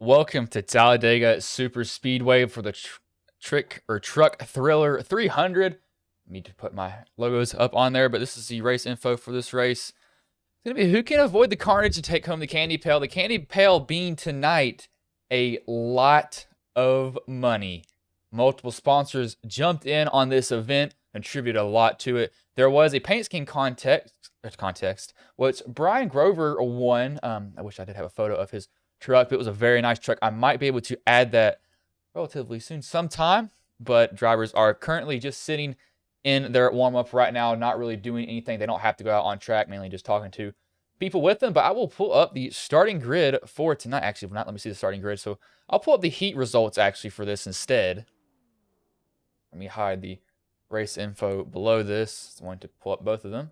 Welcome to Talladega Super Speedway for the Truck Thriller 300. Need to put my logos up on there, but this is the race info for this race. It's going to be who can avoid the carnage to take home the candy pail. The candy pail being tonight a lot of money. Multiple sponsors jumped in on this event, contributed a lot to it. There was a paint scheme contest, which Brian Grover won. I wish I did have a photo of his truck. It was a very nice truck. I might be able to add that relatively soon sometime, but drivers are currently just sitting in their warm-up right now, not really doing anything. They don't have to go out on track, mainly just talking to people with them. But I will pull up the starting grid for tonight. Actually, not let me see the starting grid. So I'll pull up the heat results actually for this instead. Let me hide the race info below this. I want to pull up both of them.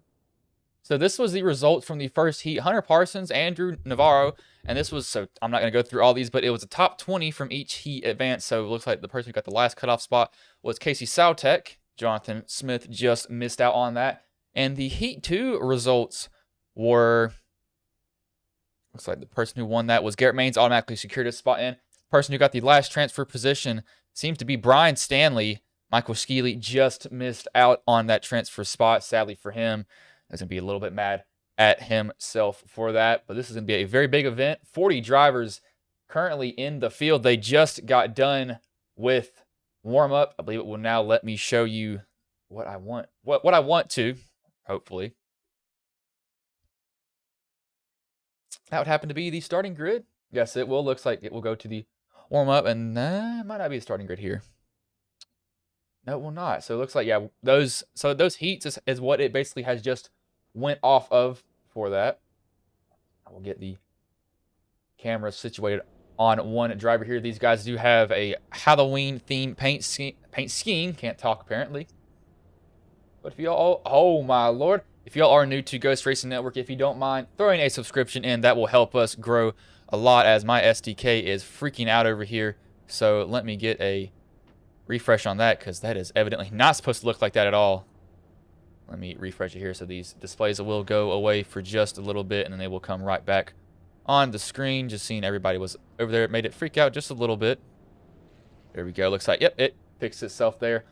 So this was the results from the first heat. Hunter Parsons, Andrew Navarro, and this was, so I'm not going to go through all these, but it was a top 20 from each heat advance. So it looks like the person who got the last cutoff spot was Casey Sautek. Jonathan Smith just missed out on that. And the heat 2 results were, looks like the person who won that was Garrett Maines, automatically secured his spot in. The person who got the last transfer position seems to be Brian Stanley. Michael Skeely just missed out on that transfer spot, sadly for him. I was going to be a little bit mad at himself for that. But this is going to be a very big event. 40 drivers currently in the field. They just got done with warm-up. I believe it will now let me show you what I want. What I want to, hopefully. That would happen to be the starting grid. Yes, it will. Looks like it will go to the warm-up. And it might not be the starting grid here. No, it will not. So it looks like, yeah, those heats is what it basically has just went off of for that. I will get the camera situated on one driver here. These guys do have a Halloween themed paint scheme. Can't talk apparently. But if y'all, oh my lord, if y'all are new to Ghost Racing Network, if you don't mind throwing a subscription in, that will help us grow a lot as my SDK is freaking out over here. So let me get a refresh on that because that is evidently not supposed to look like that at all. Let me refresh it here so these displays will go away for just a little bit and then they will come right back on the screen. Just seeing everybody was over there, it made it freak out just a little bit. There we go. Looks like, yep, it fixed itself there.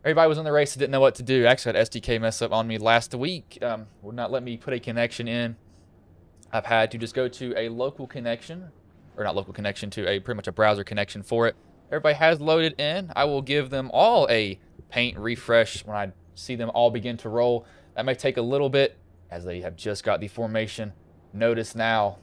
Everybody was in the race and didn't know what to do. Actually, had SDK mess up on me last week. Would not let me put a connection in. I've had to just go to a local connection, or not local connection, to a pretty much a browser connection for it. Everybody has loaded in. I will give them all a paint refresh when I see them all begin to roll. That may take a little bit as they have just got the formation. Notice now,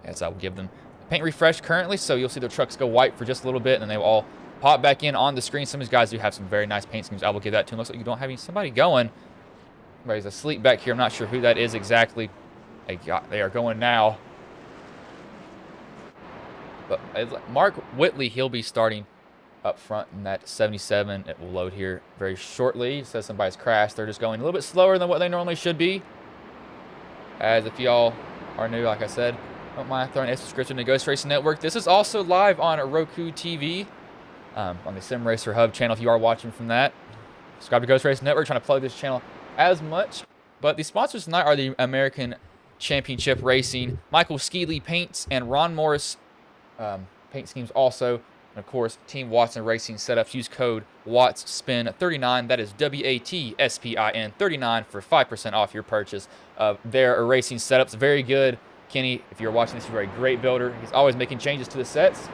as I will give them a paint refresh currently, so you'll see their trucks go white for just a little bit, and then they will all pop back in on the screen. Some of these guys do have some very nice paint schemes. I will give that to them. Looks like you don't have somebody going. Somebody's asleep back here. I'm not sure who that is exactly. They are going now. But Mark Whitley, he'll be starting up front in that 77. It will load here very shortly. It says somebody's crashed. They're just going a little bit slower than what they normally should be. As if y'all are new, like I said, don't mind throwing a subscription to Ghost Racing Network. This is also live on Roku TV, on the Sim Racer Hub channel if you are watching from that. Subscribe to Ghost Racing Network, trying to plug this channel as much. But the sponsors tonight are the American Championship Racing, Michael Skeely Paints, and Ron Morris paint schemes also. And of course, Team Watson Racing Setups. Use code WATSSPIN39. That is WATSPIN 39 for 5% off your purchase of their racing setups. Very good. Kenny, if you're watching this, you're a great builder. He's always making changes to the sets.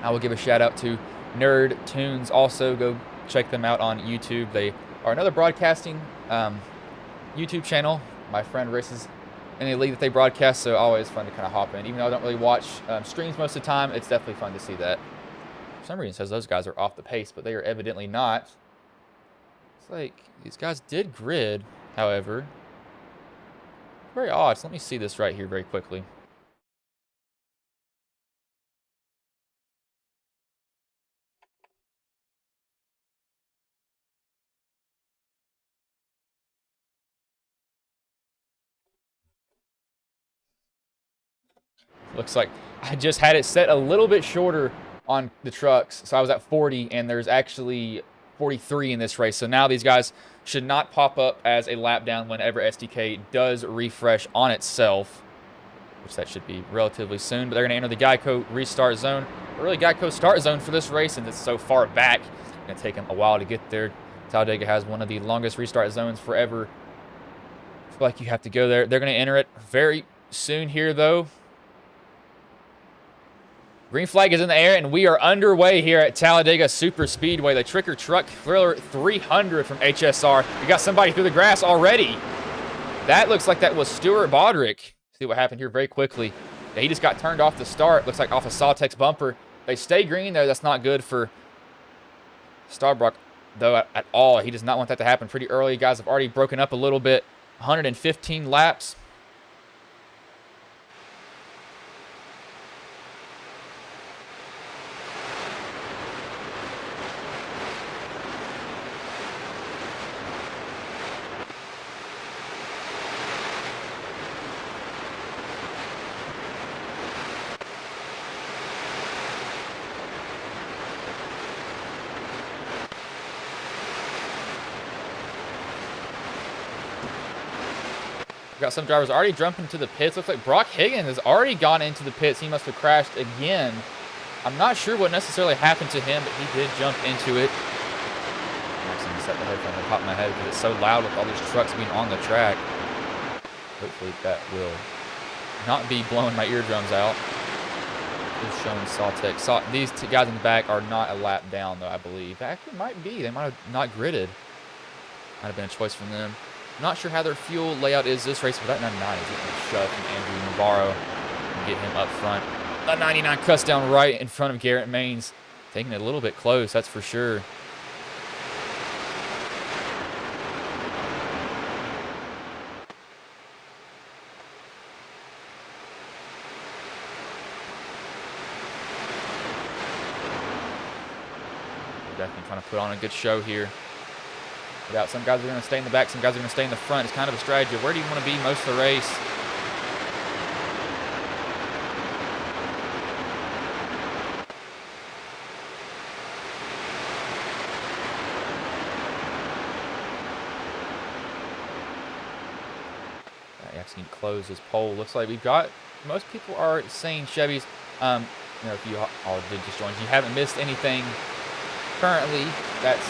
I will give a shout out to Nerd Tunes. Also, go check them out on YouTube. They are another broadcasting YouTube channel. My friend races in the league that they broadcast, so always fun to kind of hop in. Even though I don't really watch streams most of the time, it's definitely fun to see that. For some reason, it says those guys are off the pace, but they are evidently not. It's like these guys did grid, however. Very odd. So let me see this right here very quickly. Looks like I just had it set a little bit shorter on the trucks. So I was at 40, and there's actually 43 in this race. So now these guys should not pop up as a lap down whenever SDK does refresh on itself. which that should be relatively soon. But they're going to enter the Geico restart zone. Really, Geico start zone for this race, and it's so far back. It's going to take them a while to get there. Talladega has one of the longest restart zones forever. I feel like you have to go there. They're going to enter it very soon here, though. Green flag is in the air, and we are underway here at Talladega Super Speedway. The Trick or Truck Thriller 300 from HSR. We got somebody through the grass already. That looks like that was Stuart Bodrick. See what happened here very quickly. He just got turned off the start. Looks like off a Sawtex bumper. They stay green, though. That's not good for Starbrook, though, at all. He does not want that to happen pretty early. You guys have already broken up a little bit. 115 laps. We've got some drivers already jumping to the pits. Looks like Brock Higgins has already gone into the pits. He must have crashed again. I'm not sure what necessarily happened to him, but he did jump into it. I'm actually going to set the headphone on the top of my head because it's so loud with all these trucks being on the track. Hopefully that will not be blowing my eardrums out. Just showing Sawtex. These two guys in the back are not a lap down, though, I believe. Actually, might be. They might have not gridded. Might have been a choice from them. Not sure how their fuel layout is this race, but that 99 is getting shoved from Andrew Navarro and get him up front. A 99 cuts down right in front of Garrett Maines. Taking it a little bit close, that's for sure. Definitely trying to put on a good show here. Some guys are going to stay in the back, some guys are going to stay in the front. It's kind of a strategy. Where do you want to be most of the race? I actually need to close this poll. Looks like we've got, most people are saying Chevys. If you all did just join, you haven't missed anything currently. That's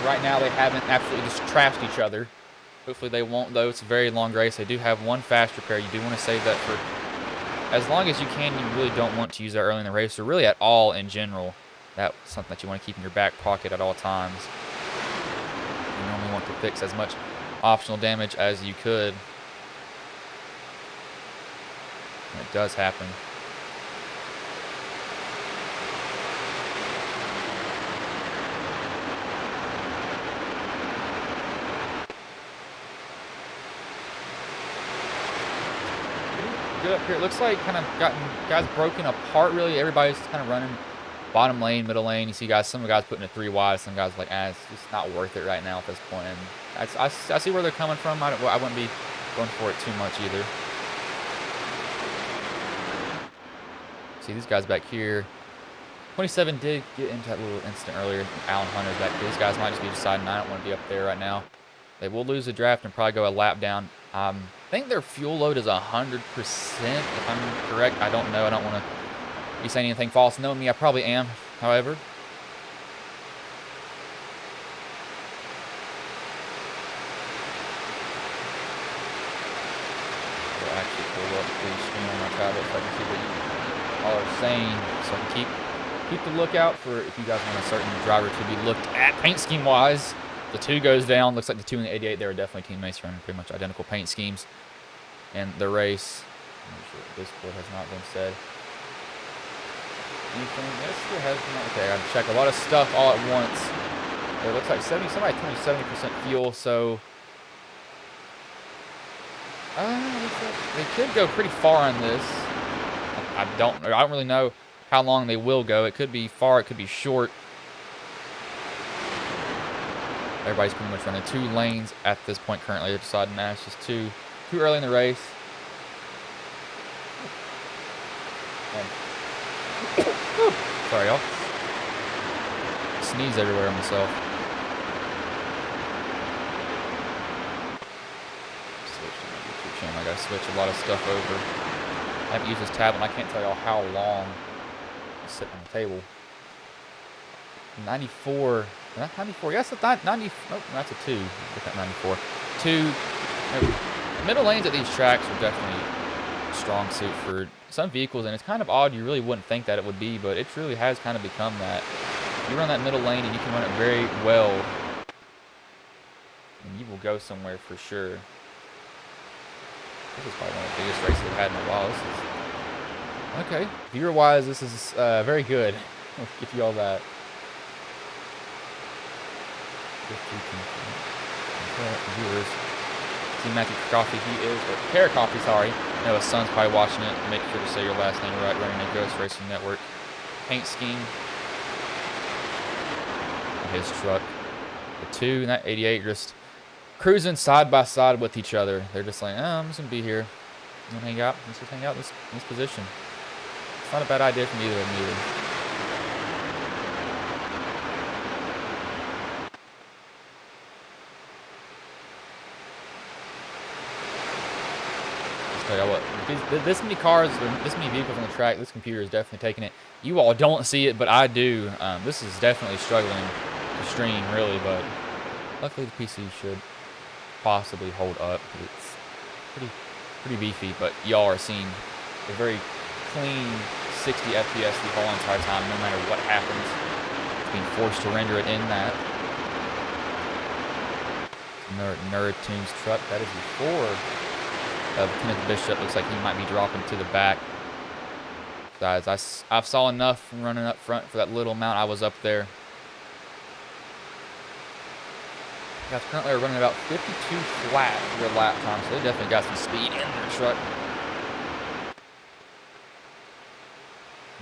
right now they haven't absolutely just trashed each other. Hopefully they won't, though. It's a very long race. They do have one fast repair. You do want to save that for as long as you can. You really don't want to use that early in the race, or really at all in general. That's something that you want to keep in your back pocket at all times. You normally want to fix as much optional damage as you could. And it does happen. Good up here. It looks like kind of gotten guys broken apart, really. Everybody's kind of running bottom lane, middle lane. You see guys, some guys putting it 3 wide. Some guys like, it's just not worth it right now at this point. And I see where they're coming from. I wouldn't be going for it too much either. See these guys back here. 27 did get into that little incident earlier. Alan Hunter's back here. These guys might just be deciding, I don't want to be up there right now. They will lose the draft and probably go a lap down. I think their fuel load is 100%, if I'm correct. I don't know. I don't want to be saying anything false. Knowing me, I probably am, however. I'll actually pull up the screen on my tablet so I can see what you all are saying. So I can keep the lookout for if you guys want a certain driver to be looked at paint scheme-wise. The 2 goes down. Looks like the 2 and the 88, they were definitely teammates running pretty much identical paint schemes in the race. I'm not sure Discord has not been said. Anything? This still has not. Okay, I gotta check a lot of stuff all at once. It looks like somebody told me 70% fuel, so they could go pretty far on this. I don't really know how long they will go. It could be far, it could be short. Everybody's pretty much running 2 lanes at this point currently. They're deciding now it's just too early in the race. Sorry, y'all. Sneeze everywhere on myself. Switch to my YouTube channel. I gotta switch a lot of stuff over. I haven't used this tablet, and I can't tell y'all how long it's sitting on the table. 94. Is that 94? Yes, it's not 90. Oh, that's a 2. Get that 94. 2. Middle lanes at these tracks are definitely a strong suit for some vehicles, and it's kind of odd. You really wouldn't think that it would be, but it truly has kind of become that. You run that middle lane, and you can run it very well, and you will go somewhere for sure. This is probably one of the biggest races I've had in a while. This is okay. Viewer-wise, this is very good. I'll give you all that. Viewers. See Matthew Coffee, he is, or Pear Coffee, sorry. I know his son's probably watching it. Make sure to say your last name right, running a Ghost Racing Network paint scheme. His truck. The 2 and that 88 just cruising side by side with each other. They're just like, oh, I'm just going to be here. I'm going to hang out. Let's just hang out in this position. It's not a bad idea from either of them either. Tell y'all what, this many cars, this many vehicles on the track, this computer is definitely taking it. You all don't see it, but I do. This is definitely struggling to stream, really, but luckily the PC should possibly hold up. It's pretty beefy, but y'all are seeing a very clean 60 FPS the whole entire time, no matter what happens. It's being forced to render it in that. Nerd Tunes truck, that is the 4 of Kenneth Bishop. Looks like he might be dropping to the back. Guys, I saw enough from running up front for that little amount I was up there. Guys currently are running about 52 flat for their lap time, so they definitely got some speed in their truck.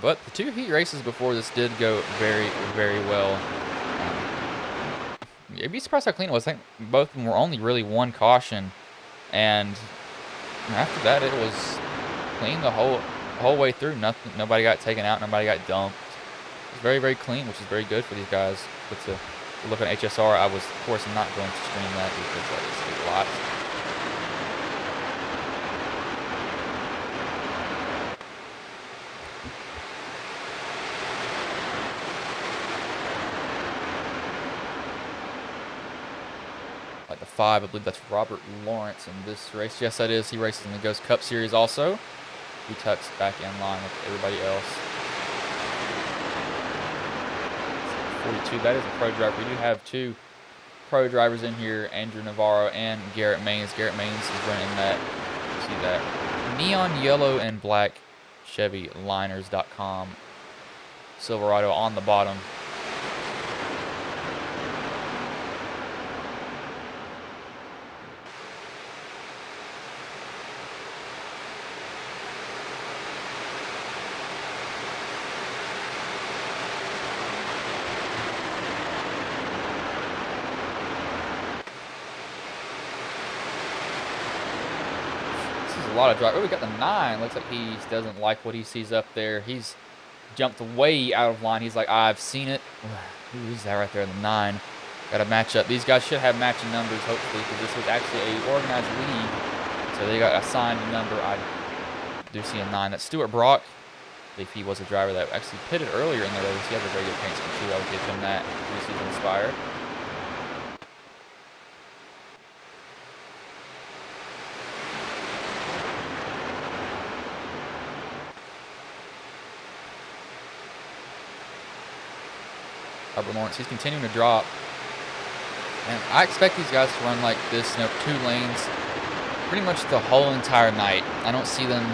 But the 2 heat races before this did go very, very well. You'd be surprised how clean it was. I think both of them were only really 1 caution, and after that, it was clean the whole way through. Nobody got taken out. Nobody got dumped. It was very, very clean, which is very good for these guys. But to look at HSR, I was, of course, not going to stream that because that is a lot. Like the 5, I believe that's Robert Lawrence in this race. Yes, that is. He races in the Ghost Cup Series also. He tucks back in line with everybody else. 42, that is a pro driver. We do have 2 pro drivers in here, Andrew Navarro and Garrett Maines. Garrett Maines is running that, you see that, neon yellow and black Chevy Liners.com Silverado on the bottom. A lot of drive. Oh, we got the 9. Looks like he doesn't like what he sees up there. He's jumped way out of line. He's like, I've seen it. Ooh, he's that right there, the 9. Got to match up. These guys should have matching numbers, hopefully, because this was actually a organized league. So they got assigned a number. I do see a 9. That's Stuart Brock. If he was a driver that actually pitted earlier in the race, he has a very good paint scheme too. I would give him that. He's inspired. Robert Lawrence, he's continuing to drop. And I expect these guys to run like this, 2 lanes pretty much the whole entire night. I don't see them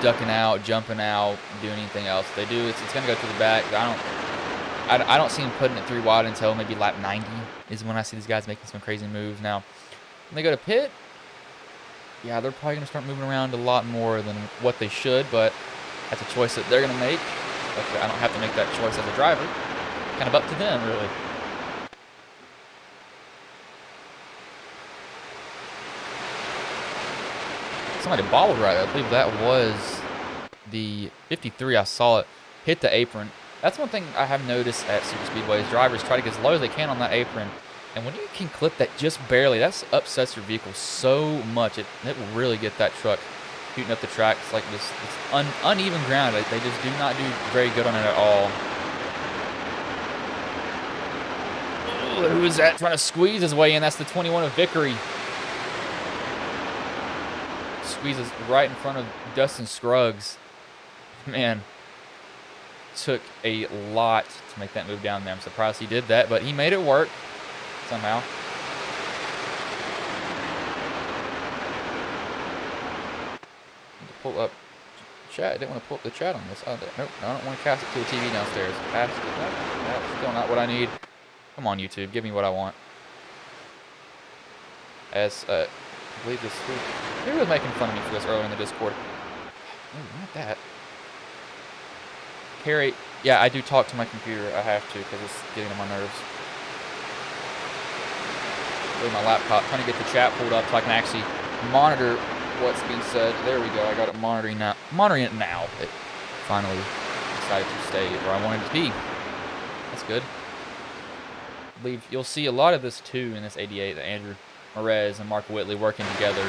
ducking out, jumping out, doing anything else. If they do, it's going to go to the back. I don't see them putting it 3 wide until maybe lap 90 is when I see these guys making some crazy moves. Now, when they go to pit, yeah, they're probably going to start moving around a lot more than what they should, but that's a choice that they're going to make. Luckily, I don't have to make that choice as a driver. Kind of up to them, really. Somebody bobbled right. I believe that was the 53. I saw it hit the apron. That's one thing I have noticed at super speedways. Drivers try to get as low as they can on that apron. And when you can clip that just barely, that upsets your vehicle so much. It will really get that truck shooting up the track. It's like this uneven ground. They just do not do very good on it at all. Ooh, who is that trying to squeeze his way in? That's the 21 of Vickery. Squeezes right in front of Dustin Scruggs. Man, took a lot to make that move down there. I'm surprised he did that, but he made it work somehow. Need to pull up chat. I didn't want to pull up the chat on this. Oh, nope, I don't want to cast it to the TV downstairs. Cast it. Nope, that's still not what I need. Come on, YouTube, give me what I want. As I believe this. Who was making fun of me for this earlier in the Discord? Oh, not that. Carrie, yeah, I do talk to my computer. I have to because it's getting on my nerves. With my laptop, trying to get the chat pulled up so I can actually monitor what's being said. There we go. I got it monitoring now. Monitoring it now. It finally decided to stay where I wanted it to be. That's good. I believe you'll see a lot of this too in this 88. That Andrew Perez and Mark Whitley working together.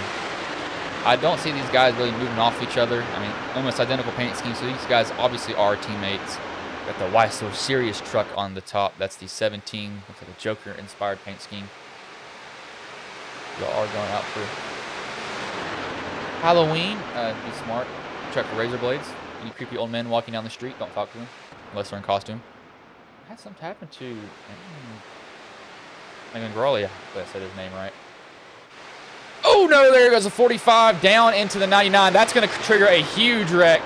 I don't see these guys really moving off each other. I mean, almost identical paint schemes. So these guys obviously are teammates. Got the Why So Serious truck on the top. That's the 17. Looks like a Joker-inspired paint scheme. Y'all are going out for Halloween. Be smart. Check for razor blades. Any creepy old men walking down the street, don't talk to them unless they're in costume. I had something happen to Megan Grawley. I said his name right. Oh no, there goes a 45 down into the 99. That's going to trigger a huge wreck.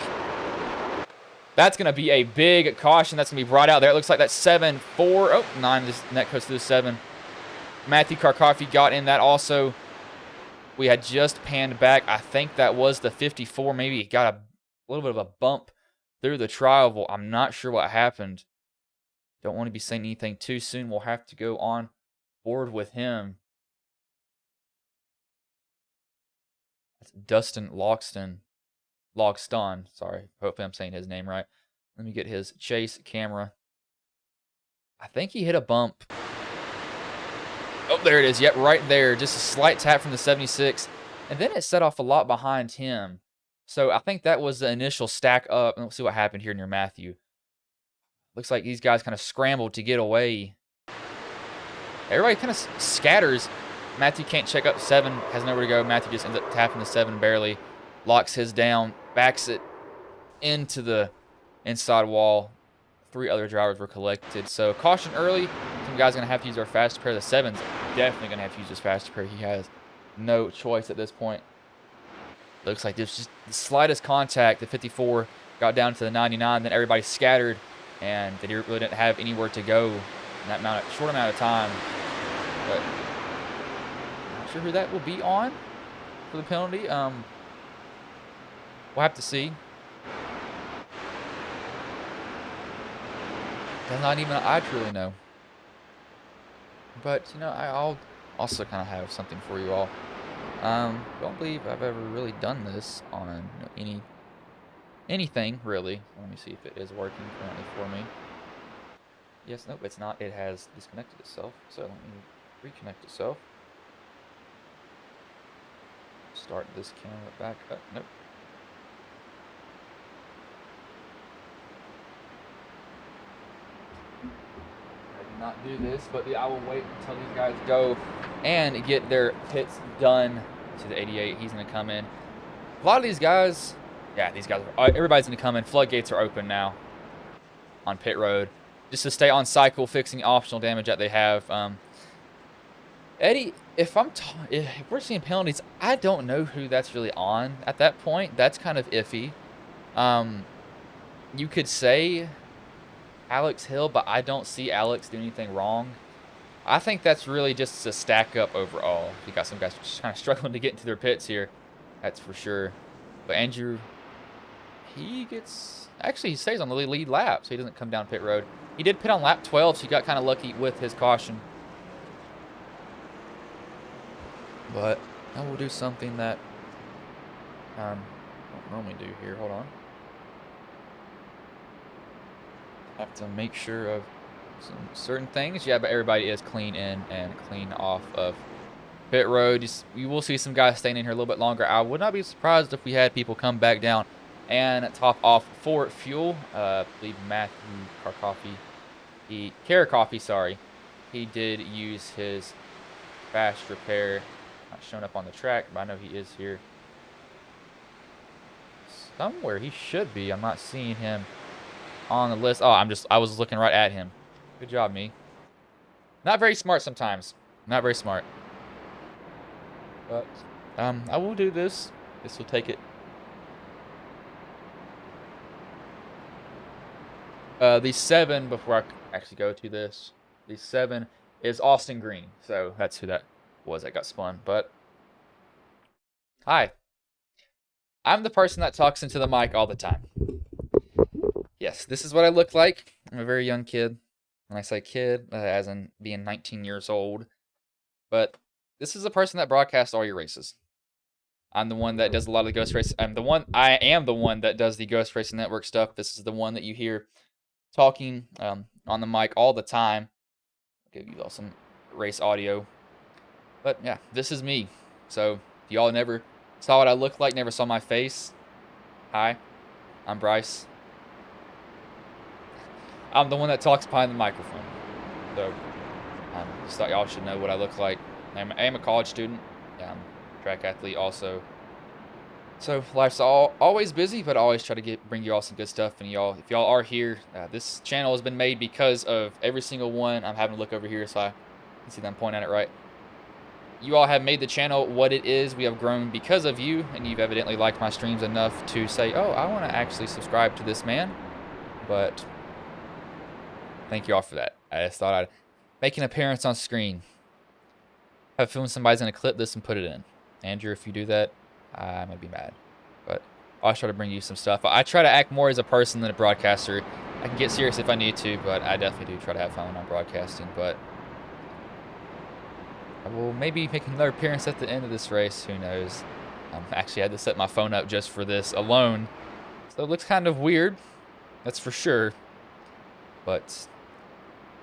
That's going to be a big caution. That's going to be brought out there. It looks like that 7-4. Oh, 9. This net goes to the 7. Matthew Karkoffey got in that also. We had just panned back. I think that was the 54. Maybe he got a little bit of a bump through the tri-oval. I'm not sure what happened. Don't want to be saying anything too soon. We'll have to go on board with him. That's Dustin Logston. Sorry. Hopefully I'm saying his name right. Let me get his chase camera. I think he hit a bump. Oh, there it is. Yep, right there. Just a slight tap from the 76. And then it set off a lot behind him. So I think that was the initial stack up. And let's see what happened here near Matthew. Looks like these guys kind of scrambled to get away. Everybody kind of scatters. Matthew can't check up 7. Has nowhere to go. Matthew just ends up tapping the 7 barely. Locks his down. Backs it into the inside wall. 3 other drivers were collected. So caution early. Some guys are going to have to use their fast pair. The 7's definitely going to have to use his fast pair. He has no choice at this point. Looks like there's just the slightest contact. The 54 got down to the 99. Then everybody scattered. And they really didn't have anywhere to go in that short amount of time. But not sure who that will be on for the penalty. We'll have to see. That's not even I truly know. But, you know, I'll also kind of have something for you all. Don't believe I've ever really done this on anything, really. Let me see if it is working currently for me. Yes, nope, it's not. It has disconnected itself. So let me reconnect itself. Start this camera back up. Nope. Not do this, but I will wait until these guys go and get their pits done to the 88. He's going to come in. A lot of these guys, yeah, everybody's going to come in. Floodgates are open now on pit road just to stay on cycle, fixing optional damage that they have. Eddie, if we're seeing penalties, I don't know who that's really on at that point. That's kind of iffy. You could say Alex Hill, but I don't see Alex do anything wrong. I think that's really just a stack up overall. You got some guys just kind of struggling to get into their pits here. That's for sure. But Andrew, he stays on the lead lap, so he doesn't come down pit road. He did pit on lap 12, so he got kind of lucky with his caution. But I will do something that I don't normally do here. Hold on. Have to make sure of some certain things. Yeah, but everybody is clean in and clean off of pit road. You will see some guys staying in here a little bit longer. I would not be surprised if we had people come back down and top off for fuel. I believe Matthew Karakoffey, sorry. He did use his fast repair. Not showing up on the track, but I know he is here somewhere. He should be. I'm not seeing him on the list. Oh, I was looking right at him. Good job, me. Not very smart sometimes. Not very smart. But I will do this. This will take it. The 7, before I actually go to this, the 7 is Austin Green. So that's who that was that got spun. But hi. I'm the person that talks into the mic all the time. Yes, this is what I look like. I'm a very young kid. When I say kid, as in being 19 years old. But this is the person that broadcasts all your races. I'm the one that does a lot of the Ghost Race. I am the one that does the Ghost Racing Network stuff. This is the one that you hear talking on the mic all the time. I'll give you all some race audio. But yeah, this is me. So if y'all never saw what I look like, never saw my face, hi, I'm Bryce. I'm the one that talks behind the microphone. So just thought y'all should know what I look like. I am a college student. Track athlete also. So life's always busy, but I always try to bring you all some good stuff. And if y'all are here, this channel has been made because of every single one. I'm having to look over here so I can see them pointing at it right. You all have made the channel what it is. We have grown because of you, and you've evidently liked my streams enough to say, oh, I want to actually subscribe to this man. But thank you all for that. I just thought I'd make an appearance on screen. I have a feeling somebody's going to clip this and put it in. Andrew, if you do that, I'm going to be mad. But I'll try to bring you some stuff. I try to act more as a person than a broadcaster. I can get serious if I need to, but I definitely do try to have fun when I'm broadcasting. But I will maybe make another appearance at the end of this race. Who knows? Actually, I had to set my phone up just for this alone. So it looks kind of weird. That's for sure. But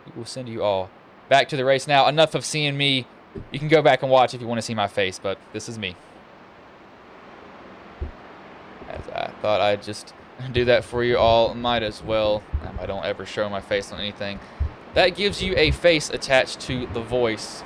we will send you all back to the race now. Enough of seeing me. You can go back and watch if you want to see my face, but this is me. As I thought I'd just do that for you all. Might as well. I don't ever show my face on anything. That gives you a face attached to the voice.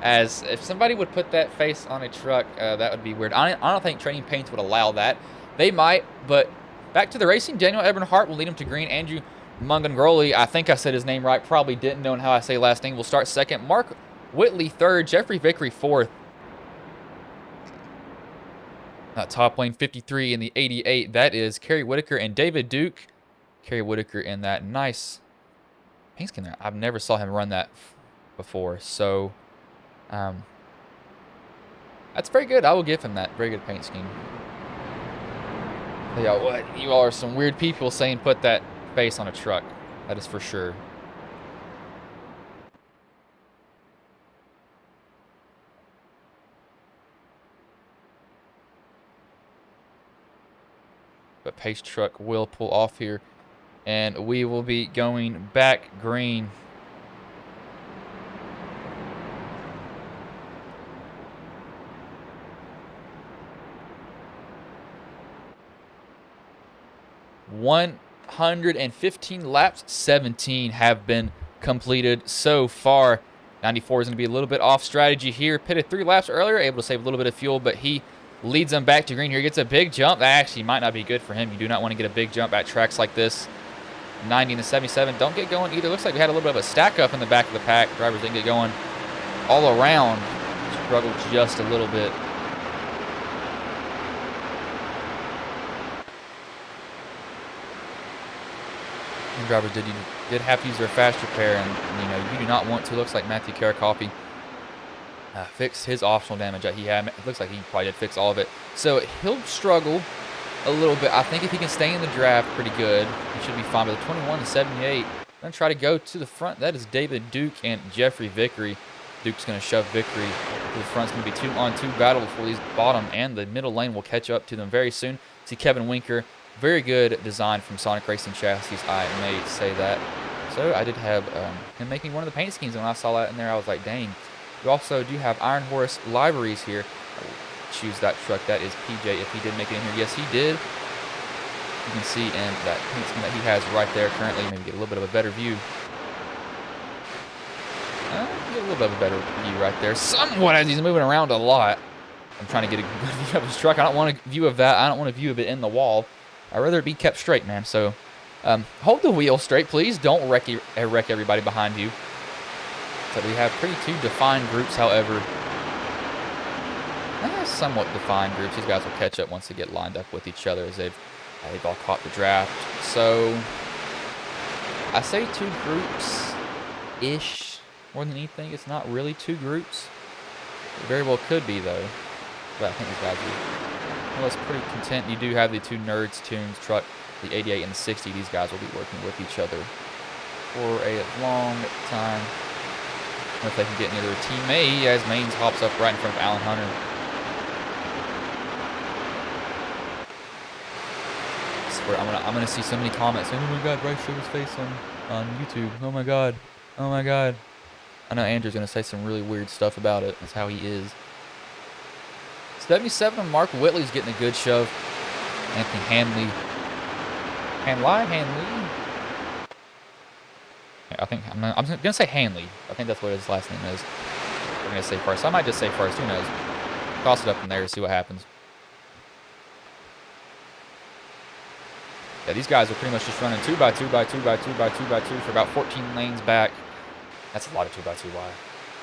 As if somebody would put that face on a truck, that would be weird. I don't think Trading Paints would allow that. They might, but back to the racing. Daniel Eberhart will lead him to green. Andrew Mungangroli, I think I said his name right. Probably didn't know how I say last name. Will start second. Mark Whitley third. Jeffrey Vickery fourth. Top lane 53 in the 88. That is Kerry Whitaker and David Duke. Kerry Whitaker in that nice paint scheme there. I've never saw him run that before. So that's very good. I will give him that. Very good paint scheme. Yeah, what? You all are some weird people saying put that face on a truck. That is for sure. But Pace Truck will pull off here, and we will be going back green. One 115 laps, 17 have been completed so far. 94 is going to be a little bit off strategy here. Pitted 3 laps earlier, able to save a little bit of fuel, but he leads them back to green here. He gets a big jump. That actually might not be good for him. You do not want to get a big jump at tracks like this. 90 and the 77 don't get going either. Looks like we had a little bit of a stack up in the back of the pack. Drivers didn't get going all around. Struggled just a little bit. And drivers did have to use their fast repair, and you know, you do not want to. Looks like Matthew Karakoffey fixed his optional damage that he had. It looks like he probably did fix all of it. So he'll struggle a little bit. I think if he can stay in the draft pretty good, he should be fine. But the 21 to 78, going to try to go to the front. That is David Duke and Jeffrey Vickery. Duke's going to shove Vickery to the front. It's going to be 2-on-2 battle before these bottom and the middle lane will catch up to them very soon. See Kevin Winker Very good design from Sonic Racing Chassis, I may say that. So I did have him making one of the paint schemes, and when I saw that in there, I was like, dang. You also do have Iron Horse liveries here. Choose that truck. That is PJ, if he did make it in here. Yes, he did. You can see in that paint scheme that he has right there currently. Maybe get a little bit of a better view. Get a little bit of a better view right there. Somewhat, as he's moving around a lot. I'm trying to get a good view of his truck. I don't want a view of that. I don't want a view of it in the wall. I'd rather it be kept straight, man. So hold the wheel straight, please. Don't wreck everybody behind you. So we have pretty two defined groups, however. Somewhat defined groups. These guys will catch up once they get lined up with each other, as they've all caught the draft. So I say two groups-ish more than anything. It's not really two groups. It very well could be, though. But I think these guys are, well, it's pretty content. You do have the two Nerds Tunes truck, the 88 and the 60. These guys will be working with each other for a long time. I don't know if they can get near their teammate, as Maines hops up right in front of Alan Hunter. I swear, I'm gonna see so many comments saying, "Oh my God, Bryce showed his face on YouTube. Oh my God, oh my God." I know Andrew's gonna say some really weird stuff about it. That's how he is. 77 of Mark Whitley's getting a good shove. Anthony Hanley. I think I'm gonna say Hanley. I think that's what his last name is. I'm gonna say first. I might just say first. Who knows? Toss it up in there, see what happens. Yeah, these guys are pretty much just running 2x2 by 2x2 by 2x2 for about 14 lanes back. That's a lot of 2x2 wide.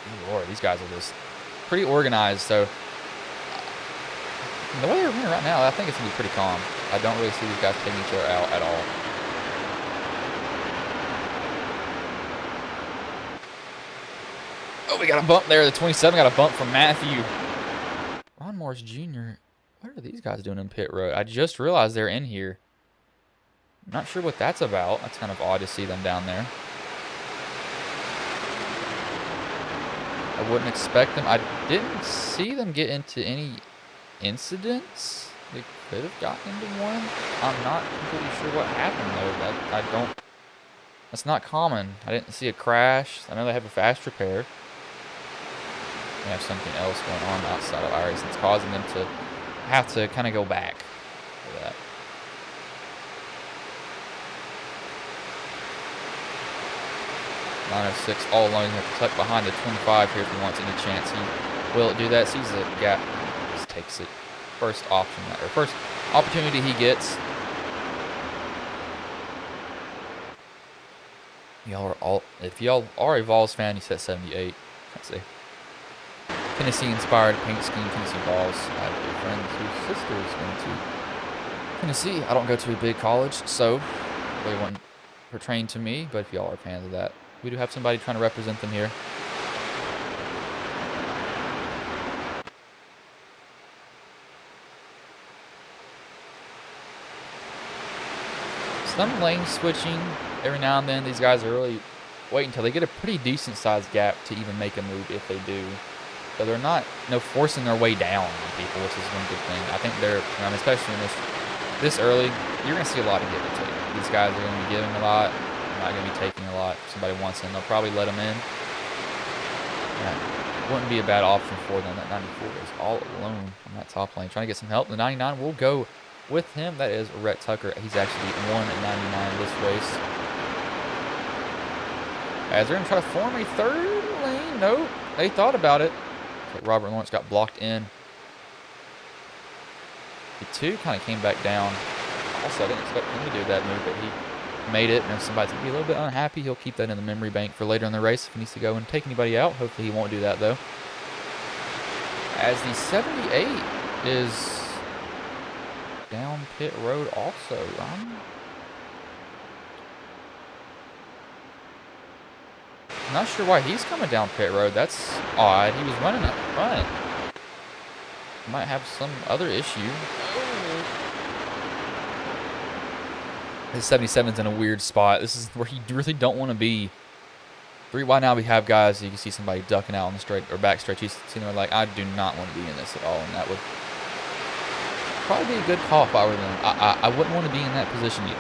Good Lord, these guys are just pretty organized. So the way they're running right now, I think it's gonna be pretty calm. I don't really see these guys taking each other out at all. Oh, we got a bump there. The 27 got a bump from Matthew. Ron Morris Jr. What are these guys doing in pit road? I just realized they're in here. I'm not sure what that's about. That's kind of odd to see them down there. I wouldn't expect them. I didn't see them get into any incidents. They could have gotten into one. I'm not completely sure what happened though. I don't. That's not common. I didn't see a crash. I know they have a fast repair. They have something else going on outside of iRacing that's causing them to have to kind of go back for that. .906 all alone. You have to tuck behind the 25 here if he wants any chance. He will do that. Sees the gap. Just takes it. First option, or first opportunity he gets. Y'all are all. If y'all are a Vols fan, he's at 78. Let's see. Tennessee-inspired paint scheme, Tennessee Vols. I have a friend whose sister is going to Tennessee. I don't go to a big college, so really wasn't portraying to me. But if y'all are fans of that, we do have somebody trying to represent them here. Some lane switching every now and then. These guys are really waiting until they get a pretty decent sized gap to even make a move if they do. So they're not forcing their way down on people, which is one good thing. I think they're, especially in this early, you're going to see a lot of give and take. These guys are going to be giving a lot. They're not going to be taking a lot. If somebody wants in, they'll probably let them in. Yeah, wouldn't be a bad option for them. That 94 is all alone on that top lane, trying to get some help. The 99 will go with him. That is Rhett Tucker. He's actually won at 99 this race. As they're going to try to form a third lane. Nope, they thought about it. But Robert Lawrence got blocked in. The 2 kind of came back down. Also, I didn't expect him to do that move, but he made it. And if somebody's going to be a little bit unhappy, he'll keep that in the memory bank for later in the race if he needs to go and take anybody out. Hopefully he won't do that, though. As the 78 is down pit road also. I'm not sure why he's coming down pit road. That's odd. He was running up front. Might have some other issue. His 77's in a weird spot. This is where you really don't want to be. 3 wide now we have guys. You can see somebody ducking out on the straight or back stretch. He's sitting there like, I do not want to be in this at all. And that would probably be a good call if I were them. I wouldn't want to be in that position either.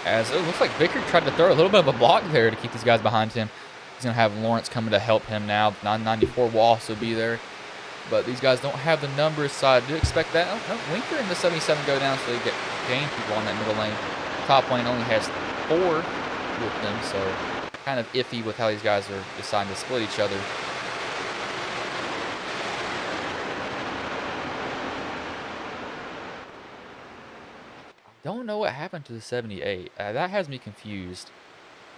As it looks like Vickers tried to throw a little bit of a block there to keep these guys behind him. He's going to have Lawrence coming to help him now. 994 will also be there. But these guys don't have the numbers, so I do expect that. Oh, no, Winker and the 77 go down, so they gain people on that middle lane. Top lane only has 4 with them, so kind of iffy with how these guys are deciding to split each other. Don't know what happened to the 78. That has me confused.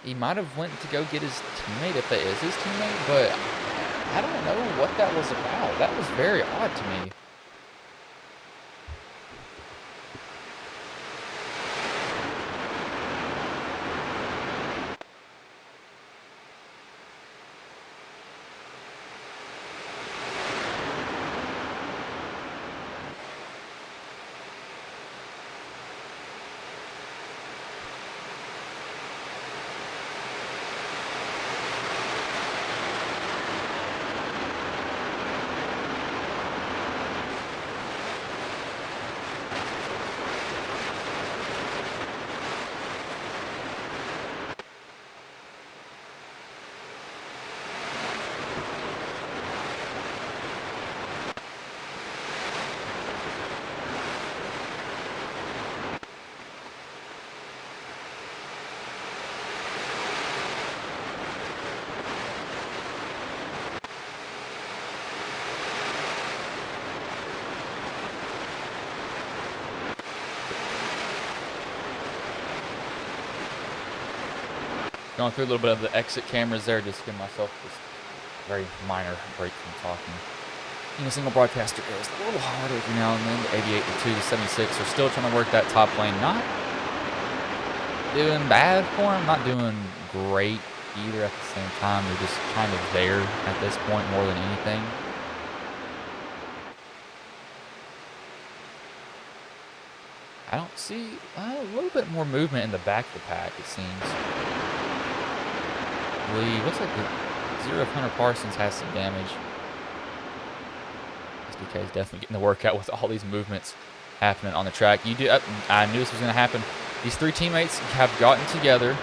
He might have went to go get his teammate if that is his teammate, but I don't know what that was about. That was very odd to me. Going through a little bit of the exit cameras there, just give myself this very minor break from talking. You know, single broadcaster is a little harder every now and then. The 88, the 2, the 76 are still trying to work that top lane. Not doing bad for them, not doing great either at the same time. They're just kind of there at this point more than anything. I don't see a little bit more movement in the back of the pack, it seems. Looks like the 0 of Hunter Parsons has some damage. SDK is definitely getting the workout with all these movements happening on the track. I knew this was going to happen. These 3 teammates have gotten together.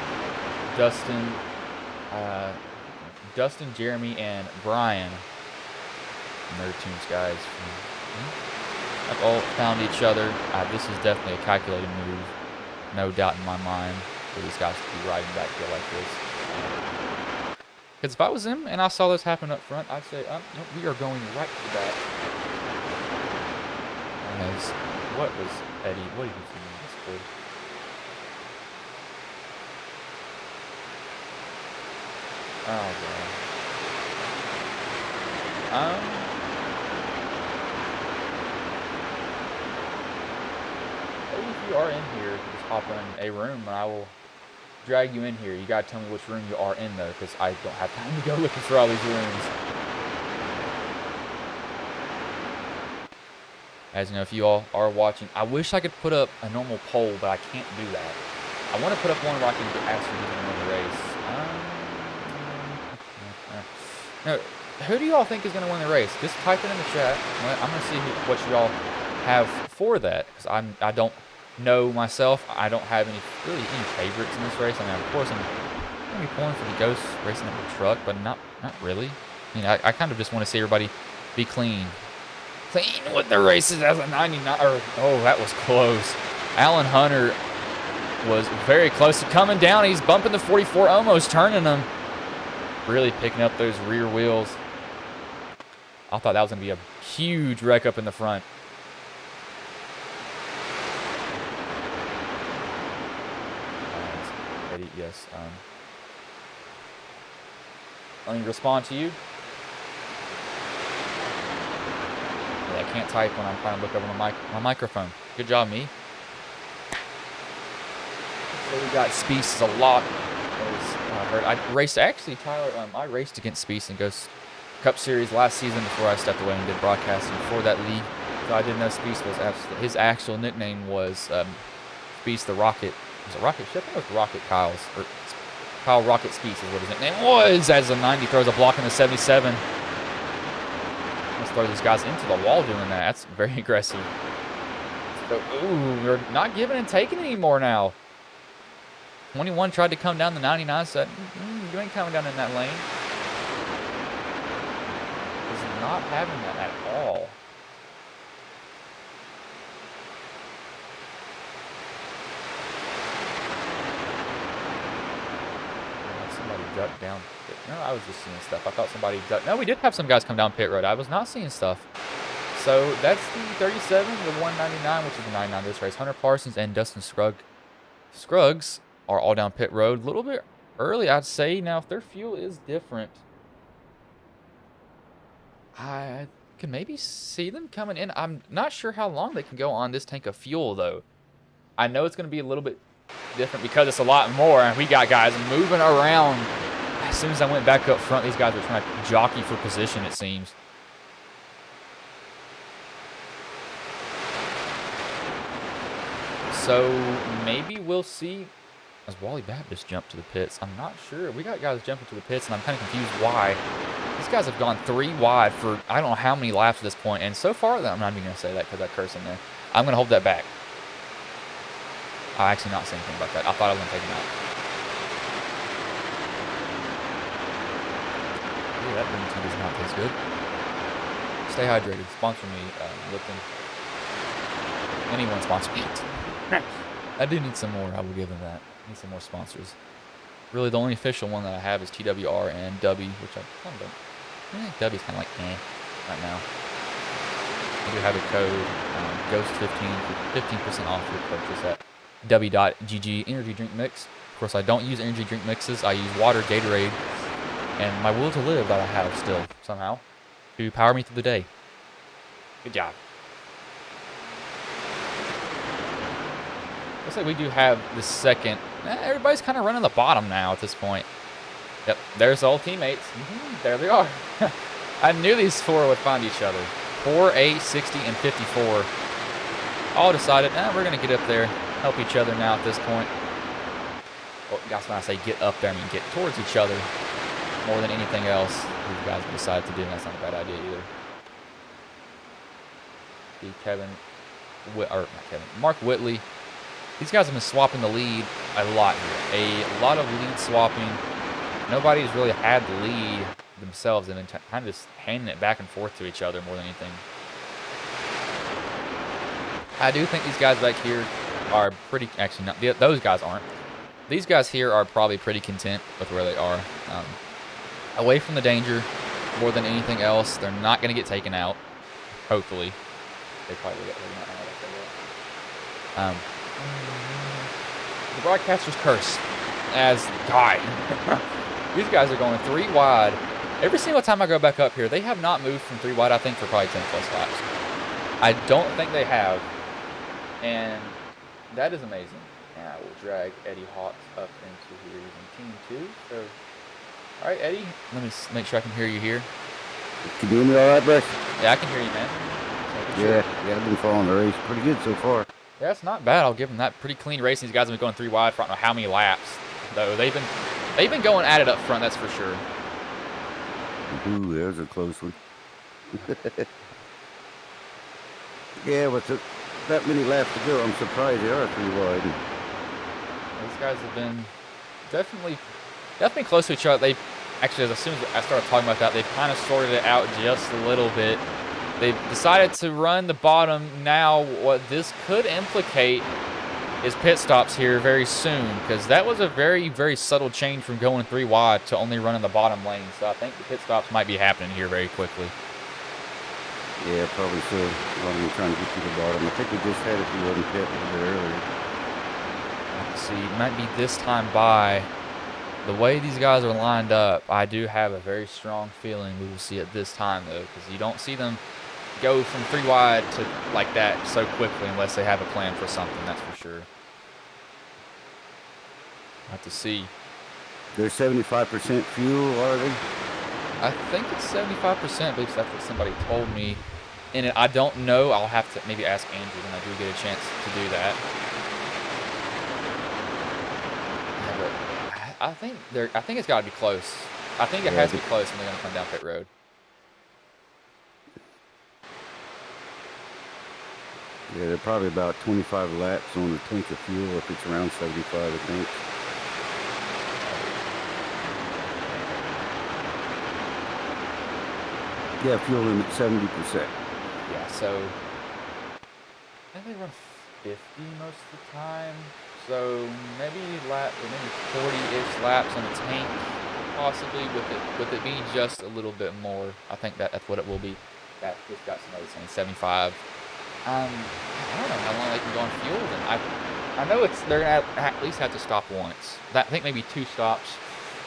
Dustin, Jeremy, and Brian. Nerd Tunes guys. Have all found each other. This is definitely a calculated move. No doubt in my mind for these guys to be riding back here like this. Because if I was him and I saw this happen up front, I'd say, no, we are going right to that. As what was Eddie? What did he do in this play? Oh god. Maybe if you are in here, just hop in a room and I will drag you in here. You gotta tell me which room you are in though, because I don't have time to go looking for all these rooms. As you know, if you all are watching, I wish I could put up a normal poll, but I can't do that. I want to put up one where I can ask you to win the race. No, who do you all think is going to win the race? Just type it in the chat. I'm going to see what you all have for that, because I don't know myself. I don't have any favorites in this race. I mean, of course, I'm going to be pulling for the Ghost racing up the truck, but not really. I mean, I kind of just want to see everybody be clean. Clean with the races as a 99. Oh, that was close. Alan Hunter was very close to coming down. He's bumping the 44, almost turning him. Really picking up those rear wheels. I thought that was going to be a huge wreck up in the front. Eddie, yes. Let me respond to you. I can't type when I'm trying to look over my microphone. Good job, me. So we got Speece a lot. I raced, actually, Tyler, I raced against Speece in Ghost Cup Series last season before I stepped away and did broadcasting for that league. So I didn't know Speece was his actual nickname was Speeds, the Rocket. Was it Rocket Ship? I think it was Rocket Kyle's. Or Kyle Rocket Speeds is what his nickname was. As the 90 throws a block in the 77. Let's throw these guys into the wall doing that. That's very aggressive. So, ooh, we're not giving and taking anymore now. 21 tried to come down the 99, said, you ain't coming down in that lane. He's not having that at all. Somebody ducked down. No, I was just seeing stuff. I thought somebody ducked. No, we did have some guys come down pit road. I was not seeing stuff. So that's the 37, the 199, which is the 99 this race. Hunter Parsons and Dustin Scruggs are all down pit road. A little bit early, I'd say. Now, if their fuel is different, I can maybe see them coming in. I'm not sure how long they can go on this tank of fuel, though. I know it's going to be a little bit different because it's a lot more, and we got guys moving around. As soon as I went back up front, these guys were trying to jockey for position, it seems. So maybe we'll see as Wally Baptist jump to the pits. I'm not sure. We got guys jumping to the pits, and I'm kind of confused why. These guys have gone 3 wide for I don't know how many laps at this point, and so far, I'm not even going to say that because I curse in there. I'm going to hold that back. I actually not say anything about that. I thought I was going to take him out. Ooh, that green tea does not taste good. Stay hydrated. Sponsor me, Lipton. Anyone sponsor me. I do need some more. I will give them that. I need some more sponsors. Really, the only official one that I have is TWR and W, which I kind of don't. W's kind of like right now. I do have a code, Ghost15 for 15% off your purchase at W.GG Energy Drink Mix. Of course, I don't use energy drink mixes. I use water, Gatorade, and my will to live that I have still somehow to power me through the day. Good job. Looks like we do have the second. Everybody's kind of running the bottom now at this point. Yep, there's all teammates. There they are. I knew these 4 would find each other. 4, 8, 60, and 54. All decided, we're going to get up there, help each other now at this point. Well, that's when I say get up there, I mean get towards each other more than anything else. These guys decided to do, and that's not a bad idea either. Mark Whitley. These guys have been swapping the lead a lot here. A lot of lead swapping. Nobody's really had the lead themselves. They've been kind of just handing it back and forth to each other more than anything. I do think these guys back here are pretty... Actually, not, those guys aren't. These guys here are probably pretty content with where they are. Away from the danger more than anything else. They're not going to get taken out. Hopefully. They probably will get taken out. The broadcaster's curse. As God. These guys are going 3 wide. Every single time I go back up here, they have not moved from 3 wide, I think, for probably 10 plus laps. I don't think they have. And that is amazing. And I will drag Eddie Hawks up into here using Team 2. So, all right, Eddie, let me make sure I can hear you here. Can you hear me all right, Bryce? Yeah, I can hear you, man. Yeah, I've been following the race pretty good so far. Yeah, it's not bad. I'll give them that. Pretty clean racing. These guys have been going 3 wide for I don't know how many laps. Though they've been going at it up front, that's for sure. Ooh, there's a close one. Yeah, with that many laps to go, I'm surprised they are 3 wide. These guys have been definitely close to each other. They actually, as soon as I started talking about that, they've kind of sorted it out just a little bit. They've decided to run the bottom. Now, what this could implicate is pit stops here very soon, because that was a very, very subtle change from going 3 wide to only running the bottom lane. So I think the pit stops might be happening here very quickly. Yeah, probably so. A lot of them trying to get to the bottom. I think we just had it if you wasn't pit a little bit earlier. Let's see, it might be this time by. The way these guys are lined up, I do have a very strong feeling we will see it this time, though, because you don't see them go from 3 wide to like that so quickly unless they have a plan for something, that's for sure. Have to see. They're 75% fuel, are they? I think it's 75% because that's what somebody told me. And I don't know. I'll have to maybe ask Andrew when I do get a chance to do that. I think it's got to be close. I think it Yeah, has to be close when they're going to come down pit road. Yeah, they're probably about 25 laps on the tank of fuel if it's around 75, I think. Yeah, fuel limit 70%. Yeah, so I think they run 50 most of the time. So maybe 40-ish laps on the tank, possibly with it being just a little bit more. I think that's what it will be. That just got somebody saying 75. I don't know how long they can go on fuel. Then I know they're gonna at least have to stop once. I think maybe 2 stops.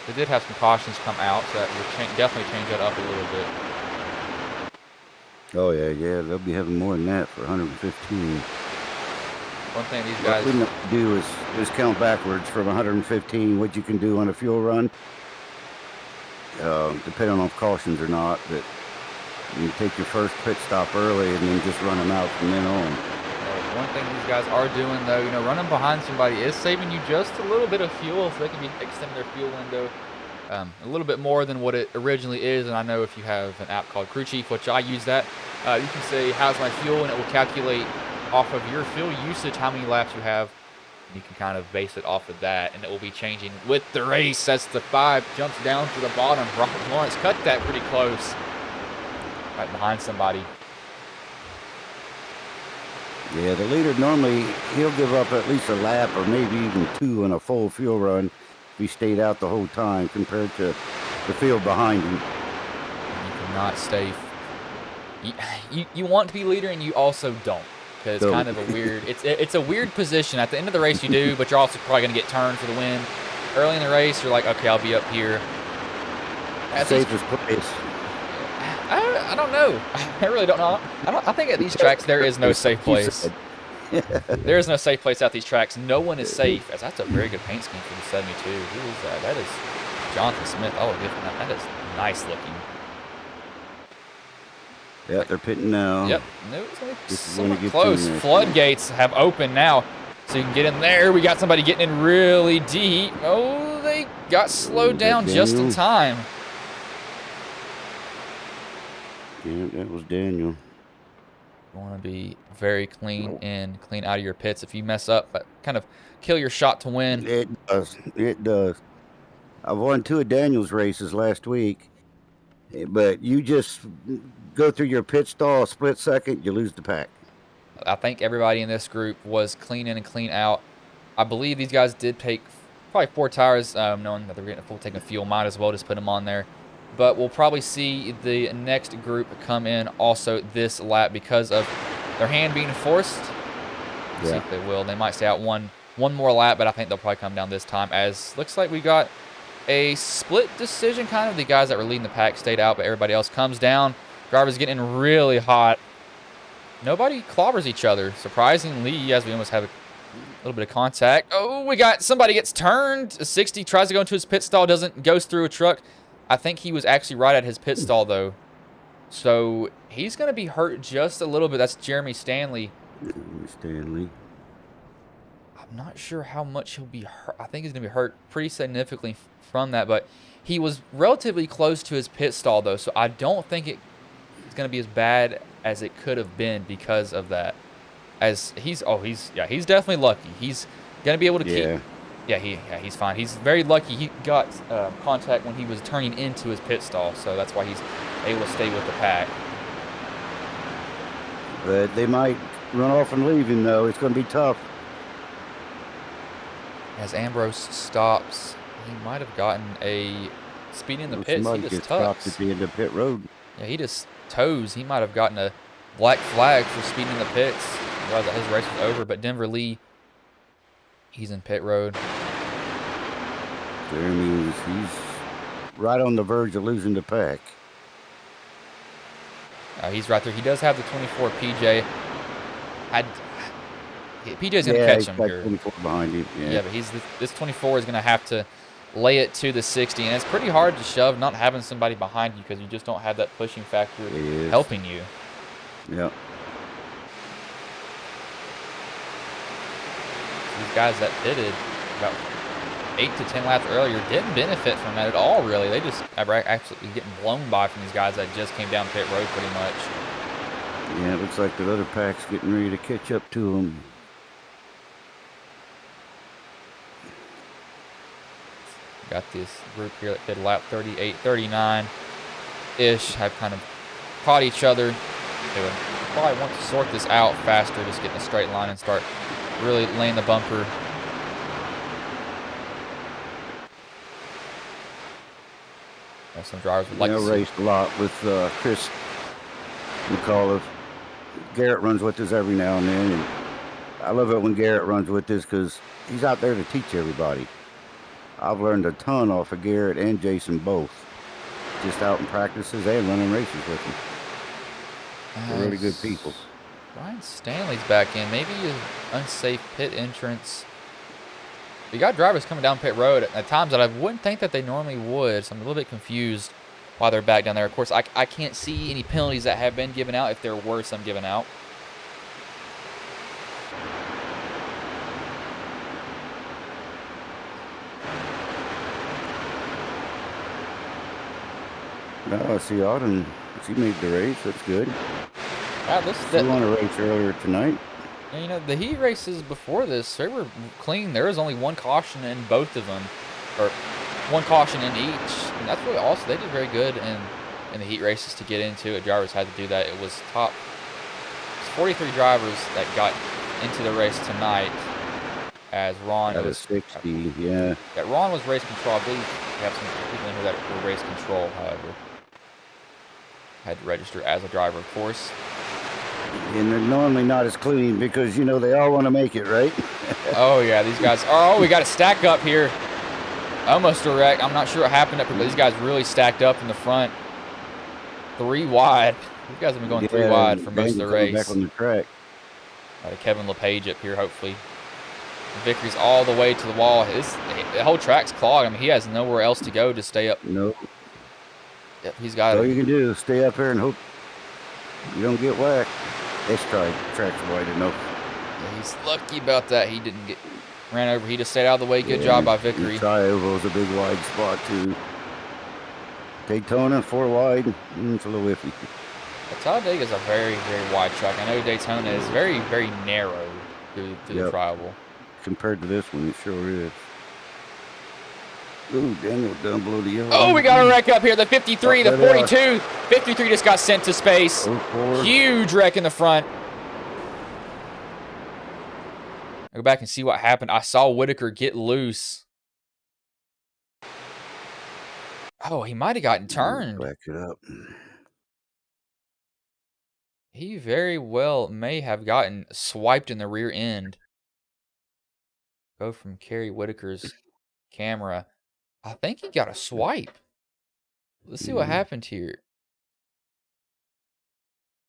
They did have some cautions come out, so that would definitely change that up a little bit. Oh yeah, they'll be having more than that for 115. One thing these guys what we need to do is count backwards from 115 what you can do on a fuel run, depending on if cautions or not. But you take your first pit stop early and then just run them out from then on. One thing these guys are doing, though, running behind somebody is saving you just a little bit of fuel, so they can be extending their fuel window a little bit more than what it originally is. And I know if you have an app called Crew Chief, which I use that, you can say, how's my fuel, and it will calculate off of your fuel usage how many laps you have. You can kind of base it off of that, and it will be changing with the race as the 5 jumps down to the bottom. Robert Lawrence cut that pretty close, right behind somebody. Yeah, the leader normally, he'll give up at least a lap or maybe even 2 in a full fuel run if he stayed out the whole time compared to the field behind him. You cannot stay. You want to be leader, and you also don't. Because it's kind of a weird, it's a weird position. At the end of the race you do, but you're also probably going to get turned for the win. Early in the race, you're like, okay, I'll be up here. Safest place. I don't know. I really don't know. I think at these tracks there is no safe place. There is no safe place at these tracks. No one is safe. As that's a very good paint scheme for the 72. Who is that? That is Jonathan Smith. I will give him that. That is nice looking. Yeah, they're pitting now. Yep. No, it's somewhat close. Floodgates have opened now, so you can get in there. We got somebody getting in really deep. Oh, they got slowed down just in time. Yeah, that was Daniel. You want to be very clean and clean out of your pits. If you mess up, but kind of kill your shot to win. It does. It does. I've won 2 of Daniel's races last week, but you just go through your pit stall a split second, you lose the pack. I think everybody in this group was clean in and clean out. I believe these guys did take probably 4 tires, knowing that they're getting a full tank of fuel. Might as well just put them on there. But we'll probably see the next group come in also this lap because of their hand being forced. Let's see if they will. They might stay out one more lap, but I think they'll probably come down this time, as looks like we got a split decision kind of. The guys that were leading the pack stayed out, but everybody else comes down. Driver's getting really hot. Nobody clobbers each other, surprisingly, as we almost have a little bit of contact. Oh, we got somebody gets turned. 60 tries to go into his pit stall, goes through a truck. I think he was actually right at his pit stall, though. So he's going to be hurt just a little bit. That's Jeremy Stanley. Stanley. I'm not sure how much he'll be hurt. I think he's going to be hurt pretty significantly from that, but he was relatively close to his pit stall, though, so I don't think it's going to be as bad as it could have been because of that. As he's definitely lucky. He's going to be able to keep. He's fine. He's very lucky. He got contact when he was turning into his pit stall, so that's why he's able to stay with the pack. But they might run off and leave him, though. It's going to be tough. As Ambrose stops, he might have gotten a speed in the pits. Somebody He just gets stopped at the end of pit road. Yeah, he just toes. He might have gotten a black flag for speeding in the pits. I realized that his race was over, but Denver Lee, he's in pit road. Jeremy, he's right on the verge of losing the pack. He's right there. He does have the 24 PJ. PJ's going to catch him here. 24 behind him. Yeah, but this 24 is going to have to lay it to the 60, and it's pretty hard to shove not having somebody behind you because you just don't have that pushing factor helping you. Yep. These guys that pitted about 8 to 10 laps earlier didn't benefit from that at all, really. They just are actually getting blown by from these guys that just came down pit road pretty much. Yeah, it looks like the other pack's getting ready to catch up to them. Got this group here that did lap 38, 39-ish, have kind of caught each other. They would probably want to sort this out faster, just get in a straight line and start really laying the bumper. Some drivers would like to raced a lot with Chris McAuliffe. Garrett runs with us every now and then, and I love it when Garrett runs with us because he's out there to teach everybody. I've learned a ton off of Garrett and Jason both, just out in practices and running races with them. They're really good people. Ryan Stanley's back in. Maybe an unsafe pit entrance. We got drivers coming down pit road at times that I wouldn't think that they normally would, so I'm a little bit confused why they're back down there. Of course, I can't see any penalties that have been given out if there were some given out. No, I see Autumn. She made the race. That's good. She won a race earlier tonight. And, you know, the heat races before this, they were clean. There was only one caution in both of them, or one caution in each. And that's really awesome. They did very good in the heat races to get into it. Drivers had to do that. It was 43 drivers that got into the race tonight. As Ron out of 60, yeah. Ron was race control. I believe we have some people in here that were race control, however. Had to register as a driver, of course. And they're normally not as clean because, you know, they all want to make it, right? Oh, yeah, these guys. Oh, we got a stack up here. Almost a wreck. I'm not sure what happened up here, but these guys really stacked up in the front. 3 wide. These guys have been going 3 wide for most of the race. Back on the track. Got a Kevin LePage up here, hopefully. Vickery's all the way to the wall. The whole track's clogged. I mean, he has nowhere else to go to stay up. No. Yep, he's got all you can do is stay up here and hope you don't get whacked. This track's wide enough. Yeah, he's lucky about that. He didn't get ran over. He just stayed out of the way. Good job by Vickery. Talladega is a big wide spot, too. Daytona, 4 wide. It's a little iffy. Talladega is a very, very wide track. I know Daytona is very, very narrow through the tribal. Compared to this one, it sure is. Ooh, Daniel down below the yellow. Oh, we got a wreck up here. The 53, the 42. 53 just got sent to space. Huge wreck in the front. I'll go back and see what happened. I saw Whitaker get loose. Oh, he might have gotten turned. Back it up. He very well may have gotten swiped in the rear end. Go from Kerry Whitaker's camera. I think he got a swipe. Let's see what happened here.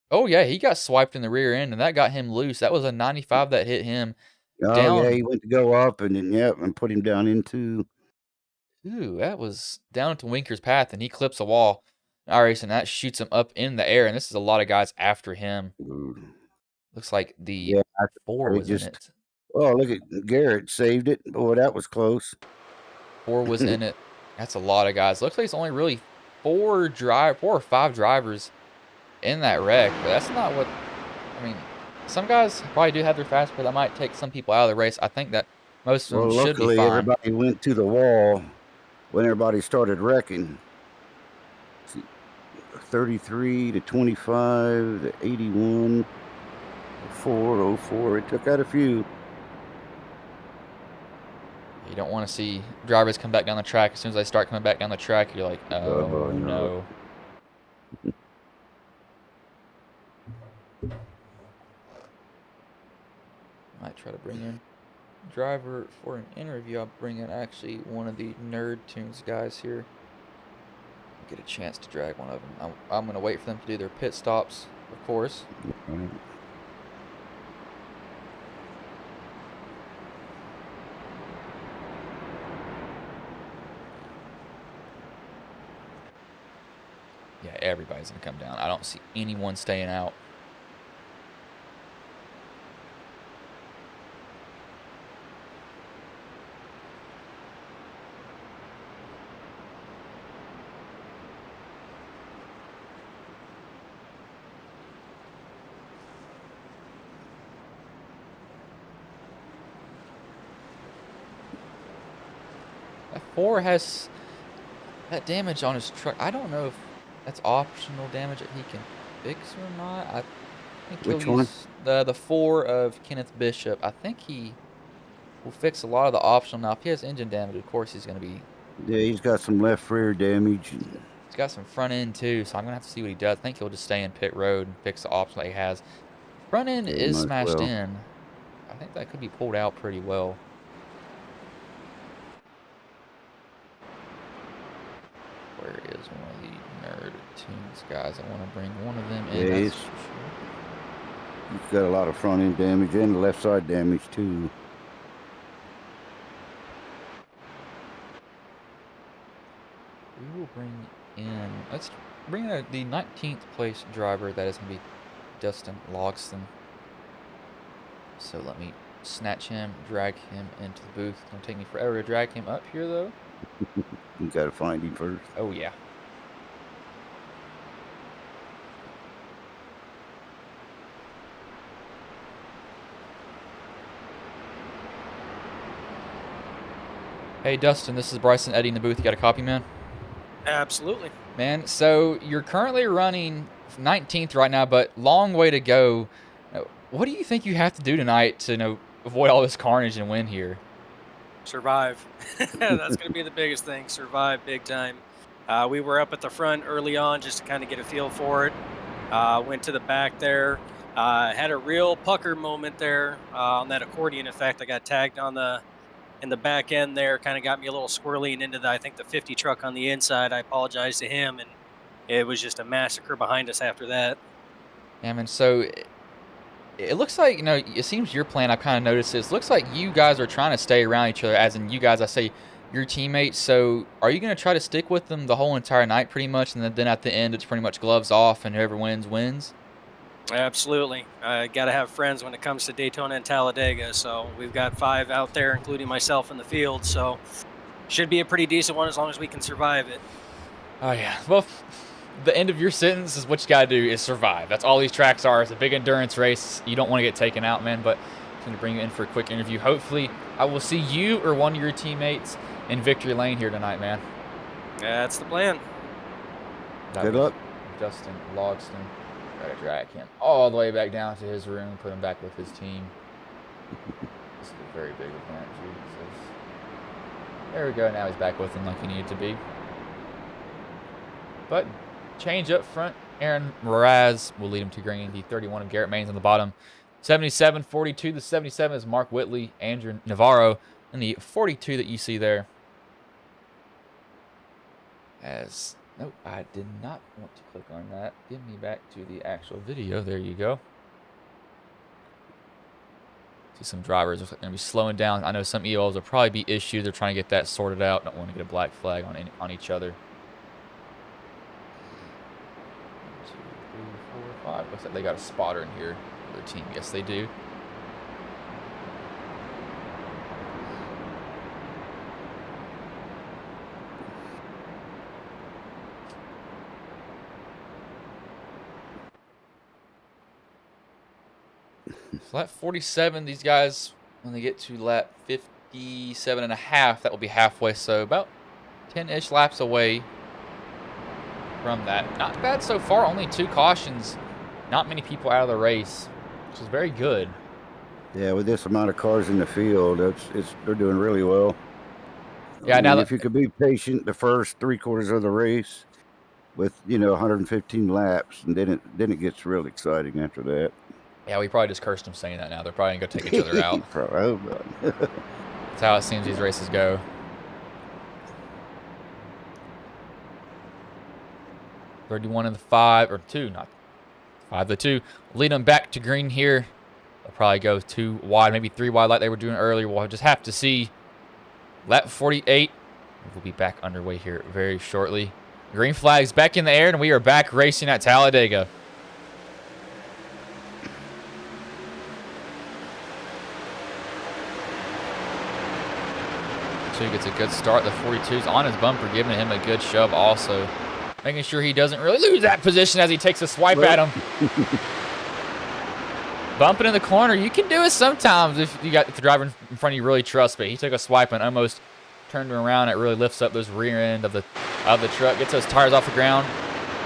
Oh, yeah, he got swiped in the rear end, and that got him loose. That was a 95 that hit him down. Yeah, he went to go up, and then, and put him down into... Ooh, that was down to Winker's path, and he clips a wall. All right, and that shoots him up in the air, and this is a lot of guys after him. Looks like the 4 was in it. Oh, look at Garrett saved it. Boy, that was close. 4 was in it. That's a lot of guys. Looks like it's only really 4 or 5 drivers in that wreck, but that's not what... I mean, some guys probably do have their fast, but that might take some people out of the race. I think that most of them should be fine. Everybody went to the wall when everybody started wrecking. 33 to 25 to 81, 4, 04. It took out a few. You don't want to see drivers come back down the track. As soon as they start coming back down the track, you're like, oh, no. Might try to bring in a driver for an interview. I'll bring in actually one of the Nerd Tunes guys here. Get a chance to drag one of them. I'm going to wait for them to do their pit stops, of course. Yeah, everybody's going to come down. I don't see anyone staying out. 4 has that damage on his truck. I don't know if that's optional damage that he can fix or not. I think Which he'll one? use the 4 of Kenneth Bishop. I think he will fix a lot of the optional. Now, if he has engine damage, of course he's going to be... Yeah, he's got some left rear damage. He's got some front end too, so I'm going to have to see what he does. I think he'll just stay in pit road and fix the optional that he has. Front end Yeah, is might as smashed well. in. I think that could be pulled out pretty well. Where is one of the Nerd Tunes guys? I want to bring one of them in. Yeah, That's he's for sure. got a lot of front end damage and the left side damage too. We will bring in... Let's bring in the 19th place driver. That is going to be Dustin Logston. So let me snatch him, drag him into the booth. It's going to take me forever to drag him up here, though. You got to find him first. Oh, yeah. Hey, Dustin, this is Bryson Eddy in the booth. You got a copy, man? Absolutely. Man, so you're currently running 19th right now, but long way to go. What do you think you have to do tonight to, avoid all this carnage and win here? Survive. That's going to be the biggest thing. Survive big time. We were up at the front early on just to kind of get a feel for it. Went to the back there. Had a real pucker moment there on that accordion effect. I got tagged in the back end there. Kind of got me a little squirrely and into I think the 50 truck on the inside. I apologize to him, and it was just a massacre behind us after that. Yeah, man, so it looks like, it seems your plan, I've kind of noticed this, looks like you guys are trying to stay around each other, as in you guys, I say your teammates. So are you going to try to stick with them the whole entire night pretty much, and then at the end it's pretty much gloves off and whoever wins, wins? Absolutely. Got to have friends when it comes to Daytona and Talladega. So we've got 5 out there, including myself in the field. So should be a pretty decent one as long as we can survive it. Oh, yeah. Well, the end of your sentence is what you got to do is survive. That's all these tracks are. It's a big endurance race. You don't want to get taken out, man, but I'm going to bring you in for a quick interview. Hopefully, I will see you or one of your teammates in victory lane here tonight, man. That's the plan. Good luck. Justin Logston. Got to drag him all the way back down to his room, put him back with his team. This is a very big event, Jesus. There we go. Now he's back with him like he needed to be. But change up front. Aaron Mraz will lead him to green. The 31 of Garrett Maines on the bottom. 77-42. The 77 is Mark Whitley, Andrew Navarro, and the 42 that you see there. Nope, I did not want to click on that. Give me back to the actual video. There you go. See some drivers are going to be slowing down. I know some EOs will probably be issues. They're trying to get that sorted out. Don't want to get a black flag on each other. 1, 2, 3, 4, 5. Looks like they got a spotter in here for their team. Yes, they do. So lap 47, these guys, when they get to lap 57 and a half, that will be halfway. So about 10-ish laps away from that. Not bad so far. Only 2 cautions. Not many people out of the race, which is very good. Yeah, with this amount of cars in the field, they're doing really well. Yeah, now if you could be patient the first 3/4 of the race with 115 laps, and then it gets real exciting after that. Yeah, we probably just cursed them saying that now. They're probably going to go take each other out. That's how it seems these races go. $31 in the 5, or 2, not 5 the 2. Lead them back to green here. They'll probably go 2 wide, maybe 3 wide like they were doing earlier. We'll just have to see. Lap 48. We'll be back underway here very shortly. Green flag's back in the air, and we are back racing at Talladega. Gets a good start. The 42's on his bumper, giving him a good shove also. Making sure he doesn't really lose that position as he takes a swipe at him. Bumping in the corner. You can do it sometimes if you got the driver in front of you really trust, but he took a swipe and almost turned him around. It really lifts up those rear end of the truck, gets those tires off the ground.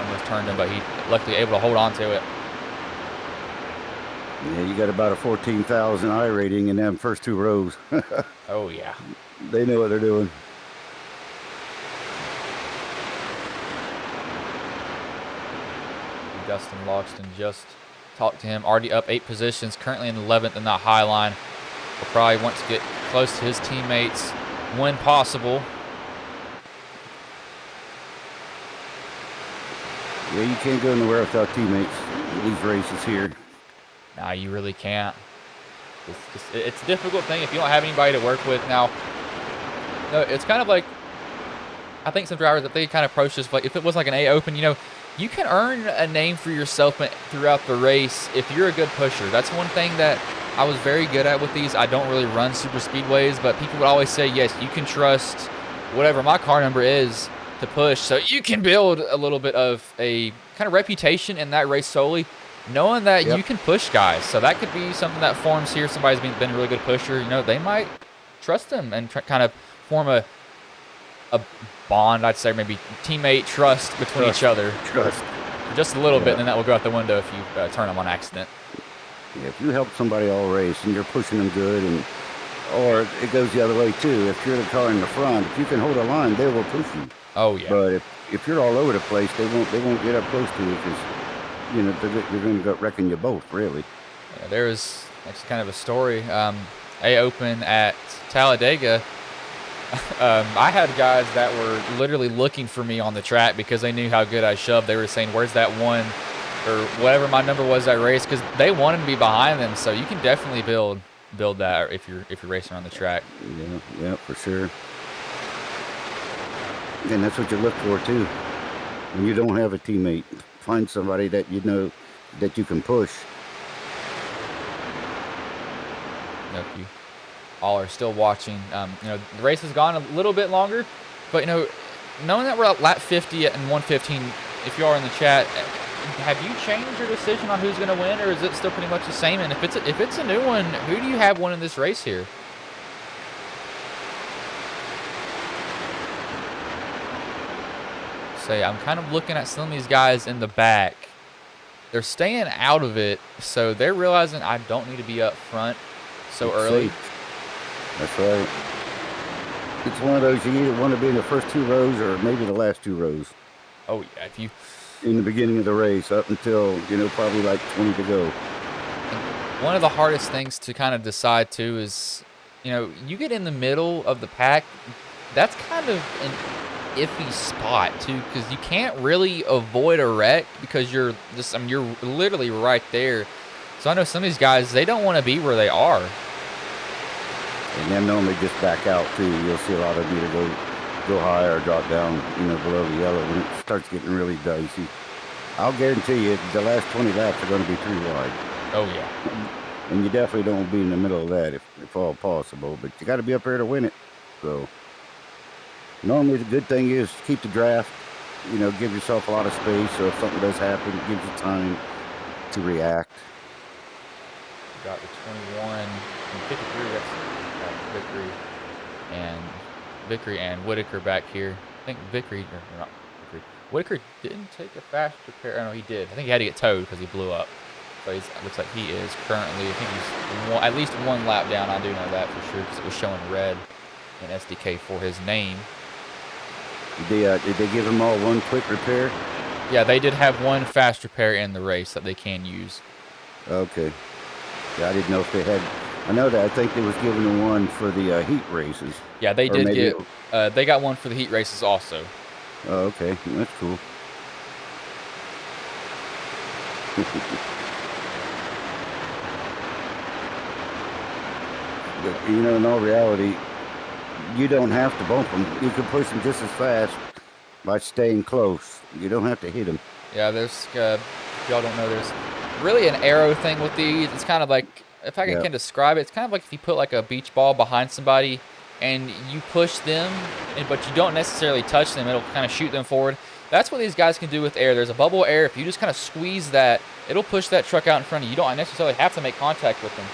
Almost turned him, but he luckily able to hold on to it. Yeah, you got about a 14,000 I rating in them first 2 rows. Oh yeah. They know what they're doing. Dustin Logston just talked to him. Already up 8 positions, currently in 11th in that high line. Will probably want to get close to his teammates when possible. Yeah, you can't go nowhere without teammates in these races here. Nah, you really can't. It's a difficult thing if you don't have anybody to work with. Now, no, it's kind of like, I think some drivers, if they kind of approach this, like if it was like an A Open, you know, you can earn a name for yourself throughout the race if you're a good pusher. That's one thing that I was very good at with these. I don't really run super speedways, but people would always say, yes, you can trust whatever my car number is to push. So you can build a little bit of a kind of reputation in that race solely, knowing that you can push guys. So that could be something that forms here. Somebody's been a really good pusher. You know, they might trust them and kind of form a bond, I'd say, maybe teammate trust between each other. Trust. Just a little bit, and then that will go out the window if you turn them on accident. Yeah, if you help somebody all race and you're pushing them good, or it goes the other way too. If you're the car in the front, if you can hold a line, they will push you. Oh yeah. But if you're all over the place, they won't get up close to you because you know they're going to go wrecking you both, really. Yeah, there's kind of a story. A Open at Talladega. I had guys that were literally looking for me on the track because they knew how good I shoved. They were saying, "Where's that one?" or whatever my number was that race, because they wanted to be behind them. So you can definitely build that if you're racing on the track. Yeah, for sure. And that's what you look for too. When you don't have a teammate, find somebody that you know that you can push. If you all are still watching, you know, the race has gone a little bit longer, but you know, knowing that we're at lap 50 and 115, if you are in the chat, have you changed your decision on who's going to win, or is it still pretty much the same? And if it's a new one, who do you have winning this race here? Say, I'm kind of looking at some of these guys in the back. They're staying out of it, so they're realizing I don't need to be up front so It's early. safe. That's right. It's one of those, you either want to be in the first 2 rows or maybe the last 2 rows. Oh yeah, if you In the beginning of the race up until, you know, probably like 20 to go. one of the hardest things to kind of decide too is, you know, you get in the middle of the pack, that's kind of an iffy spot too, because you can't really avoid a wreck because you're just, I mean, you're literally right there. So I know some of these guys, they don't want to be where they are. And then normally just back out too. You'll see a lot of either go high or drop down, you know, below the yellow when it starts getting really dicey. I'll guarantee you the last 20 laps are going to be 3 wide. Oh yeah. And you definitely don't want to be in the middle of that if all possible. But you got to be up there to win it. So normally the good thing is keep the draft, you know, give yourself a lot of space. So if something does happen, it gives you time to react. Got the 21 and 53. That's Vickery and Whitaker back here. I think Vickery, or not Vickery. Whitaker didn't take a fast repair. Oh, no, he did. I think he had to get towed because he blew up. So it looks like he is currently, I think he's at least 1 lap down. I do know that for sure because it was showing red in SDK for his name. Did they give them all 1 quick repair? Yeah, they did have 1 fast repair in the race that they can use. Okay. Yeah, I didn't know if they had. I know that. I think they was giving them 1 for the heat races. Yeah, they Or did maybe get. They got 1 for the heat races also. Oh, okay. That's cool. But, you know, in all reality, you don't have to bump them. You can push them just as fast by staying close. You don't have to hit them. Yeah, there's, if y'all don't know, there's really an arrow thing with these. It's kind of like, if I can describe it, it's kind of like if you put like a beach ball behind somebody and you push them, but you don't necessarily touch them, it'll kind of shoot them forward. That's what these guys can do with air. There's a bubble of air. If you just kind of squeeze that, it'll push that truck out in front of you. You don't necessarily have to make contact with them.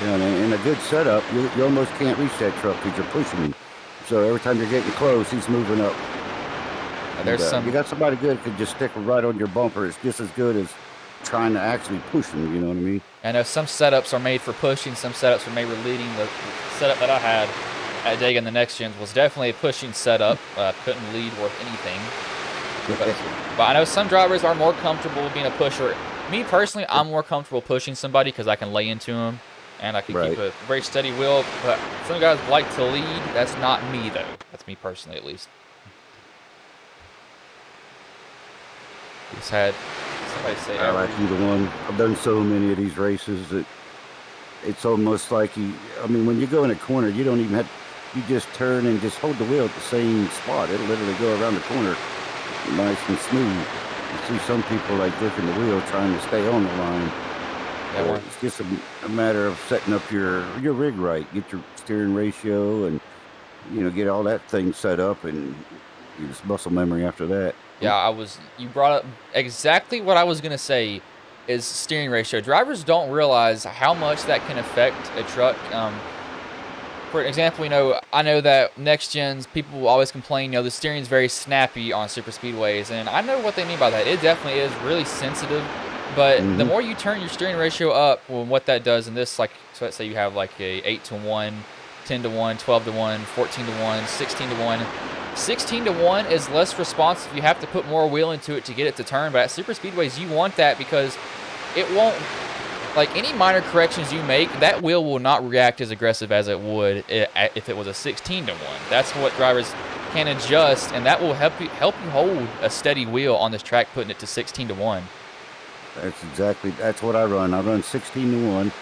You know, and in a good setup, you almost can't reach that truck because you're pushing him. So every time you're getting close, he's moving up. There's You got somebody good could just stick right on your bumper. It's just as good as trying to actually push him. You know what I mean? I know some setups are made for pushing, some setups are made for leading. The setup that I had at Dega in the next gens was definitely a pushing setup. Couldn't lead worth anything. But I know some drivers are more comfortable being a pusher. Me personally, I'm more comfortable pushing somebody because I can lay into them and I can keep a very steady wheel. But some guys like to lead. That's not me, though. That's me personally, at least. Just had somebody say, I like either one. I've done so many of these races that it's almost like I mean, when you go in a corner, you don't even have, you just turn and just hold the wheel at the same spot. It'll literally go around the corner nice and smooth. You see some people like gripping the wheel trying to stay on the line. It's just a matter of setting up your rig right, get your steering ratio, and get all that thing set up, and just muscle memory after that. Yeah, you brought up exactly what I was gonna say, is steering ratio. Drivers don't realize how much that can affect a truck. For example, I know that next gens, people will always complain, the steering is very snappy on super speedways, and I know what they mean by that. It definitely is really sensitive, but the more you turn your steering ratio up, well, what that does in this, so let's say you have like a 8-to-1, 10-to-1, 12-to-1, 14-to-1, 16-to-1. 16-to-1 is less responsive. You have to put more wheel into it to get it to turn, but at super speedways, you want that because it won't, like any minor corrections you make, that wheel will not react as aggressive as it would if it was a 16-to-1. That's what drivers can adjust, and that will help you hold a steady wheel on this track, putting it to 16-to-1. That's what I run. I run 16-to-1,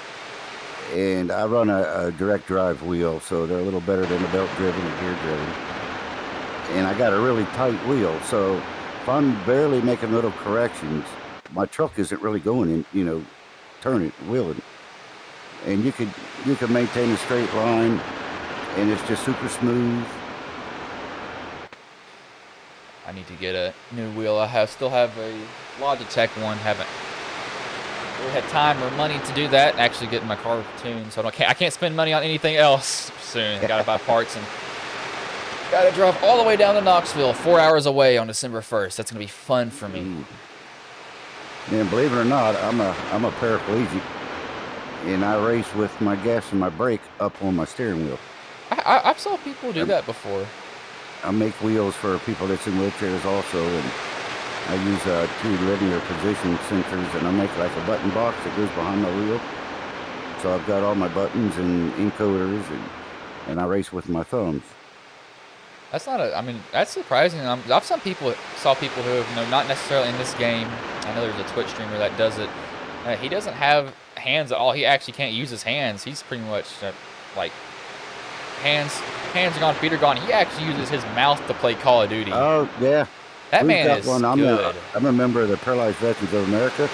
and I run a direct drive wheel, so they're a little better than the belt driven and gear driven. And I got a really tight wheel, so if I'm barely making little corrections, my truck isn't really going in, turning, wheeling. And you could maintain a straight line, and it's just super smooth. I need to get a new wheel. I still have a Logitech one. Haven't really had time or money to do that. Actually, getting my car tuned, so I can't spend money on anything else soon. Got to buy parts and got to drive all the way down to Knoxville, 4 hours away on December 1st. That's gonna be fun for me. And believe it or not, I'm a paraplegic, and I race with my gas and my brake up on my steering wheel. I've saw people do that before. I make wheels for people that's in wheelchairs also, and I use 2 linear position sensors, and I make like a button box that goes behind my wheel. So I've got all my buttons and encoders, and I race with my thumbs. That's that's surprising. I've saw people who have, not necessarily in this game. I know there's a Twitch streamer that does it. He doesn't have hands at all. He actually can't use his hands. He's pretty much like hands are gone, feet are gone. He actually uses his mouth to play Call of Duty. Oh yeah, that man is good. I'm a member of the Paralyzed Veterans of America,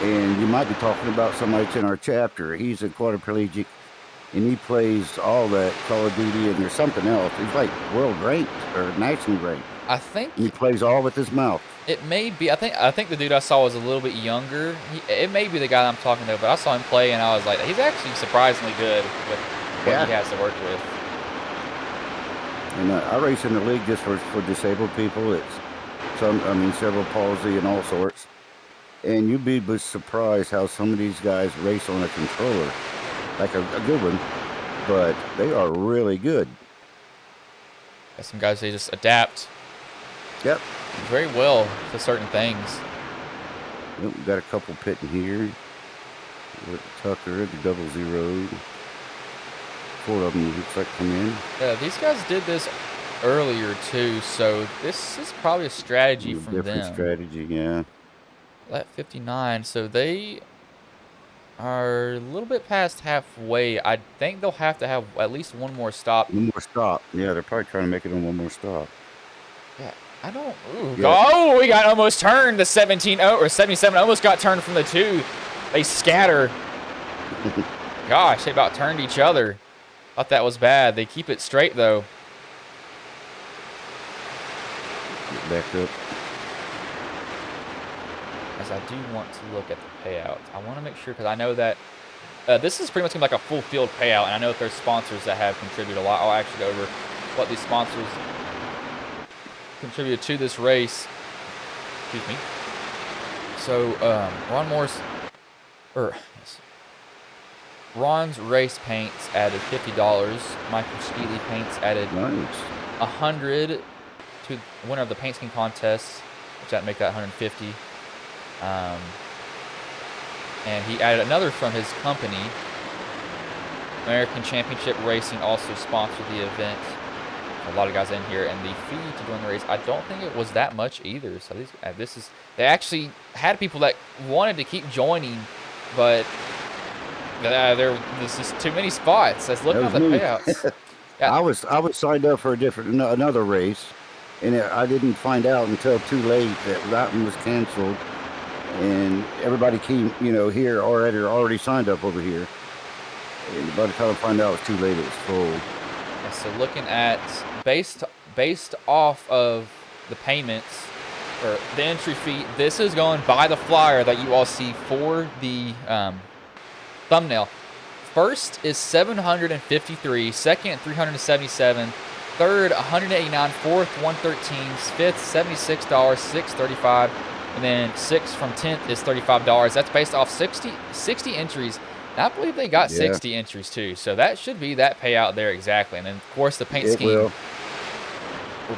and you might be talking about somebody that's in our chapter. He's a quadriplegic, and he plays all that Call of Duty, and there's something else. He's like world ranked or nationally ranked. I think he plays all with his mouth. It may be. I think the dude I saw was a little bit younger. It may be the guy I'm talking to, but I saw him play, and I was like, he's actually surprisingly good with what he has to work with. And I race in the league just for disabled people. It's cerebral palsy and all sorts. And you'd be surprised how some of these guys race on a controller, like a good one, but they are really good. Got some guys, they just adapt. Yep. Very well to certain things. Yep, we got a couple pitting here. With Tucker, the 00. 4 of them looks like come in. Yeah, these guys did this earlier too, so this is probably a strategy from them. Different strategy, yeah. Lap 59, so they are a little bit past halfway. I think they'll have to have at least one more stop. One more stop. Yeah, they're probably trying to make it on one more stop. Yeah, I don't. Ooh, yeah. Oh, we got almost turned to 17 or 77. Almost got turned from the 2. They scatter. Gosh, they about turned each other. Thought that was bad. They keep it straight though. Get back up. As I do want to look at the payouts. I want to make sure, because I know that This is pretty much gonna be like a full field payout, and I know that there's sponsors that have contributed a lot. I'll actually go over what these sponsors contributed to this race. Excuse me. So Ron Morris, Ron's Race Paints added $50. Michael Skeely Paints added $100 to the winner of the paint scheme contest, which that'd make that $150. And he added another from his company. American Championship Racing also sponsored the event. A lot of guys in here, and the fee to join the race, I don't think it was that much either. So they actually had people that wanted to keep joining, but there's just too many spots. Let's look at the payouts. Yeah. I was signed up for another race, and I didn't find out until too late that one was canceled, and everybody came, here already signed up over here. And by the time I found out it was too late, it was full. Yeah, so looking at based off of the payments or the entry fee, this is going by the flyer that you all see for the thumbnail. First is $753, second $377, third $189, fourth $113, fifth $76, sixth $35, and then sixth from 10th is $35. That's based off 60 entries. And I believe they got 60 entries too, so that should be that payout there exactly. And then of course the paint scheme will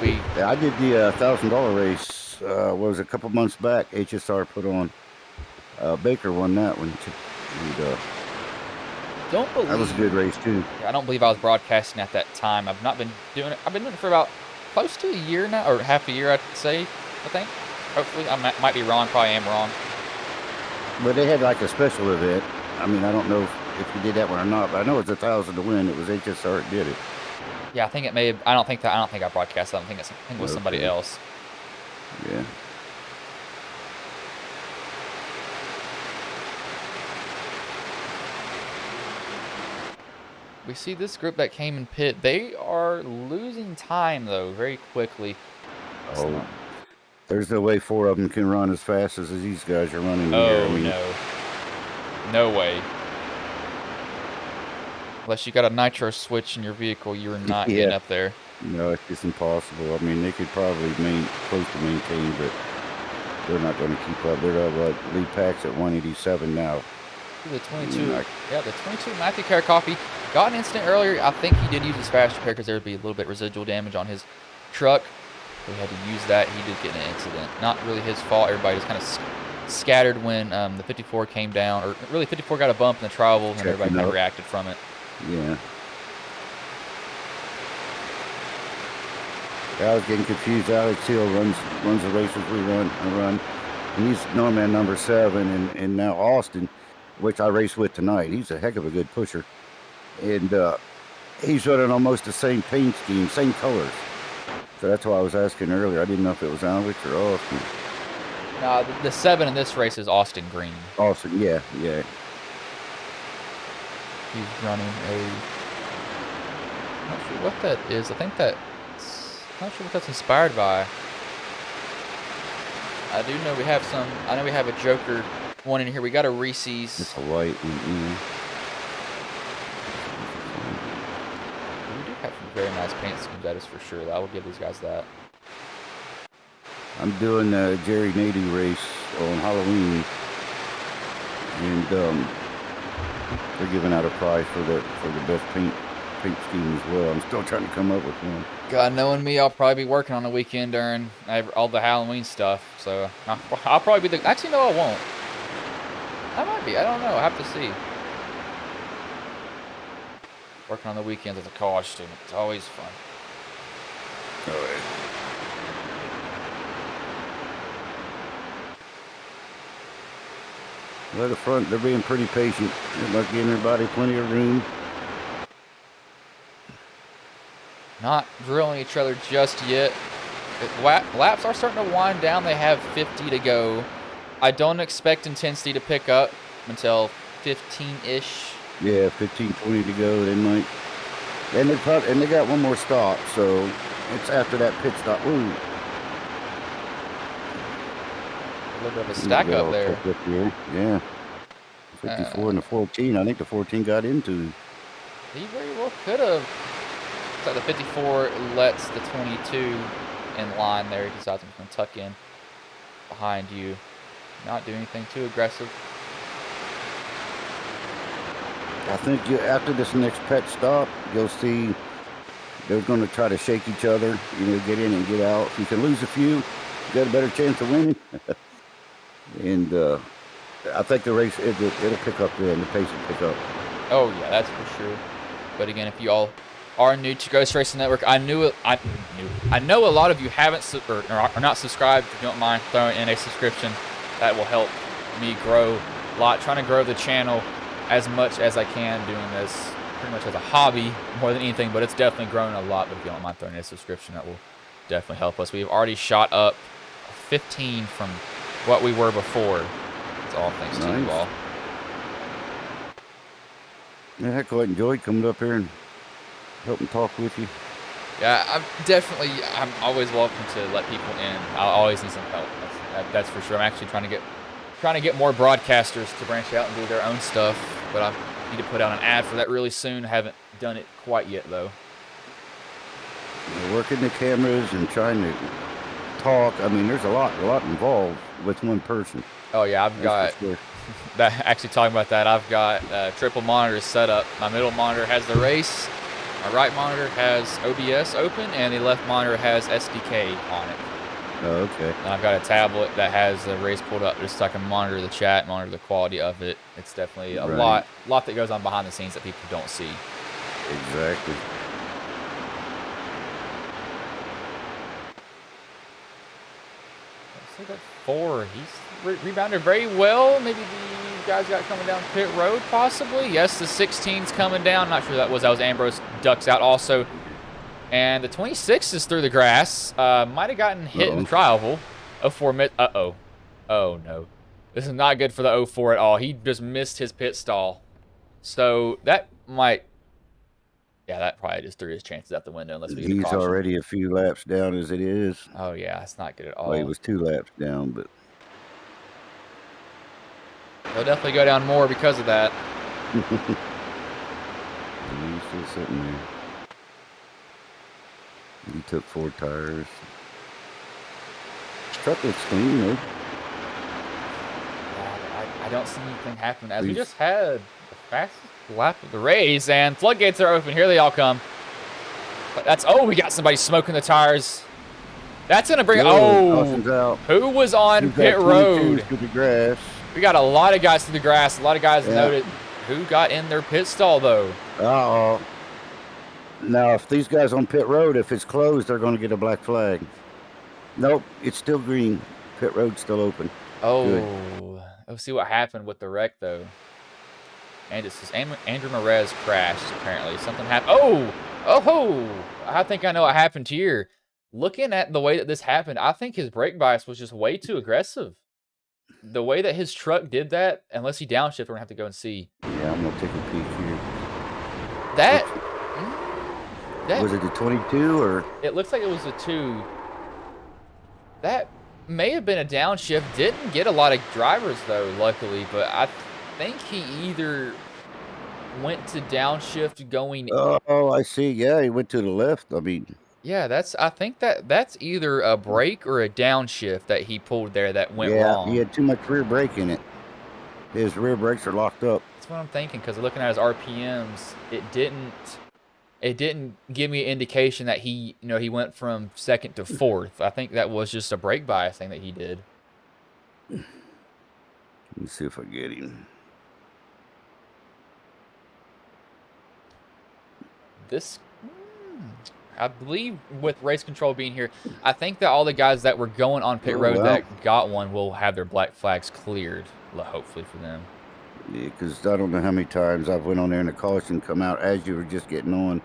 be. Yeah, I did the $1,000 race. Was a couple months back. HSR put on. Baker won that one too. And, don't believe that was a good race too. I don't believe I was broadcasting at that time. I've not been doing it. I've been doing it for about close to a year now, or half a year, I'd say. I think. Hopefully, I might be wrong. Probably am wrong. But they had like a special event. I mean, I don't know if you did that one or not, but I know it's $1,000 to win. It was HSR that did it. Yeah, I think it may have. I don't think I broadcast that. I think it was somebody else. Yeah. We see this group that came in pit. They are losing time though very quickly. Oh, there's no way 4 of them can run as fast as these guys are running here. Oh, no way. Unless you got a nitro switch in your vehicle, you're not getting up there. No, it's just impossible. I mean, they could probably close to maintain, but they're not going to keep up. They're lead packs at 187 now. The 22, the 22 Matthew Karakoffey got an incident earlier. I think he did use his fast repair because there would be a little bit residual damage on his truck. He had to use that. He did get an incident. Not really his fault. Everybody was kind of scattered when the 54 came down, or really 54 got a bump in the tribal, and everybody kind of reacted from it. Yeah. I was getting confused. Alex Hill runs the races we run. And he's Norman number 7, and now Austin, which I race with tonight. He's a heck of a good pusher. And he's running almost the same paint scheme, same colors. So that's why I was asking earlier. I didn't know if it was Alex or Austin. No, the 7 in this race is Austin Green. Austin, yeah. He's running a... I'm not sure what that is. I think that's... I'm not sure what that's inspired by. I do know we have some... I know we have a Joker one in here. We got a Reese's. It's a white one, We do have some very nice paint schemes, that is for sure. I will give these guys that. I'm doing the Jerry Nadu race on Halloween, and they're giving out a prize for the best paint scheme as well. I'm still trying to come up with one. God, knowing me, I'll probably be working on the weekend during all the Halloween stuff. So I'll probably be the... Actually, no, I won't. I might be. I don't know. I have to see. Working on the weekends as a college student. It's always fun. All right. Well, the front, they're being pretty patient. They're not giving everybody plenty of room. Not drilling each other just yet. Laps are starting to wind down. They have 50 to go. I don't expect intensity to pick up until 15-ish. Yeah, 15, 20 to go. They might. And they got one more stop, so it's after that pit stop. Ooh. A little bit of a stack up there. Yeah. 54 and the 14. I think the 14 got into him. He very well could have. So the 54 lets the 22 in line there. He decides he's going to tuck in behind you. Not do anything too aggressive. I think after this next pet stop, you'll see they're going to try to shake each other, get in and get out. If you can lose a few, you got a better chance of winning. And I think the race, it'll pick up then. The pace will pick up. Oh, yeah, that's for sure. But again, if you all are new to Ghost Racing Network, I know a lot of you haven't or are not subscribed. If you don't mind throwing in a subscription, that will help me grow a lot. Trying to grow the channel as much as I can, doing this pretty much as a hobby more than anything, but it's definitely grown a lot. But if you don't mind throwing in a subscription, that will definitely help us. We've already shot up 15 from what we were before. It's all thanks to you all. Yeah, heck, I enjoyed coming up here and helping talk with you. Yeah, I'm always welcome to let people in. I'll always need some help. That's for sure. I'm actually trying to get more broadcasters to branch out and do their own stuff, but I need to put out an ad for that really soon. Haven't done it quite yet though. Working the cameras and trying to talk. I mean, there's a lot involved with one person. Oh yeah, I've got that. Actually, talking about that, I've got triple monitors set up. My middle monitor has the race. My right monitor has OBS open, and the left monitor has SDK on it. Oh, okay. And I've got a tablet that has the race pulled up just so I can monitor the chat, monitor the quality of it. It's definitely a lot that goes on behind the scenes that people don't see. Exactly. So got 4. He's rebounded very well. Maybe the guys got coming down pit road, possibly. Yes, the 16's coming down. Not sure that was Ambrose ducks out also. And the 26 is through the grass. Might have gotten hit in the tri-oval. 04 oh no. This is not good for the 04 at all. He just missed his pit stall. So that might... Yeah, that probably just threw his chances out the window unless we get a caution. He's already a few laps down as it is. Oh, yeah, that's not good at all. Well, he was 2 laps down, but... He'll definitely go down more because of that. He's still sitting there. He took 4 tires. His truck looks clean, though. I don't see anything happen. As we just had the fastest lap of the race, and floodgates are open. Here they all come. But that's... Oh, we got somebody smoking the tires. That's going to bring... Oh, who was on pit road? To the grass. We got a lot of guys to the grass. A lot of guys noted. Who got in their pit stall, though? Uh-oh. Now, if these guys on pit road, if it's closed, they're going to get a black flag. Nope, it's still green. Pit road's still open. Oh, good. Let's see what happened with the wreck, though. And it says Andrew Merez crashed, apparently. Something happened. Oh, I think I know what happened here. Looking at the way that this happened, I think his brake bias was just way too aggressive. The way that his truck did that, unless he downshifted, we're going to have to go and see. Yeah, I'm going to take a peek here. That was it the 22 or? It looks like it was a 2. That may have been a downshift. Didn't get a lot of drivers though, luckily, but I think he either went to downshift going. Oh, I see. Yeah, he went to the left. I mean. Yeah, I think that's either a brake or a downshift that he pulled there that went wrong. Yeah, he had too much rear brake in it. His rear brakes are locked up. That's what I'm thinking, because looking at his RPMs, it didn't give me an indication that he went from 2nd to 4th. I think that was just a brake bias thing that he did. Let me see if I get him. I believe with race control being here, I think that all the guys that were going on pit road that got one will have their black flags cleared, hopefully for them. Yeah, because I don't know how many times I've went on there and the caution come out as you were just getting on,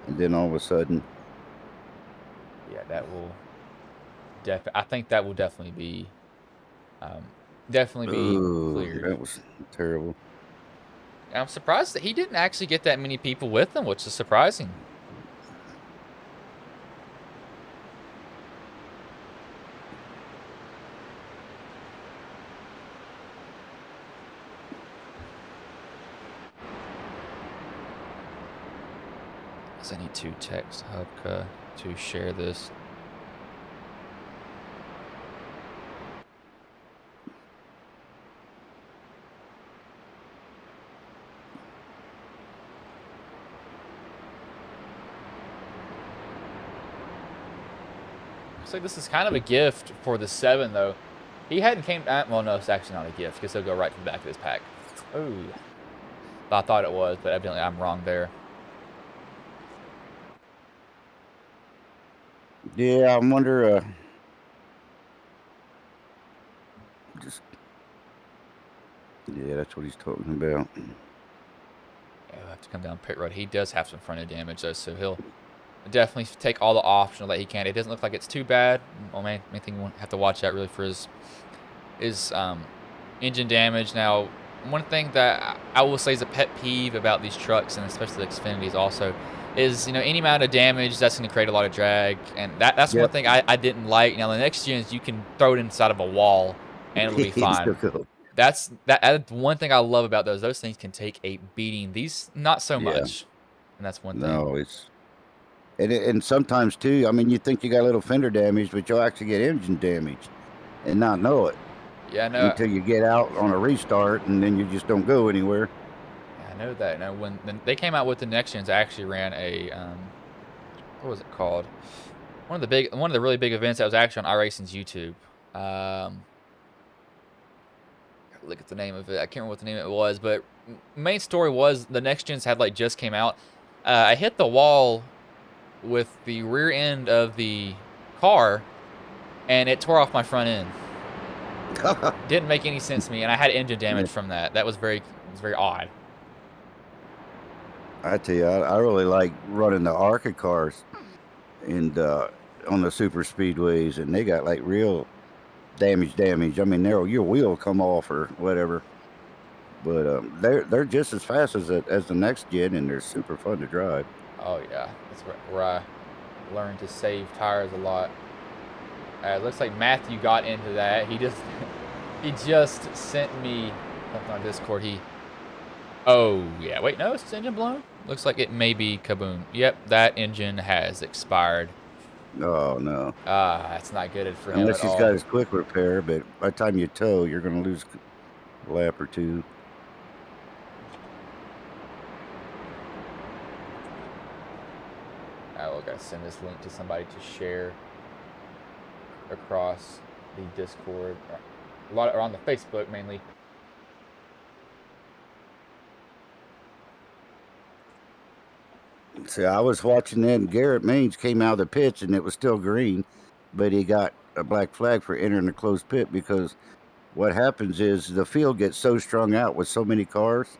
and then all of a sudden. Yeah, that will I think that will definitely be cleared. That was terrible. And I'm surprised that he didn't actually get that many people with him, which is surprising. I need to text Hubka to share this. Looks like this is kind of a gift for the 7, though. He hadn't came. Well, no, it's actually not a gift because he'll go right to the back of this pack. Oh, I thought it was, but evidently I'm wrong there. Yeah, I wonder. Yeah, that's what he's talking about. Yeah, he'll have to come down pit road. He does have some front end damage though, so he'll definitely take all the optional that he can. It doesn't look like it's too bad. Well, main thing we'll have to watch out really for his engine damage. Now, one thing that I will say is a pet peeve about these trucks, and especially the Xfinities also, is, you know, any amount of damage, that's going to create a lot of drag. And that's one thing I didn't like. Now, the next gens, you can throw it inside of a wall, and it'll be fine. That's one thing I love about those. Those things can take a beating. These, not so much. And that's one thing. No, it's... And sometimes, too, I mean, you think you got a little fender damage, but you'll actually get engine damage and not know it. Yeah, I know. Until you get out on a restart, and then you just don't go anywhere. Yeah, I know that. Now, when they came out with the next gens, I actually ran a what was it called? One of the really big events that was actually on iRacing's YouTube. Look at the name of it. I can't remember what the name of it was, but main story was the next gens had like just came out. I hit the wall with the rear end of the car, and it tore off my front end. Didn't make any sense to me, and I had engine damage from that. That was very odd. I tell you, I really like running the ARCA cars and on the super speedways, and they got like real damage. I mean, your wheel will come off or whatever, but they're just as fast as the next gen, and they're super fun to drive. Oh yeah, that's where I learned to save tires a lot. It looks like Matthew got into that. He just sent me something on Discord. Oh yeah, wait, no, is his engine blown? Looks like it may be kaboom. Yep, that engine has expired. Oh no. That's not good for him. Unless he's got his quick repair, but by the time you tow, you're going to lose a lap or two. We're going to send this link to somebody to share across the Discord. A lot are on the Facebook mainly. See, I was watching that, and Garrett Maines came out of the pits, and it was still green, but he got a black flag for entering the closed pit, because what happens is the field gets so strung out with so many cars.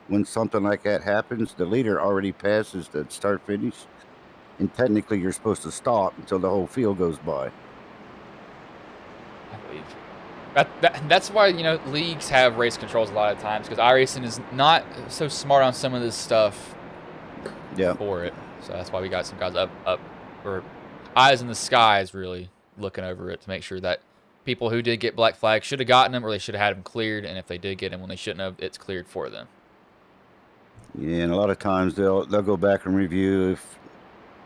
When something like that happens, the leader already passes the start finish, and technically you're supposed to stop until the whole field goes by. I believe. That's why, you know, leagues have race controls a lot of times, because iRacing is not so smart on some of this stuff. For it, so that's why we got some guys up, or eyes in the skies, really looking over it to make sure that people who did get black flags should have gotten them, or they should have had them cleared, and if they did get them when they shouldn't have, it's cleared for them. Yeah, and a lot of times they'll go back and review. If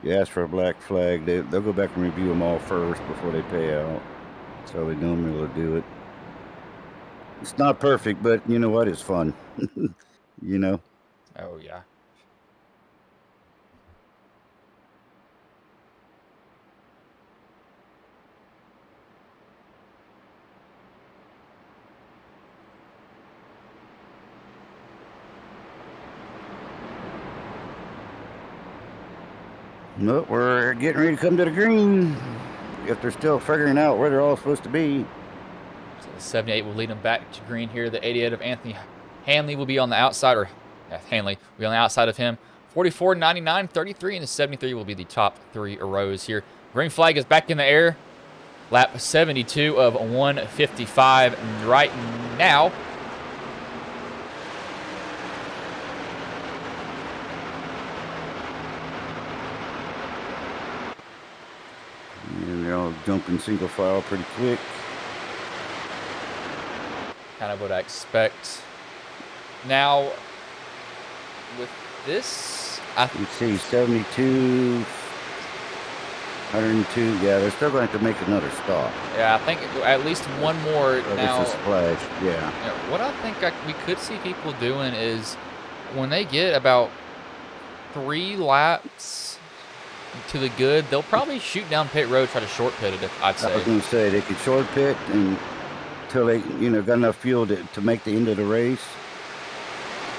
you ask for a black flag, they'll go back and review them all first before they pay out. So they normally will do it. It's not perfect, but you know what? It's fun. You know. Oh yeah. Nope, we're getting ready to come to the green. If they're still figuring out where they're all supposed to be. So the 78 will lead them back to green here. The 88 of Anthony Hanley will be on the outside, or Hanley will be on the outside of him. 44, 99, 33, and the 73 will be the top three rows here. Green flag is back in the air. Lap 72 of 155 right now. And they're all jumping single file pretty quick. Kind of what I expect. Now, with this, You see 72, 102. Yeah, they're still going to have to make another stop. Yeah, I think at least one more now. It's a splash. Yeah. Yeah, what I think we could see people doing is when they get about 3 laps to the good, they'll probably shoot down pit road, try to short pit it. I'd say. I was going to say they could short pit until they, got enough fuel to make the end of the race.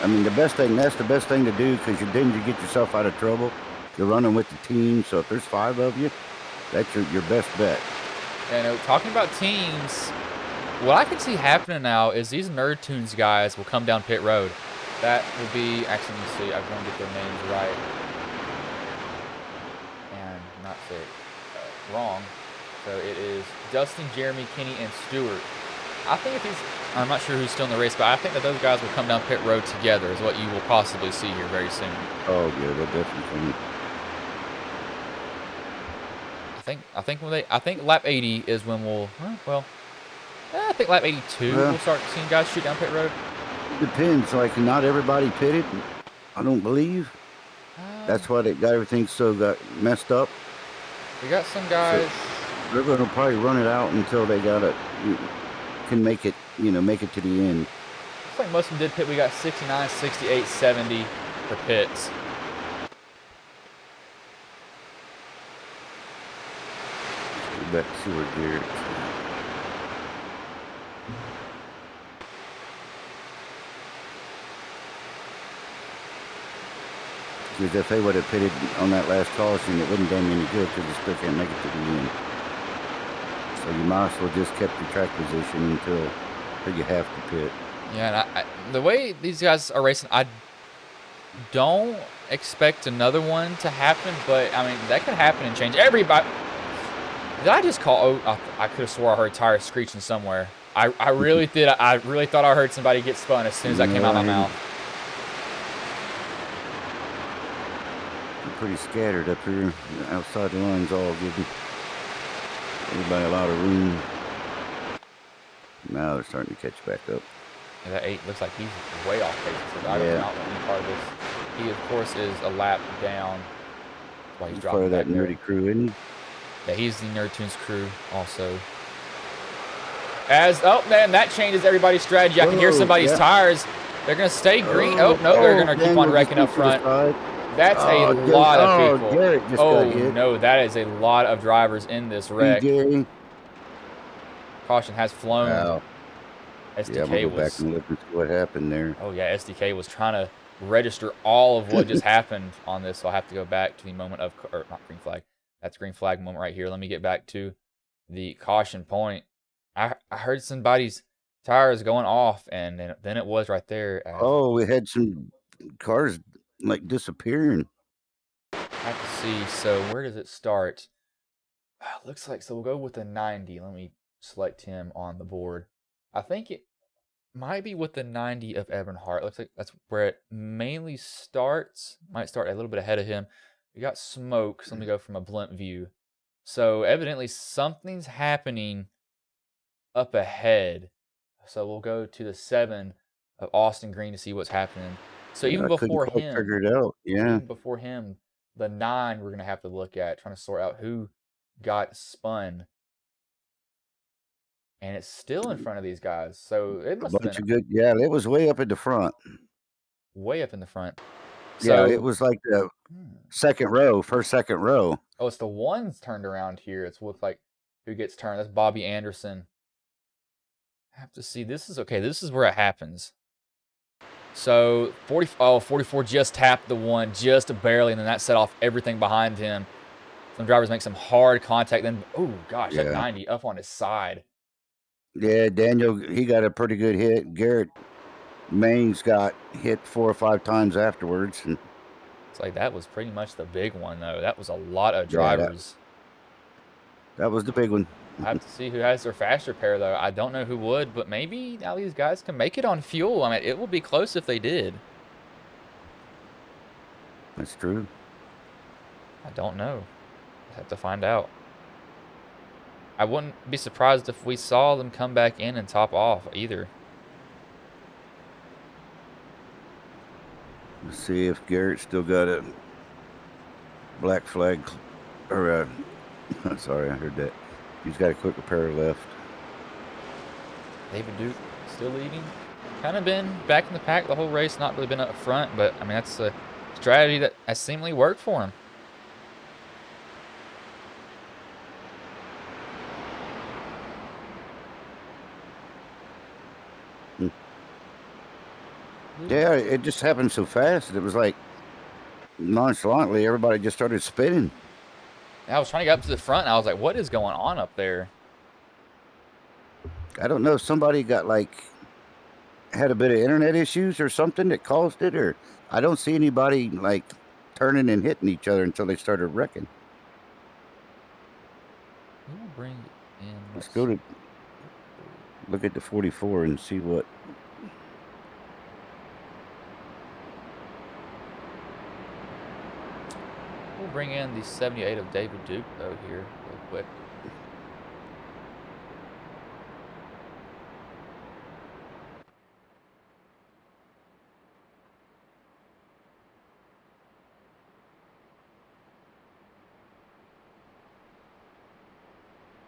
I mean, that's the best thing to do, because then you get yourself out of trouble. You're running with the team, so if there's 5 of you, that's your best bet. And talking about teams, what I can see happening now is these Nerd Tunes guys will come down pit road. That will be, actually, let me see, I want to get their names right and not say it wrong. So it is Dustin, Jeremy, Kenny, and Stewart. I think I'm not sure who's still in the race, but I think that those guys will come down pit road together is what you will possibly see here very soon. Oh yeah, they'll definitely come. I think lap 80 is when we'll, I think lap 82 we'll start seeing guys shoot down pit road. Depends. Like, not everybody pitted, I don't believe. That's why they got everything got messed up. We got some guys. So they're going to probably run it out until they can make it, make it to the end. Looks like most of them did pit. We got 69, 68, 70 for pits. Back to see where Garrett's at. Because if they would have pitted on that last caution, it wouldn't have done any good, because they still can't make it to the end. So you might as well just kept your track position until you have to pit. Yeah, and the way these guys are racing, I don't expect another one to happen, but I mean, that could happen and change everybody. Did I just call? Oh, I could have swore I heard tires screeching somewhere. I really did. I really thought I heard somebody get spun as soon as that came out of my mouth. I'm pretty scattered up here. Outside the lines all giving everybody a lot of room. Now they're starting to catch back up. Yeah, that 8 looks like he's way off pace. So I don't know any part of this. He, of course, is a lap down. While he's part of that nerdy crew, isn't he? Yeah, he's the Nerd Tunes crew also. Man, that changes everybody's strategy. I can hear somebody's tires. They're going to stay green. Oh, no, they're going to keep on wrecking up front. That's a lot of people. No, that is a lot of drivers in this wreck. Caution has flown. Wow. SDK was back and look and see what happened there. Oh, yeah, SDK was trying to register all of what just happened on this, so I'll have to go back to the moment of, or not green flag. That's green flag moment right here. Let me get back to the caution point. I heard somebody's tires going off, and then it was right there. We had some cars like disappearing. I have to see. So where does it start? Looks like, so we'll go with the 90. Let me select him on the board. I think it might be with the 90 of Eberhard. Looks like that's where it mainly starts. Might start a little bit ahead of him. We got smoke, so let me go from a blimp view. So evidently something's happening up ahead. So we'll go to the 7 of Austin Green to see what's happening. So even before him, figured out, even before him, the 9 we're gonna have to look at, trying to sort out who got spun. And it's still in front of these guys. So it must have been good. Yeah, it was way up at the front. Way up in the front. So, yeah, it was like the first second row. Oh, it's the ones turned around here. It's looks like who gets turned. That's Bobby Anderson. I have to see. This is okay. This is where it happens. So 44 just tapped the one just barely, and then that set off everything behind him. Some drivers make some hard contact. Then, oh gosh, that 90 up on his side. Yeah, Daniel, he got a pretty good hit. Garrett Main's got hit 4 or 5 times afterwards, and it's like that was pretty much the big one, though. That was a lot of drivers. That was the big one. I have to see who has their faster pair, though. I don't know who would, but maybe now these guys can make it on fuel. I mean, it will be close if they did. That's true. I don't know. I have to find out. I wouldn't be surprised if we saw them come back in and top off either. Let's see if Garrett's still got black flag, or sorry, I heard that. He's got a quick repair left. David Duke still leading. Kind of been back in the pack the whole race, not really been up front, but I mean, that's a strategy that has seemingly worked for him. Yeah, it just happened so fast. It was like nonchalantly, everybody just started spinning. I was trying to get up to the front, and I was like, what is going on up there? I don't know if somebody got had a bit of internet issues or something that caused it, or I don't see anybody turning and hitting each other until they started wrecking. We'll bring in. Let's go to look at the 44 and see what. We'll bring in the 78 of David Duke, though, here real quick.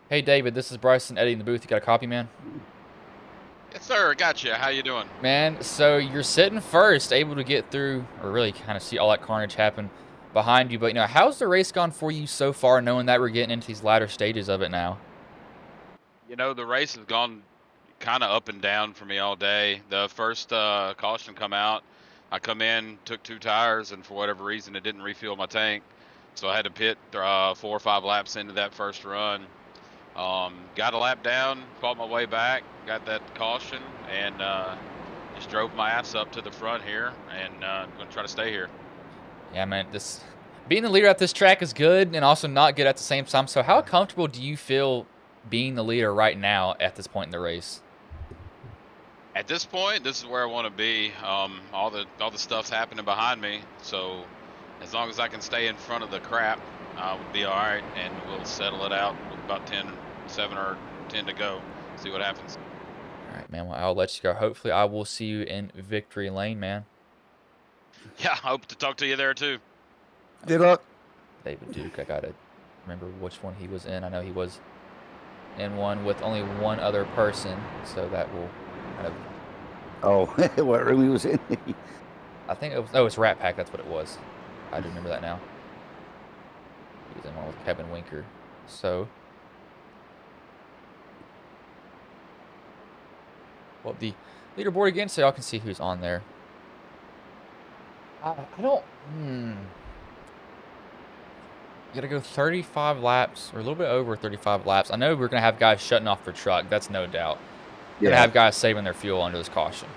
Hey, David, this is Bryson Eddie in the booth. You got a copy, man? Yes, sir. Gotcha. How you doing? Man, so you're sitting first, able to get through, or really kind of see all that carnage happen behind you. But, how's the race gone for you so far, knowing that we're getting into these latter stages of it now? The race has gone kind of up and down for me all day. The first caution come out, I come in, took 2 tires, and for whatever reason, it didn't refuel my tank. So I had to pit 4 or 5 laps into that first run. Got a lap down, fought my way back, got that caution, and just drove my ass up to the front here, and I'm going to try to stay here. Yeah, man, being the leader at this track is good and also not good at the same time. So how comfortable do you feel being the leader right now at this point in the race? At this point, this is where I want to be. All the stuff's happening behind me, so as long as I can stay in front of the crap, we'll be all right, and we'll settle it out with about 7 or 10 to go. See what happens. All right, man. Well, I'll let you go. Hopefully, I will see you in victory lane, man. Yeah, I hope to talk to you there too. Good luck. David Duke, I gotta remember which one he was in. I know he was in one with only one other person, so that will kind of. Oh, what room he was in? I think it was. Oh, it's Rat Pack. That's what it was. I do remember that now. He was in one with Kevin Winker. So, well, the leaderboard again, so y'all can see who's on there. I don't. You gotta go 35 laps, or a little bit over 35 laps. I know we're gonna have guys shutting off their truck. That's no doubt. We're gonna have guys saving their fuel under this caution.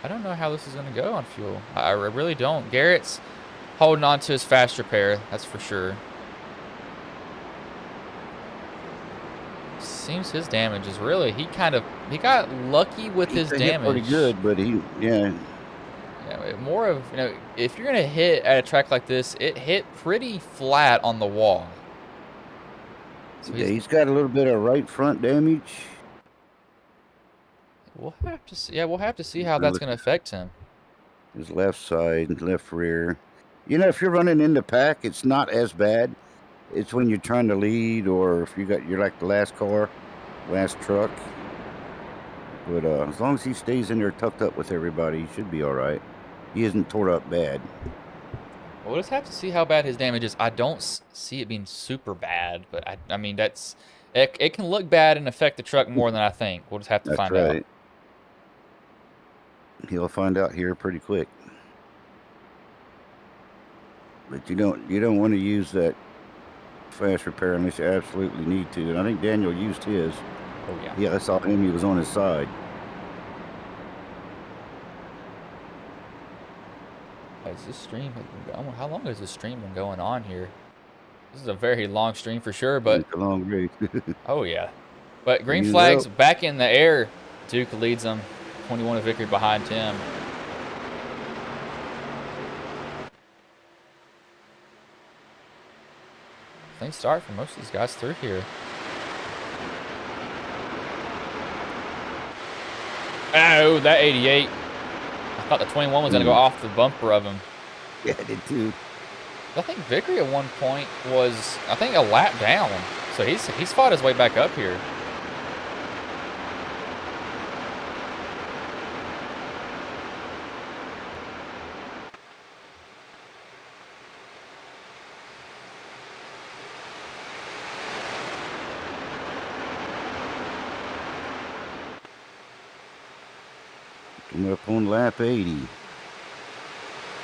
I don't know how this is gonna go on fuel. I really don't. Garrett's holding on to his fast repair. That's for sure. Seems his damage is really. He got lucky with his damage. Pretty good, but yeah, more of, if you're going to hit at a track like this, it hit pretty flat on the wall. So he's got a little bit of right front damage. We'll have to see. Yeah, we'll have to see how that's going to affect him. His left side, left rear. If you're running in the pack, it's not as bad. It's when you're trying to lead, or if you're like the last car, last truck. But as long as he stays in there tucked up with everybody, he should be all right. He isn't tore up bad. We'll just have to see how bad his damage is. I don't see it being super bad, but I mean, it can look bad and affect the truck more than I think. We'll just have to find out. He'll find out here pretty quick. But you don't want to use that fast repair unless you absolutely need to. And I think Daniel used his. Oh yeah. Yeah, I saw him. He was on his side. Is this stream? How long has this stream been going on here? This is a very long stream for sure, but it's a long race. Oh yeah. But green flags back in the air. Duke leads them. 21 victory behind Tim. Clean start for most of these guys through here. Oh, that 88. I thought the 21 was going to go off the bumper of him. Yeah, I did too. I think Vickery at one point was, I think, a lap down. So he's fought his way back up here. Coming up on lap 80.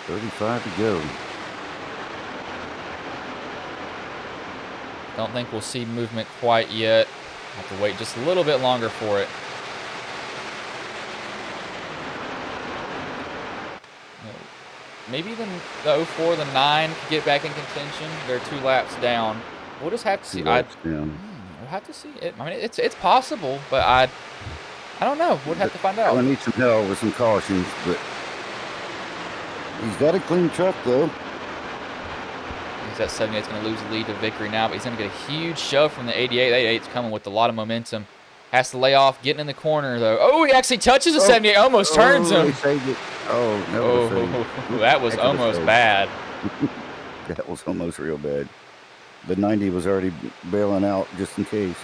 35 to go. Don't think we'll see movement quite yet. Have to wait just a little bit longer for it. Maybe the 04, the 9 could get back in contention. They're 2 laps down. We'll just have to see. We'll have to see it. I mean, it's possible, but I don't know. We'll have to find out. I need some help with some cautions, but he's got a clean truck though. He's at 78. He's going to lose the lead to Vickery now, but he's going to get a huge shove from the 88. The 88's coming with a lot of momentum. Has to lay off, getting in the corner though. Oh, he actually touches the 78, almost turns him. He saved it. That was almost bad. That was almost real bad. The 90 was already bailing out just in case.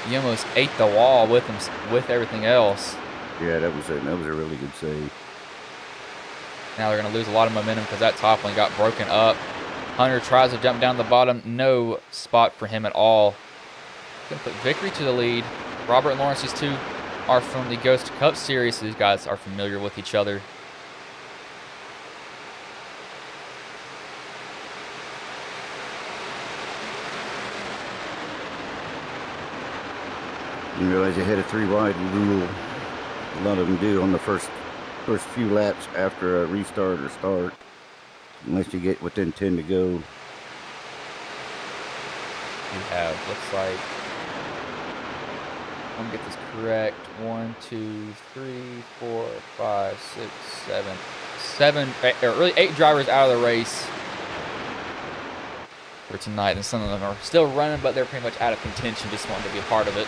He almost ate the wall with him, with everything else. Yeah, that was it. That was a really good save. Now they're going to lose a lot of momentum because that top lane got broken up. Hunter tries to jump down the bottom. No spot for him at all. Going to put Vickery to the lead. Robert and Lawrence, these two are from the Ghost Cup series. So these guys are familiar with each other. Didn't realize they had a 3 wide rule. A lot of them do on the first few laps after a restart or start, unless you get within 10 to go. We have, looks like, let me get this correct. 1, 2, 3, 4, 5, 6, 7, or really 8 drivers out of the race for tonight, and some of them are still running, but they're pretty much out of contention, just wanting to be a part of it.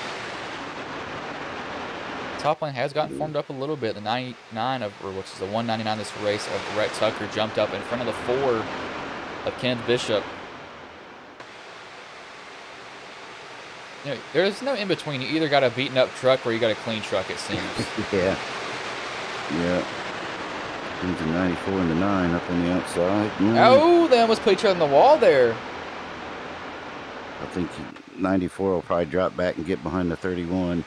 Top lane has gotten formed up a little bit. The 99 which is the 199 this race of Rhett Tucker jumped up in front of the 4 of Kenneth Bishop. You know, there's no in between. You either got a beaten up truck or you got a clean truck, it seems. Yeah. Into 94 and the 9 up on the outside. Oh, they almost put each other on the wall there. I think 94 will probably drop back and get behind the 31.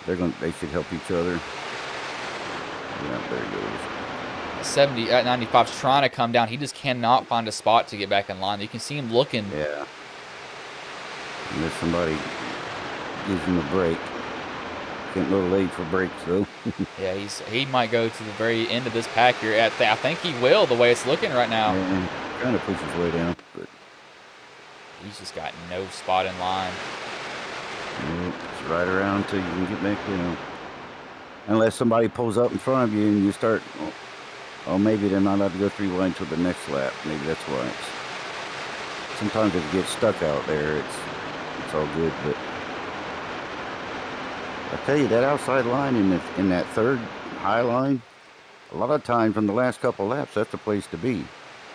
They should help each other. Yeah, there he goes. 70 at 95's trying to come down. He just cannot find a spot to get back in line. You can see him looking. Yeah. Unless somebody gives him a break. Getting a little late for breaks though. Yeah, he might go to the very end of this pack here. I think he will, the way it's looking right now. Yeah, trying to push his way down, but he's just got no spot in line. It's right around till you can get back down. Unless somebody pulls up in front of you and you start, maybe they're not allowed to go 3 wide until the next lap. Maybe that's why. Sometimes if you get stuck out there, it's all good. But I tell you, that outside line in that 3rd high line, a lot of times from the last couple laps, that's the place to be.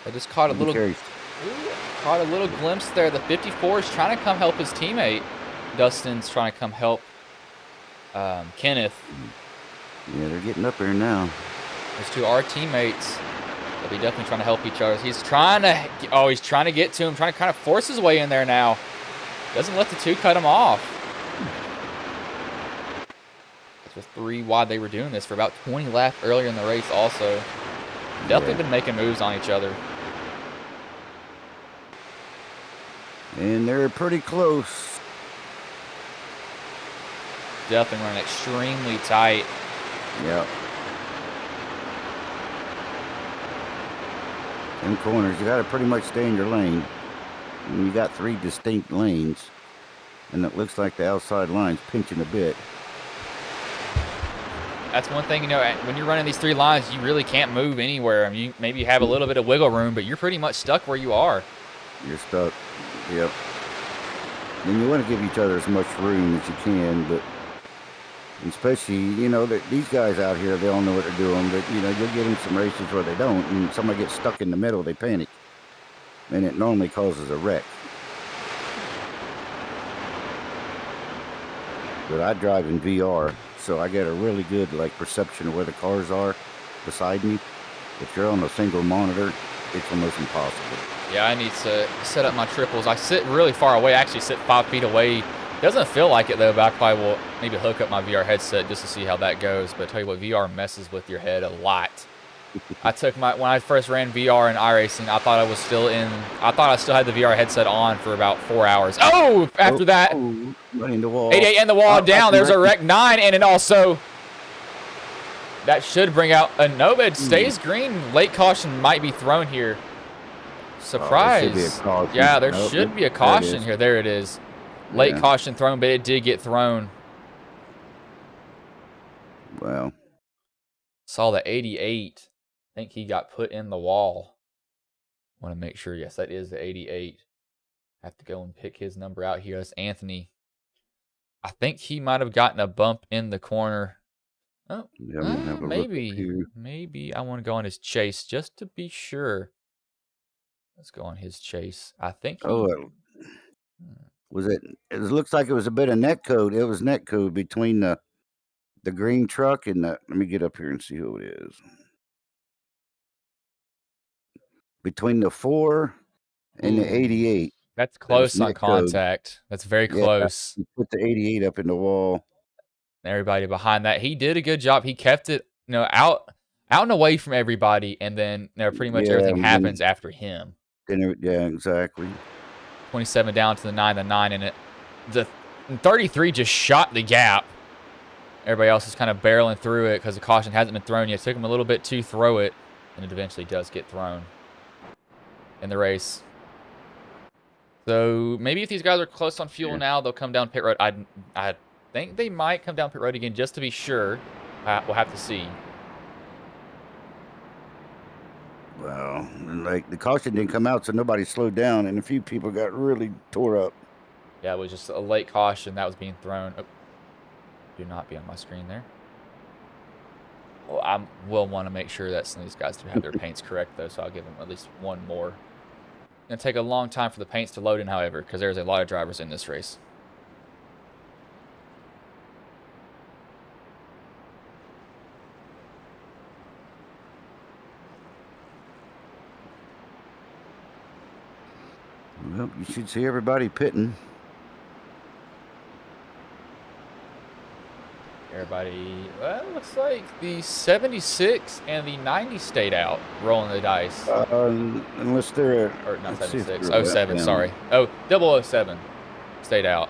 I just caught a little glimpse there. The 54 is trying to come help his teammate. Dustin's trying to come help Kenneth. Yeah, they're getting up there now. Those two are teammates. They'll be definitely trying to help each other. He's trying to get to him, trying to kind of force his way in there now. Doesn't let the 2 cut him off. That's with 3 wide. They were doing this for about 20 laps earlier in the race also. Definitely been making moves on each other. And they're pretty close. Definitely running extremely tight. Yep. In corners, you got to pretty much stay in your lane. And you got 3 distinct lanes, and it looks like the outside line's pinching a bit. That's one thing, when you're running these 3 lines, you really can't move anywhere. I mean, maybe you have a little bit of wiggle room, but you're pretty much stuck where you are. You're stuck. Yep. And you want to give each other as much room as you can, but Especially, you know, that these guys out here, they all know what they're doing, but, you know, you'll get in some races where they don't, and somebody gets stuck in the middle, they panic. And it normally causes a wreck. But I drive in VR, so I get a really good, like, perception of where the cars are beside me. If you're on a single monitor, it's almost impossible. Yeah, I need to set up my triples. I sit really far away. I actually sit 5 feet away. Doesn't feel like it, though, but I probably will maybe hook up my VR headset just to see how that goes. But I tell you what, VR messes with your head a lot. I took when I first ran VR in iRacing, I thought I still had the VR headset on for about 4 hours. Oh, after that, Running the wall. 88 and the wall down. There's a wreck 9, and then also that should bring out a no, but it stays green. Late caution might be thrown here. Surprise. Yeah, there should be a caution here. There it is. Late caution thrown, but it did get thrown. Wow. Saw the 88. I think he got put in the wall. Want to make sure. Yes, that is the 88. Have to go and pick his number out here. That's Anthony. I think he might have gotten a bump in the corner. Oh, maybe I want to go on his chase just to be sure. Let's go on his chase. I think. Was it? It looks like it was a bit of net code. It was net code between the green truck and the. Let me get up here and see who it is. Between the 4 and the 88. That's close on contact. That's very close. He put the 88 up in the wall. Everybody behind that. He did a good job. He kept it, out and away from everybody, and then pretty much everything happens after him. Yeah, exactly. 27 down to the 9, and the 33 just shot the gap. Everybody else is kind of barreling through it because the caution hasn't been thrown yet. It took him a little bit to throw it, and it eventually does get thrown in the race. So maybe if these guys are close on fuel now, they'll come down pit road. I think they might come down pit road again just to be sure. We'll have to see. Well, like the caution didn't come out, so nobody slowed down, and a few people got really tore up. Yeah, it was just a late caution that was being thrown. Oh, do not be on my screen there. Well, I will want to make sure that some of these guys do have their paints correct, though, so I'll give them at least one more. It's going to take a long time for the paints to load in, however, because there's a lot of drivers in this race. Well, you should see everybody pitting. Everybody, well, it looks like the 76 and the 90 stayed out, rolling the dice. Unless they're at... Or not 76, 07, sorry. Oh, 007 stayed out.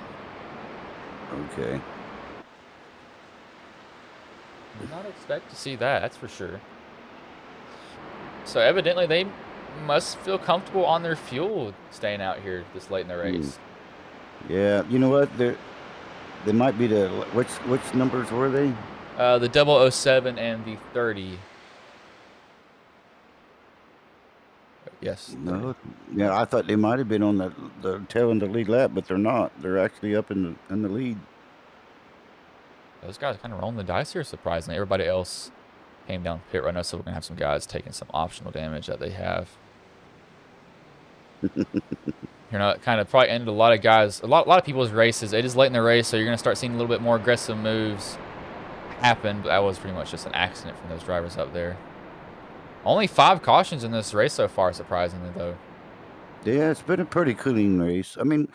Okay. Did not expect to see that, that's for sure. So evidently they must feel comfortable on their fuel staying out here this late in the race. Yeah, you know what? They might be the... Which numbers were they? The 007 and the 30. Yes. No. Yeah, I thought they might have been on the tail end of the lead lap, but they're not. They're actually up in the lead. Those guys kind of rolling the dice here, surprisingly. Everybody else came down pit road. So we're going to have some guys taking some optional damage that they have. It kind of probably ended a lot of guys, a lot of people's races. It is late in the race, so you're going to start seeing a little bit more aggressive moves happen. But that was pretty much just an accident from those drivers up there. Only 5 cautions in this race so far, surprisingly, though. Yeah, it's been a pretty clean race. I mean,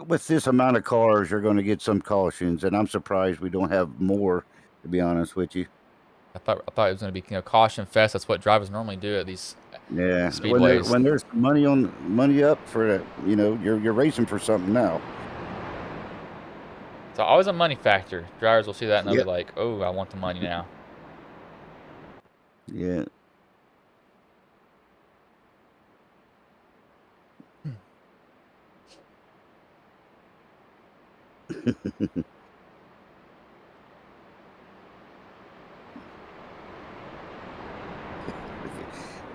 with this amount of cars, you're going to get some cautions, and I'm surprised we don't have more, to be honest with you. I thought it was going to be caution fest. That's what drivers normally do at these speedways. When there's money up for it, you're racing for something now. It's always a money factor. Drivers will see that and they'll be like, "Oh, I want the money now." Yeah.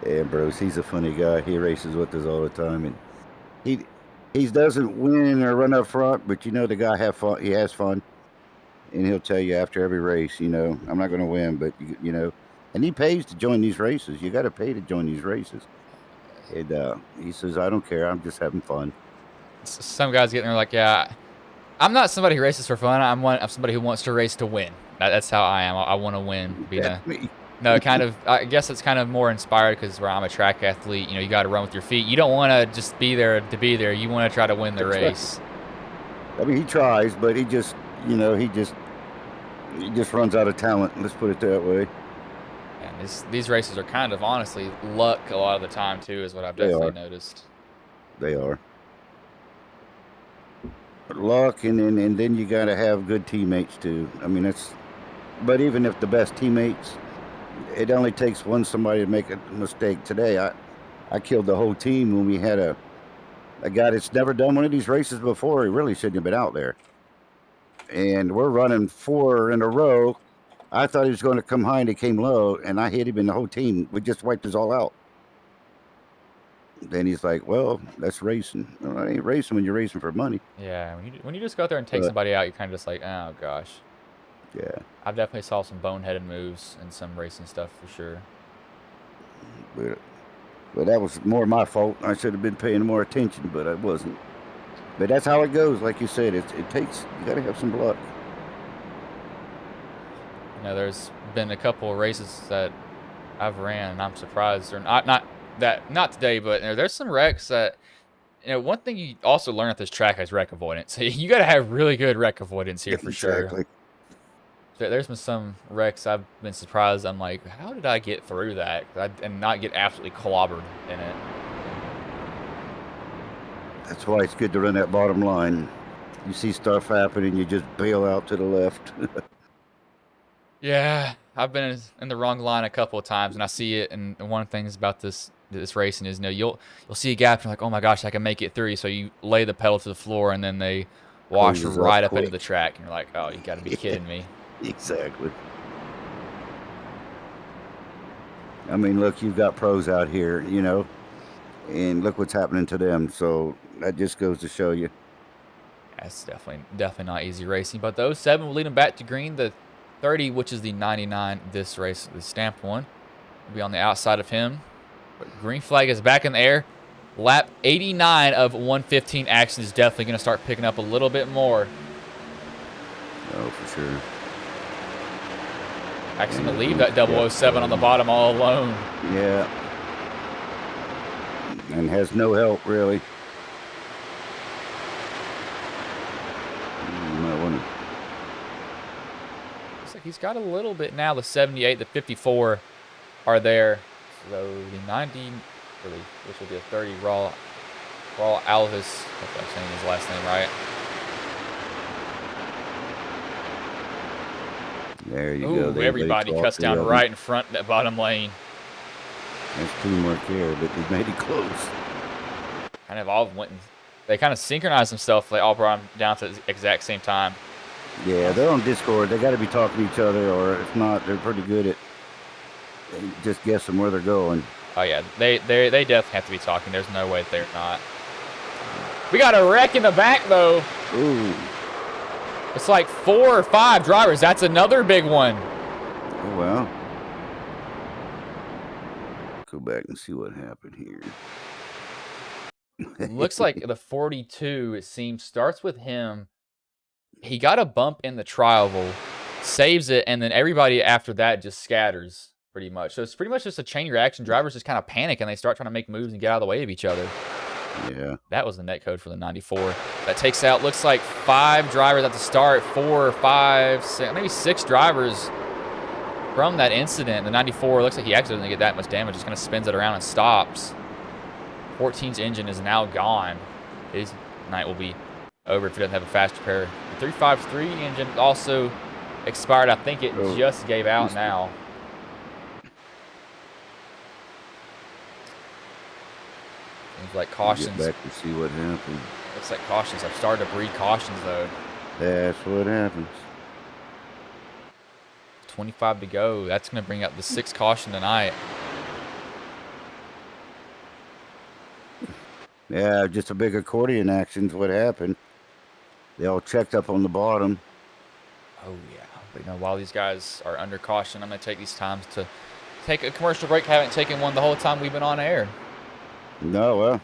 Yeah, Bruce, he's a funny guy. He races with us all the time, and he doesn't win or run up front, but the guy have fun. He has fun. and he'll tell you after every race, you know, I'm not going to win, but you know, and he pays to join these races. You got to pay to join these races. And he says, I don't care. I'm just having fun. Some guys get in there like, yeah, I'm not somebody who races for fun. I'm somebody who wants to race to win. That's how I am. I want to win. That's me. No, kind of. I guess it's kind of more inspired because where I'm a track athlete, you know, you got to run with your feet. You don't want to just be there to be there. You want to try to win the race. I mean, he tries, but he just, you know, he just runs out of talent. Let's put it that way. And these races are kind of honestly luck a lot of the time too, is what I've definitely noticed. They are. Luck, and then you got to have good teammates too. I mean, but even if the best teammates, it only takes somebody to make a mistake. Today, I killed the whole team when we had a guy that's never done one of these races before. He really shouldn't have been out there. And we're running 4 in a row. I thought he was going to come high, and he came low, and I hit him, and the whole team, we just wiped us all out. Then he's like, well, that's racing. Well, I ain't racing when you're racing for money. Yeah, when you just go out there and take somebody out, you're kind of just like, oh gosh. Yeah. I've definitely saw some boneheaded moves in some racing stuff for sure. But that was more my fault. I should have been paying more attention, but I wasn't. But that's how it goes. Like you said, you got to have some luck. You know, there's been a couple of races that I've ran, and I'm surprised, or not today, but there's some wrecks that, you know, one thing you also learn at this track is wreck avoidance. You got to have really good wreck avoidance here for sure. There's been some wrecks I've been surprised. I'm like, how did I get through that and not get absolutely clobbered in it? That's why it's good to run that bottom line. You see stuff happening, you just bail out to the left. Yeah, I've been in the wrong line a couple of times, and I see it. And one of the things about this racing is, you know, you'll see a gap, and you're like, oh my gosh, I can make it through. So you lay the pedal to the floor, and then they wash right up into the track, and you're like, oh, you got to be kidding me. Exactly. I mean, look, you've got pros out here, you know, and look what's happening to them. So that just goes to show you. That's definitely not easy racing. But those 7 will lead them back to green. The 30, which is the 99 this race, the stamped one, will be on the outside of him. But green flag is back in the air. Lap 89 of 115 action is definitely going to start picking up a little bit more. Oh, for sure. Actually going to leave that 007 on the bottom all alone. Yeah. And has no help, really. Looks like he's got a little bit now. The 78, the 54 are there. So the 90, which will be a 30, Raul Alves. If I'm saying his last name right. There you go. Everybody cuts down right in front of that bottom lane. There's teamwork there, but they made it close. Kind of all went and they kind of synchronized themselves. They all brought them down to the exact same time. Yeah, they're on Discord. They got to be talking to each other, or if not, they're pretty good at just guessing where they're going. Oh yeah, they definitely have to be talking. There's no way they're not. We got a wreck in the back though. Ooh. It's like 4 or 5 drivers. That's another big one. Oh, well. Go back and see what happened here. Looks like the 42, it seems, starts with him. He got a bump in the tri-oval, saves it, and then everybody after that just scatters pretty much. So it's pretty much just a chain reaction. Drivers just kind of panic, and they start trying to make moves and get out of the way of each other. Yeah. That was the net code for the 94. That takes out, looks like 5 drivers at the start, 4, 5, 6, maybe 6 drivers from that incident. The 94 looks like he actually doesn't get that much damage, just kind of spins it around and stops. 14's engine is now gone. His night will be over if he doesn't have a fast repair. The 353 engine also expired. I think it just gave out now. Seems like cautions. Get back to see what happened. Looks like cautions. I've started to breed cautions though. That's what happens. 25 to go. That's going to bring up the 6th caution tonight. Yeah, just a big accordion action's what happened. They all checked up on the bottom. Oh, yeah. But, while these guys are under caution, I'm going to take these times to take a commercial break. Haven't taken one the whole time we've been on air. No, well.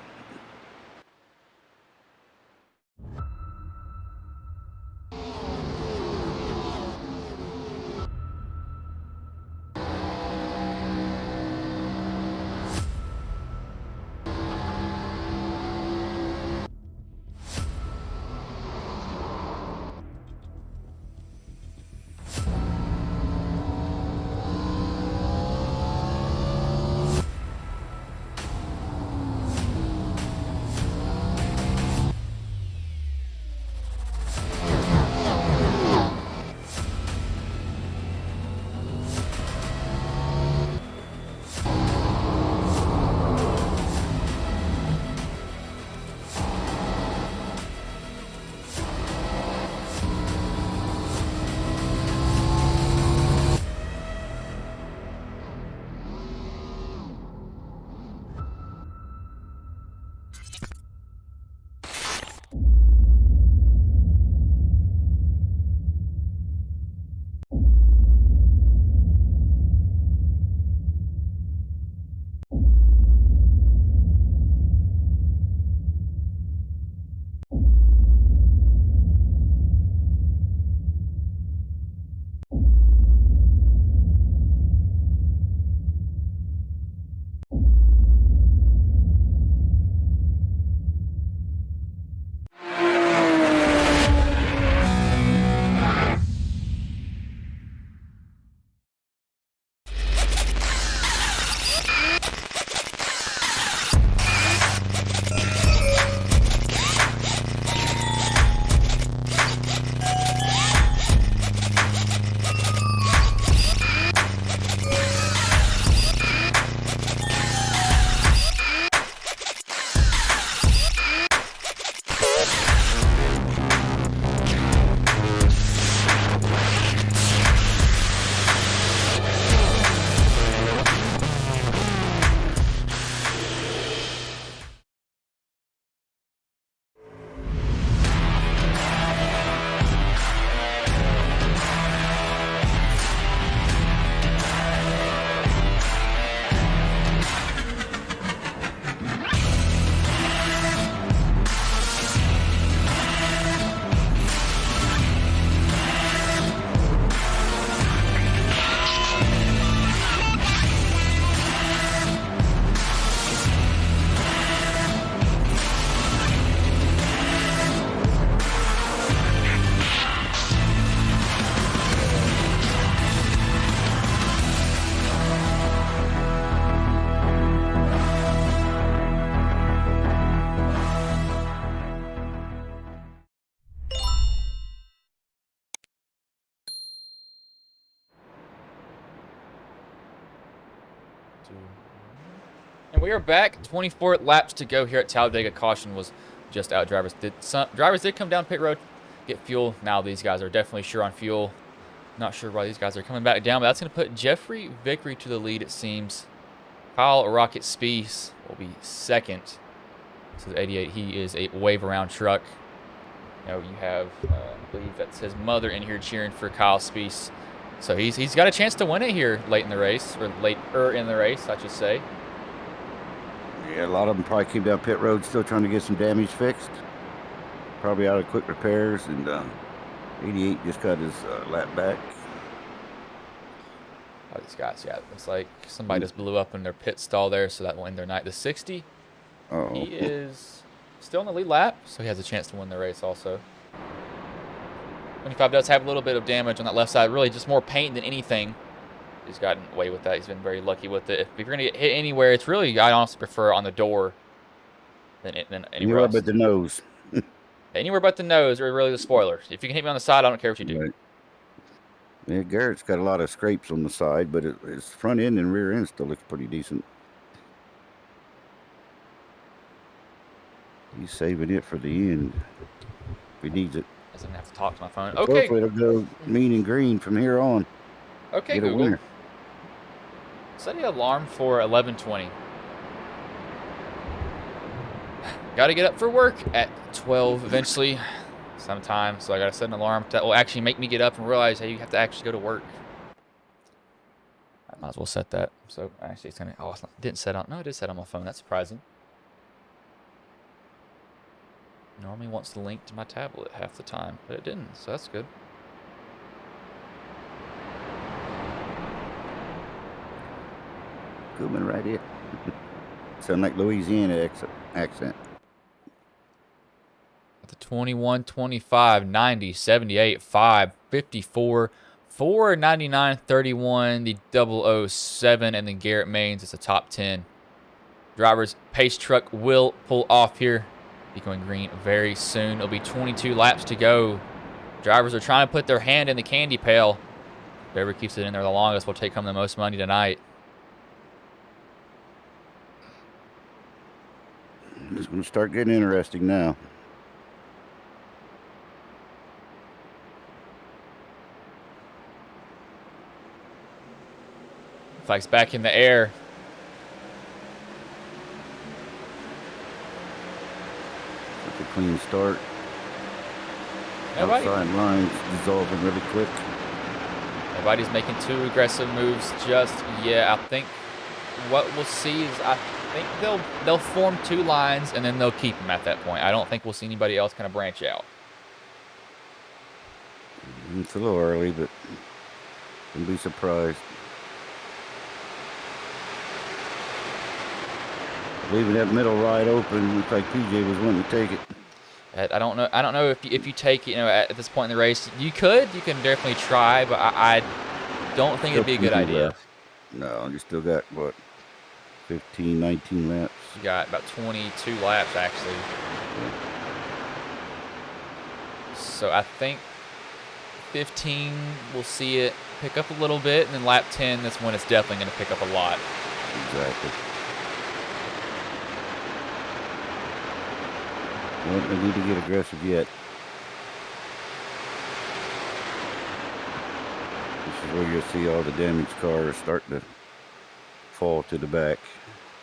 And we are back. 24 laps to go here at Talladega. Caution was just out. Drivers did come down pit road, get fuel. Now these guys are definitely sure on fuel. Not sure why these guys are coming back down, but that's going to put Jeffrey Vickery to the lead, it seems. Kyle Rocket Spees will be second to the 88. He is a wave-around truck. You have, I believe that's his mother in here cheering for Kyle Spees. So he's got a chance to win it here late in the race, or later in the race, I should say. Yeah, a lot of them probably came down pit road still trying to get some damage fixed. Probably out of quick repairs, and 88 just got his lap back. Oh, these guys, yeah, it's like somebody just blew up in their pit stall there, so that will end their night. The 60, he is still in the lead lap, so he has a chance to win the race also. 25 does have a little bit of damage on that left side, really just more paint than anything. He's gotten away with that. He's been very lucky with it. If you're going to get hit anywhere, it's really, I honestly prefer on the door than anywhere else. But the nose. Anywhere but the nose, or really the spoiler. If you can hit me on the side, I don't care what you do. Right. Yeah, Garrett's got a lot of scrapes on the side, but his front end and rear end still looks pretty decent. He's saving it for the end. He needs it. I doesn't have to talk to my phone. Okay. Hopefully it'll go mean and green from here on. Okay, Get a Google. winner. Set the alarm for 11:20. Got to get up for work at 12 eventually. sometimes. So I got to set an alarm that will actually make me get up and realize, hey, you have to actually go to work. I might as well set that. So actually, it's gonna. Oh, it's not, didn't set on. No, it did set on my phone. That's surprising. Normally wants to link to my tablet half the time, but it didn't. So that's good. Coming right here. Sound like Louisiana accent. The 21, 25, 90, 78, 5, 54, 4, 99, 31, the 007, and then Garrett Maines is the top 10. Driver's pace truck will pull off here. Be going green very soon. It'll be 22 laps to go. Drivers are trying to put their hand in the candy pail. Whoever keeps it in there the longest will take home the most money tonight. It's going to start getting interesting now. Flag's back in the air. Like a clean start. Nobody, Outside lines dissolving really quick. nobody's making too aggressive moves just yet. I think what we'll see is I think they'll form two lines and then they'll keep them at that point. I don't think we'll see anybody else kind of branch out. It's a little early, but don't be surprised. Leaving that middle ride open, looks like PJ was wanting to take it. I don't know if you take, you know, at this point in the race, you can definitely try, but I don't think it'd be a good idea. No, you still got what, 15, 19 laps. You got about 22 laps actually. Yeah. So I think 15 we'll see it pick up a little bit, and then lap 10 that's when it's definitely going to pick up a lot. Exactly. Well, they need to get aggressive yet. This is where you'll see all the damaged cars start to fall to the back.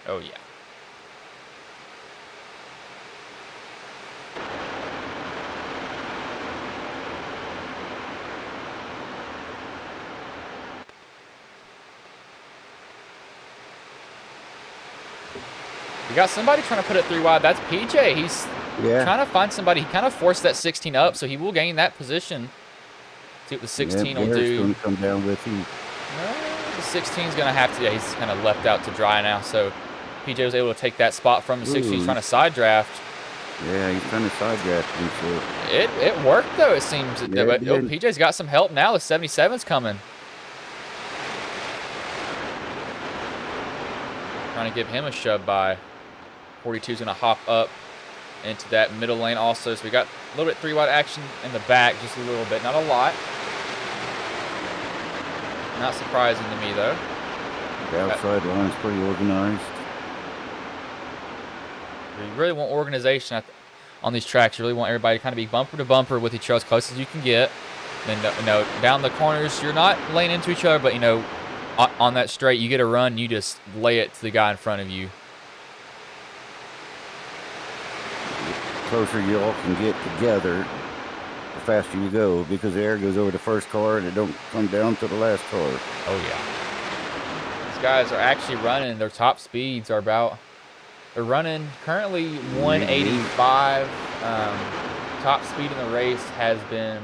Oh yeah. We got somebody trying to put it 3 wide. That's PJ. He's trying to find somebody. He kind of forced that 16 up, so he will gain that position. See what the 16 will do. Going to come down with him. No, the 16 is going to have to. Yeah, he's kind of left out to dry now. So PJ was able to take that spot from the 16. He's trying to side draft. Yeah, he's trying to side draft him. So. It worked though. It seems. Yeah, But PJ's got some help now. The 77's coming. Trying to give him a shove by. 42's going to hop up into that middle lane also. So we got a little bit 3 wide action in the back, just a little bit, not a lot. Not surprising to me though. The outside line's pretty organized. You really want organization on these tracks. You really want everybody to kind of be bumper to bumper with each other as close as you can get. And then, you know, down the corners, you're not laying into each other, but, you know, on that straight, you get a run, you just lay it to the guy in front of you. The closer you all can get together, the faster you go, because the air goes over the first car and it don't come down to the last car. Oh, yeah. These guys are actually running. Their top speeds are about... They're running currently 185. Top speed in the race has been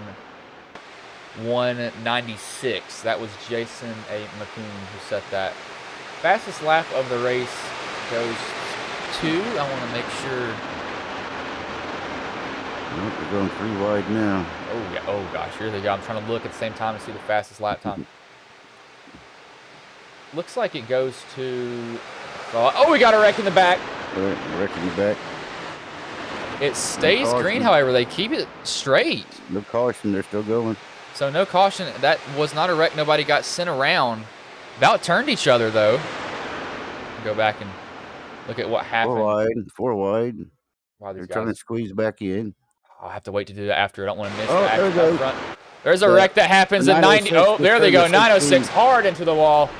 196. That was Jason A. McCoon who set that. Fastest lap of the race goes to, I want to make sure. Nope, they're going 3 wide now. Oh, yeah. Oh, gosh. Here they go. I'm trying to look at the same time to see the fastest lap time. Looks like it goes to... Oh, we got a wreck in the back. Wreck in the back. It stays green, however. They keep it straight. No caution. They're still going. So no caution. That was not a wreck. Nobody got sent around. About turned each other, though. Go back and look at what happened. 4 wide. Wow, They're trying to squeeze back in. I'll have to wait to do that after. I don't want to miss the action up front. There's a wreck that happens at 90. Oh, there they go. 906 hard into the wall.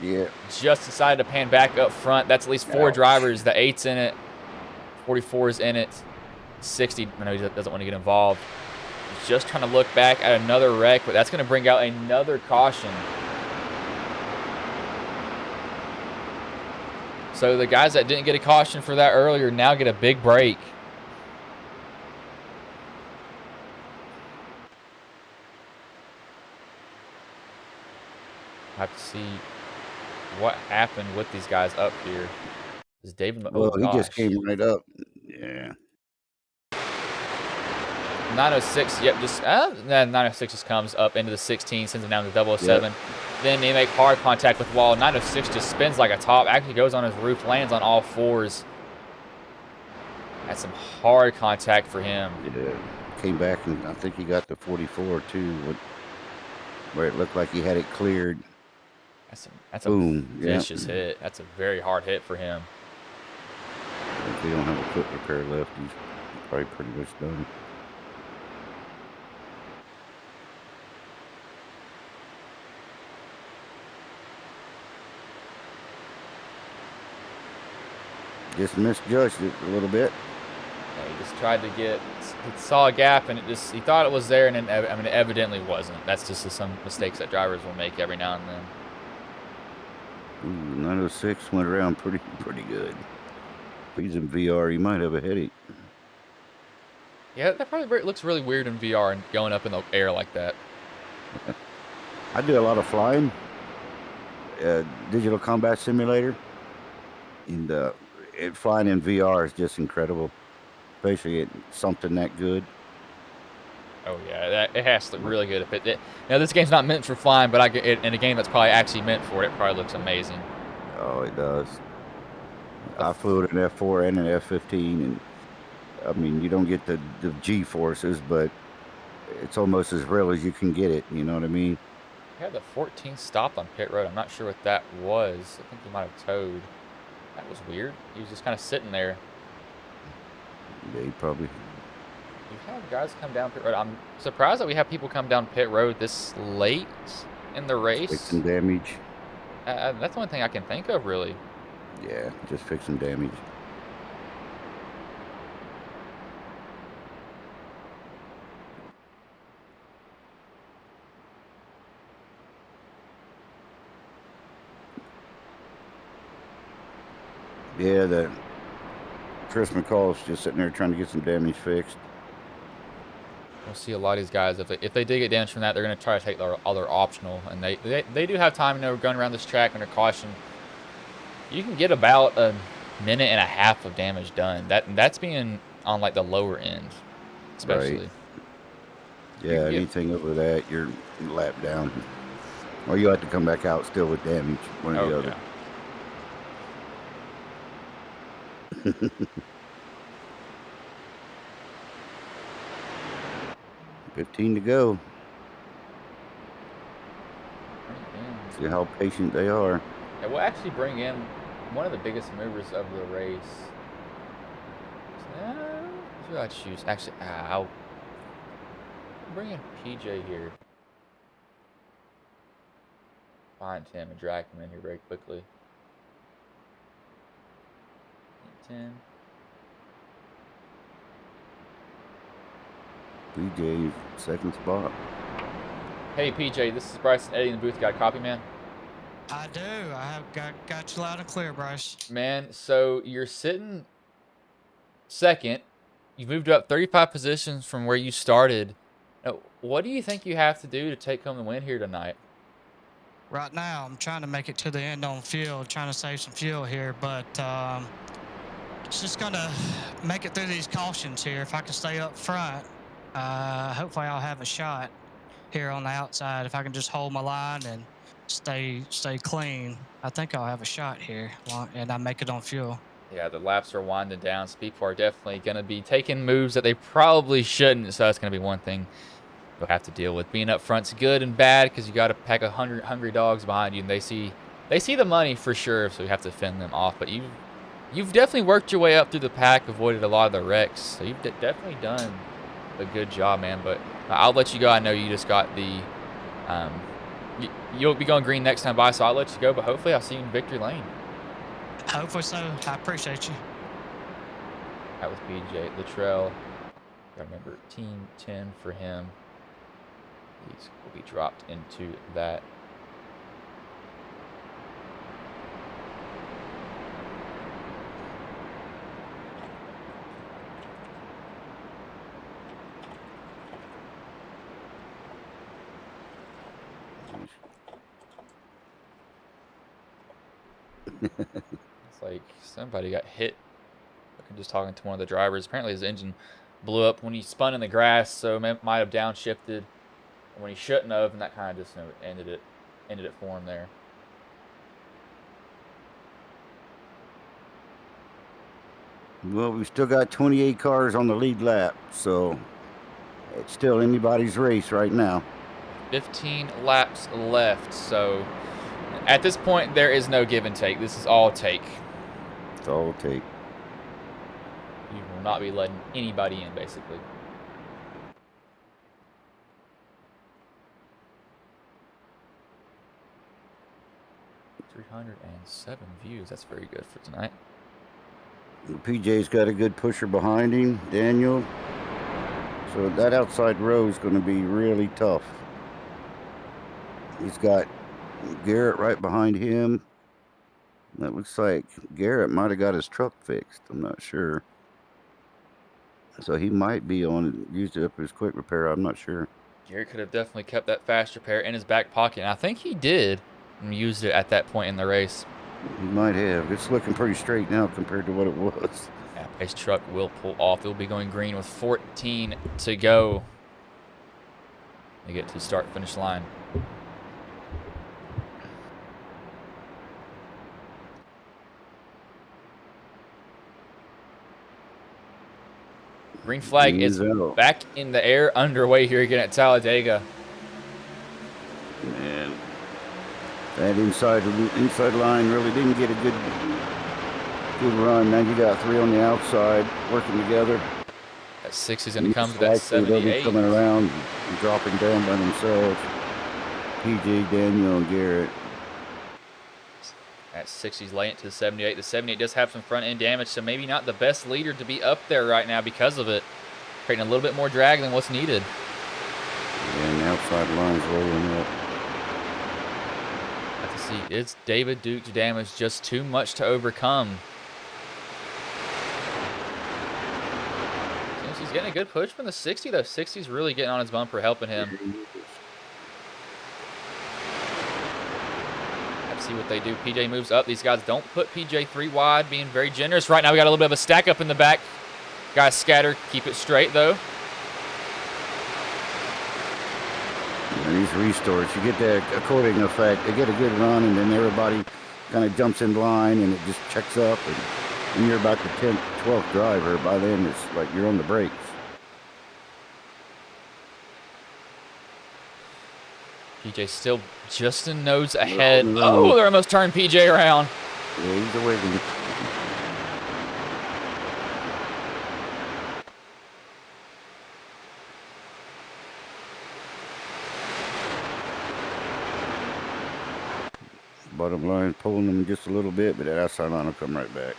Yeah. Just decided to pan back up front. That's at least 4 drivers. The 8's in it. 44's in it. 60. I know he doesn't want to get involved. He's just trying to look back at another wreck, but that's going to bring out another caution. So the guys that didn't get a caution for that earlier now get a big break. Have to see what happened with these guys up here. Is David? Well, he just came right up. Yeah. 906. Yep. Just 906 just comes up into the 16, sends him down to 007. Yep. Then they make hard contact with wall. 906 just spins like a top. Actually goes on his roof, lands on all fours. That's some hard contact for him. Yeah. Came back and I think he got the 44 too, where it looked like he had it cleared. That's a vicious hit. That's a very hard hit for him. If they don't have a foot repair left, he's probably pretty much done. Just misjudged it a little bit. Yeah, he just tried to get. He saw a gap and he thought it was there, and then, I mean, it evidently wasn't. That's just some mistakes that drivers will make every now and then. Ooh, 906 went around pretty good. If he's in VR, he might have a headache. Yeah, that probably looks really weird in VR and going up in the air like that. I do a lot of flying, digital combat simulator, and flying in VR is just incredible, especially at something that good. Oh yeah, it has to look really good. Now this game's not meant for flying, but in a game that's probably actually meant for it, it probably looks amazing. Oh, it does. I flew an F4 and an F15, and I mean, you don't get the G forces, but it's almost as real as you can get it. You know what I mean? He had the 14 stopped on pit road. I'm not sure what that was. I think he might have towed. That was weird. He was just kind of sitting there. Yeah, he probably. You have guys come down pit road. I'm surprised that we have people come down pit road this late in the race. Fixing damage. That's the only thing I can think of, really. Yeah, just fixing damage. Yeah, Chris McCall's just sitting there trying to get some damage fixed. We'll see a lot of these guys, if they did get damage from that, they're going to try to take their other optional, and they do have time. You know, going around this track under caution, you can get about a minute and a half of damage done. That's being on like the lower end, especially. Right. Yeah, anything over that, you're lap down, or you have to come back out still with damage, one or the other. Yeah. 15 to go. See how patient they are. Yeah, we'll actually bring in one of the biggest movers of the race. Who I'd choose? Actually, I'll bring in PJ here. Find him and drag him in here very quickly. 10. PJ, second spot. Hey PJ, this is Bryson Eddie in the booth. Got a copy, man? I do. I have got you loud and clear, Bryce. Man, so you're sitting second. You've moved up 35 positions from where you started. Now, what do you think you have to do to take home the win here tonight? Right now, I'm trying to make it to the end on fuel, trying to save some fuel here, but it's just going to make it through these cautions here. If I can stay up front, hopefully I'll have a shot here on the outside. If I can just hold my line and stay clean, I think I'll have a shot here, and I make it on fuel. Yeah, the laps are winding down, so people are definitely going to be taking moves that they probably shouldn't, so that's going to be one thing you'll have to deal with. Being up front's good and bad because you got to pack 100 hungry dogs behind you, and they see the money for sure, so you have to fend them off. But you've definitely worked your way up through the pack, avoided a lot of the wrecks, so you've definitely done a good job, man. But I'll let you go. I know you just got the you'll be going green next time by, so I'll let you go, but hopefully I'll see you in victory lane. Hopefully so. I appreciate you. That was PJ Luttrell. Remember, Team 10 for him. These will be dropped into that. It's like somebody got hit. I'm just talking to one of the drivers. Apparently his engine blew up when he spun in the grass, so might have downshifted when he shouldn't have, and that kind of just ended it for him there. Well, we still got 28 cars on the lead lap, so it's still anybody's race right now. 15 laps left, so at this point there is no give and take. This is all take. It's all take. You will not be letting anybody in, basically. .307 views. That's very good for tonight. PJ's got a good pusher behind him, Daniel. So that outside row is going to be really tough. He's got Garrett right behind him. That looks like Garrett might have got his truck fixed. I'm not sure. So he might be used it up his quick repair. I'm not sure. Garrett could have definitely kept that fast repair in his back pocket. And I think he did and used it at that point in the race. He might have. It's looking pretty straight now compared to what it was. Yeah, Pace truck will pull off. It'll be going green with 14 to go. They get to start finish line. Green flag is back in the air, underway here again at Talladega. Man, that inside line really didn't get a good run. Now you got 3 on the outside working together. That 6 is going to come to that 78. They'll be coming around and dropping down by themselves. PJ, Daniel, and Garrett. At 60's laying it to the 78. The 78 does have some front end damage, so maybe not the best leader to be up there right now because of it. Creating a little bit more drag than what's needed. Yeah, and the outside line's rolling up. Have to see, it's David Duke's damage just too much to overcome. Seems he's getting a good push from the 60, though. 60's really getting on his bumper, helping him. See what they do. PJ moves up. These guys don't put PJ 3 wide, being very generous. Right now we got a little bit of a stack up in the back. Guys scatter, keep it straight though. And these restarts, you get that according effect. They get a good run and then everybody kind of jumps in line and it just checks up. And when you're about the 10th, 12th driver, by then it's like you're on the brakes. PJ still just a nose ahead. Oh, they're almost turned PJ around. Yeah, he's away from you. Bottom line, pulling them just a little bit, but that outside line will come right back.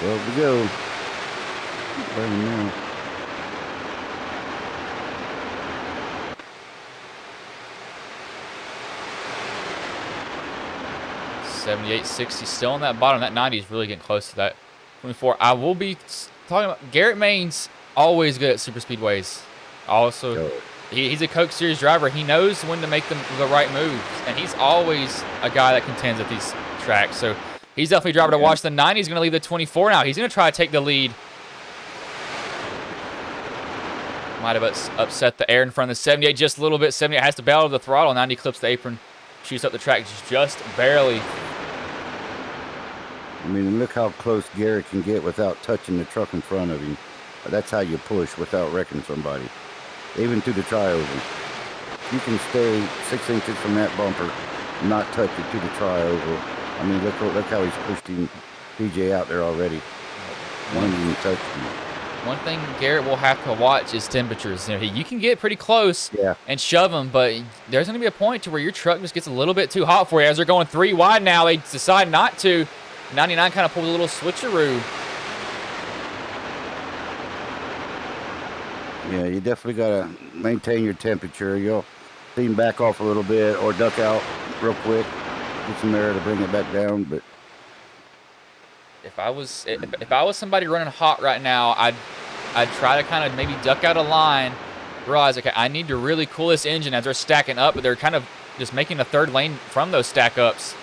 Well, we go. Right now. 78, 60, still on that bottom. That 90 is really getting close to that 24. I will be talking about Garrett Main's always good at super speedways. Also, he's a Coke Series driver. He knows when to make the right moves, and he's always a guy that contends at these tracks. So he's definitely a driver to watch. The 90 is going to leave the 24 now. He's going to try to take the lead. Might have upset the air in front of the 78 just a little bit. 78 has to bail to the throttle. 90 clips the apron, shoots up the track just barely. I mean, look how close Garrett can get without touching the truck in front of him. That's how you push without wrecking somebody. Even through the triover. You can stay 6 inches from that bumper, not touch it to the triover. I mean, look how he's pushed him, PJ out there already. One even touched him. one thing Garrett will have to watch is temperatures. You know, you can get pretty close Yeah. and shove them, but there's going to be a point to where your truck just gets a little bit too hot for you. As they're going 3 wide now, they decide not to. 99 kind of pulled a little switcheroo. Yeah, you definitely got to maintain your temperature. You'll see him back off a little bit or duck out real quick, get some air to bring it back down. But if I was somebody running hot right now, I'd try to kind of maybe duck out a line, realize, okay, I need to really cool this engine as they're stacking up, but they're kind of just making a third lane from those stack ups.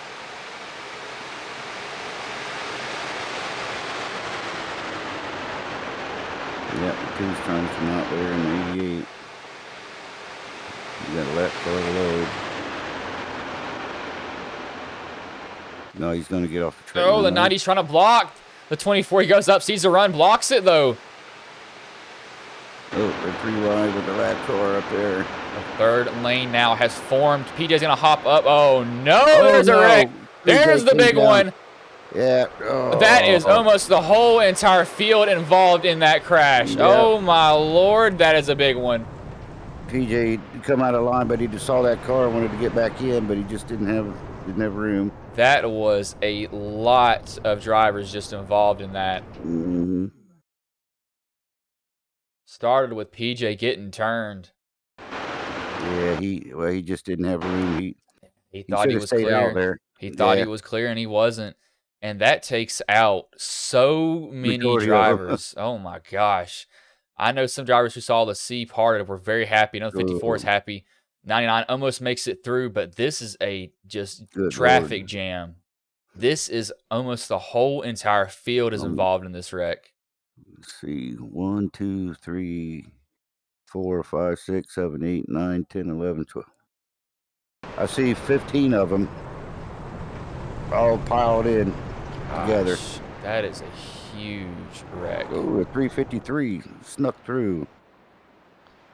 yeah, the two's trying to come out there in the 88. You got to let go of the load. No, he's going to get off the track. Oh, the 90's trying to block. The 24, he goes up, sees the run, blocks it though. Oh, they're 3 wide with the lap car up there. The third lane now has formed. PJ's going to hop up. Oh, no, Oh, there's no. a wreck. There's PJ the came big down. one. Yeah. Oh. That is almost the whole entire field involved in that crash. Yeah. Oh, my Lord, that is a big one. PJ come out of line, but he just saw that car and wanted to get back in, but he just didn't have room. That was a lot of drivers just involved in that. Mm-hmm. Started with PJ getting turned. Yeah, he just didn't have room. He thought he should've was stayed out clear. there. He thought Yeah. he was clear, and he wasn't. And that takes out so many Majority of 'em. drivers. Oh, my gosh. I know some drivers who saw the C parted were very happy. I know 54 is happy. 99 almost makes it through, but this is a just Good traffic Lord. jam. This is almost the whole entire field is involved in this wreck. Let's see. 1, 2, 3, 4, 5, 6, 7, 8, 9, 10, 11, 12. I see 15 of them all piled in together. Gosh, that is a huge wreck. Oh, a 353 snuck through.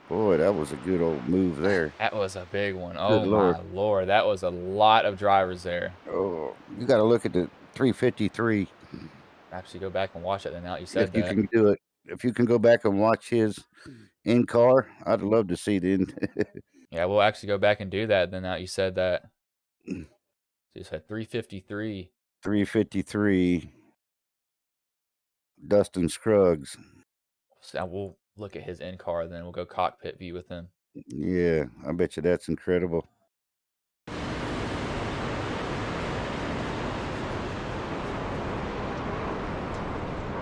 Boy, that was a good old move there. That was a big one. Oh, my Lord. Lord. That was a lot of drivers there. Oh, you got to look at the 353 Actually, go back and watch it then now that you said if you that. can do it. If you can go back and watch his in car, I'd love to see the in. Yeah, we'll actually go back and do that then now that you said that. So you said 353. 353 Dustin Scruggs. So we'll look at his in car, then we'll go cockpit view with him. Yeah, I bet you that's incredible.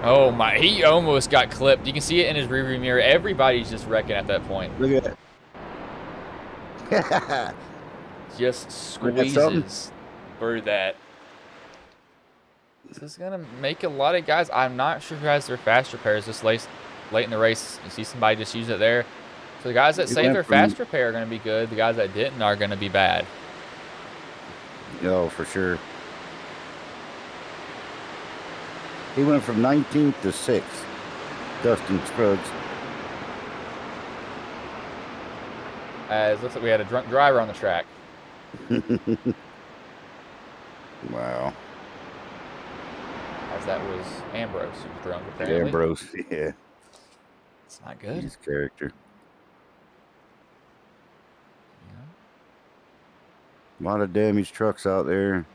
Oh my, he almost got clipped. You can see it in his rearview mirror. Everybody's just wrecking at that point. Look at that. Just Look at something. squeezes through that. This is going to make a lot of guys. I'm not sure who has their fast repairs this late in the race. You see somebody just use it there. So the guys that He say went their from- fast repair are going to be good. The guys that didn't are going to be bad. Oh, for sure. He went from 19th to 6th, Dustin Scruggs. As looks like we had a drunk driver on the track. Wow. As that was Ambrose who was drunk apparently. Ambrose, yeah. It's not good. His character. A lot of damaged trucks out there.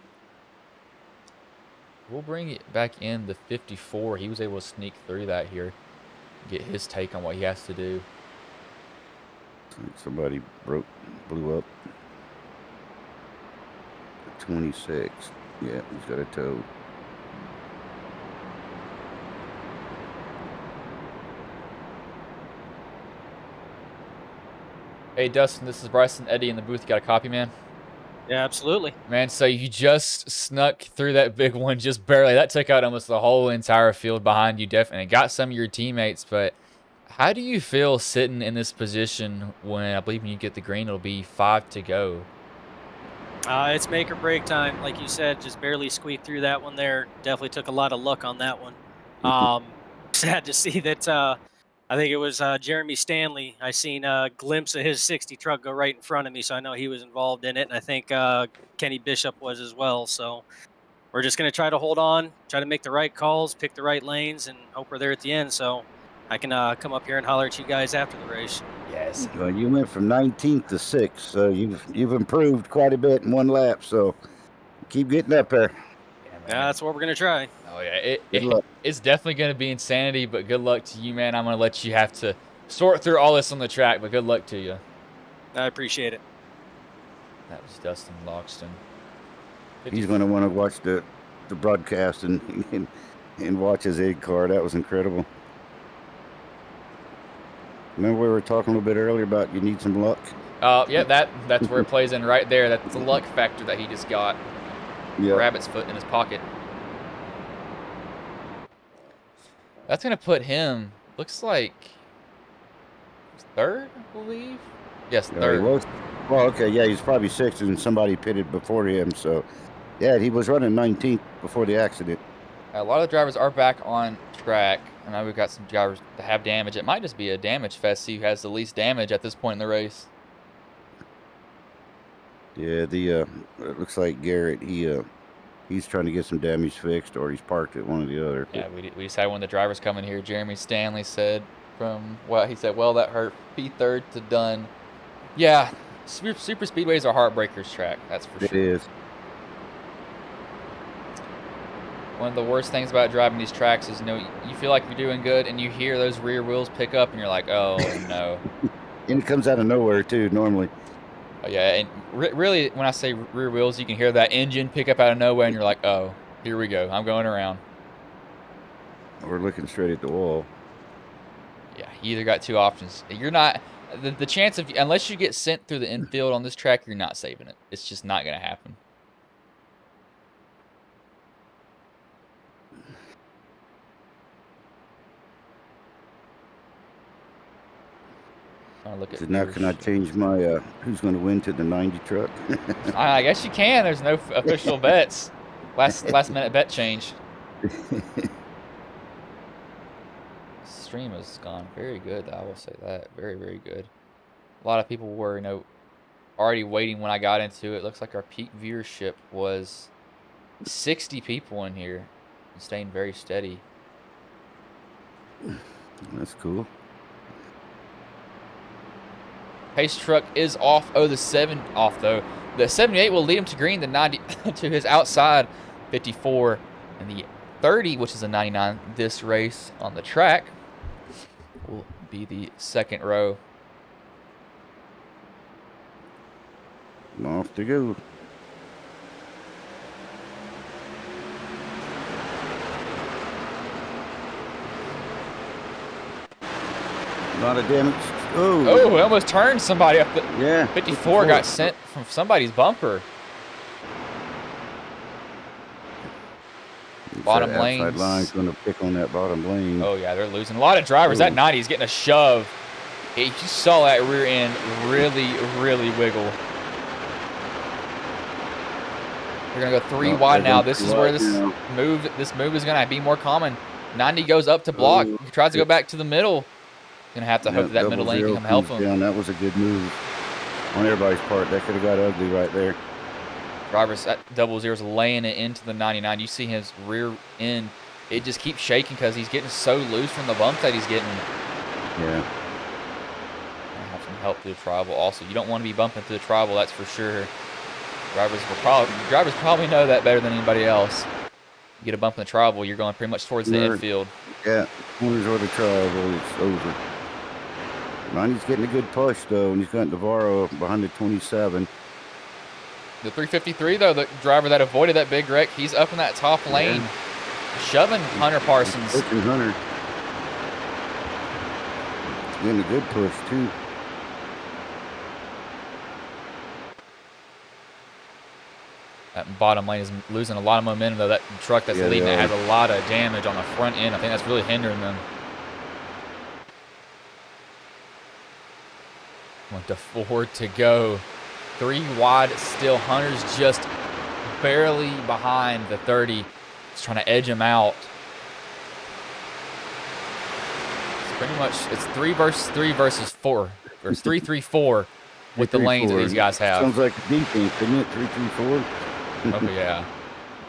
We'll bring it back in the 54. He was able to sneak through that here. Get his take on what he has to do. Somebody blew up. 26. Yeah, he's got a tow. Hey, Dustin, this is Bryson Eddie in the booth. You got a copy, man? Yeah, absolutely. Man, so you just snuck through that big one just barely. That took out almost the whole entire field behind you, definitely. Got some of your teammates, but how do you feel sitting in this position when I believe when you get the green, it'll be 5 to go? It's make or break time. Like you said, just barely squeaked through that one there. Definitely took a lot of luck on that one. Sad to see that I think it was Jeremy Stanley. I seen a glimpse of his 60 truck go right in front of me, so I know he was involved in it. And I think Kenny Bishop was as well. So we're just going to try to hold on, try to make the right calls, pick the right lanes, and hope we're there at the end. So I can come up here and holler at you guys after the race. Yes. Well, you went from 19th to 6th, so you've improved quite a bit in one lap. So keep getting up there. Yeah, man. Yeah, that's what we're gonna try. Oh yeah, Good luck. it's definitely going to be insanity, but good luck to you, man. I'm going to let you have to sort through all this on the track, but good luck to you. I appreciate it. That was Dustin Loxton. He's going to want to watch the broadcast and watch his egg car. That was incredible. Remember we were talking a little bit earlier about you need some luck? Yeah, that's where it plays in right there. That's the luck factor that he just got. Yeah. Rabbit's foot in his pocket. That's going to put him, looks like, third, I believe? Yes, He third. was. Well, okay, yeah, he's probably 6th, and somebody pitted before him. So, yeah, he was running 19th before the accident. A lot of the drivers are back on track. I know we've got some drivers that have damage. It might just be a damage fest. See who has the least damage at this point in the race. Yeah, it looks like Garrett. He's trying to get some damage fixed, or he's parked at one or the other. Yeah, we just had one of the drivers coming here. Jeremy Stanley said well, that hurt. P3rd to Dunn. Yeah, super speedways are heartbreakers track. That's for It sure. is. One of the worst things about driving these tracks is, you feel like you're doing good, and you hear those rear wheels pick up, and you're like, oh no. And it comes out of nowhere too, normally. Oh, yeah, and really, when I say rear wheels, you can hear that engine pick up out of nowhere, and you're like, oh, here we go. I'm going around. We're looking straight at the wall. Yeah, you either got two options. You're not the chance of, unless you get sent through the infield on this track, you're not saving it. It's just not going to happen. Look at So now can I change my who's going to win to the 90 truck? I guess you can. There's no official bets. Last minute bet change. Stream has gone very good. I will say that. Very, very good. A lot of people were, already waiting when I got into it. Looks like our peak viewership was 60 people in here and staying very steady. That's cool. Pace truck is off. Oh, the 7 off though. The 78 will lead him to green. The 90 to his outside 54, and the 30, which is a 99 this race on the track, will be the second row. Off to go. A lot of damage. Oh, we almost turned somebody up. Yeah. 54 got sent from somebody's bumper. Bottom lanes. Outside line's going to pick on that bottom lane. Oh, yeah, they're losing. A lot of drivers. That 90 is getting a shove. You saw that rear end really, really wiggle. They're going to go 3 wide now. This is where this move is going to be more common. 90 goes up to block. He tries to go back to the middle. Going to have to hope that middle lane can come help him. Down. That was a good move on everybody's part. That could have got ugly right there. Drivers at 00's laying it into the 99. You see his rear end. It just keeps shaking because he's getting so loose from the bump that he's getting. Yeah. Have some help through the tribal. Also, you don't want to be bumping through the tribal, that's for sure. Drivers probably know that better than anybody else. You get a bump in the tribal, you're going pretty much towards the infield. Yeah, corners or the tribal, it's over. 90's getting a good push though, and he's got Navarro behind the 27. The 353 though, the driver that avoided that big wreck, he's up in that top lane, shoving Hunter Parsons. Pushing Hunter. Getting a good push too. That bottom lane is losing a lot of momentum though. That truck that's leading it has a lot of damage on the front end. I think that's really hindering them. Went to 4 to go. 3 wide still. Hunter's just barely behind the 30. He's trying to edge him out. It's pretty much, it's 3 versus 4. Or it's 3-3-4 with the lanes that these guys have. Sounds like a defense, isn't it? 3-3-4. Oh, yeah.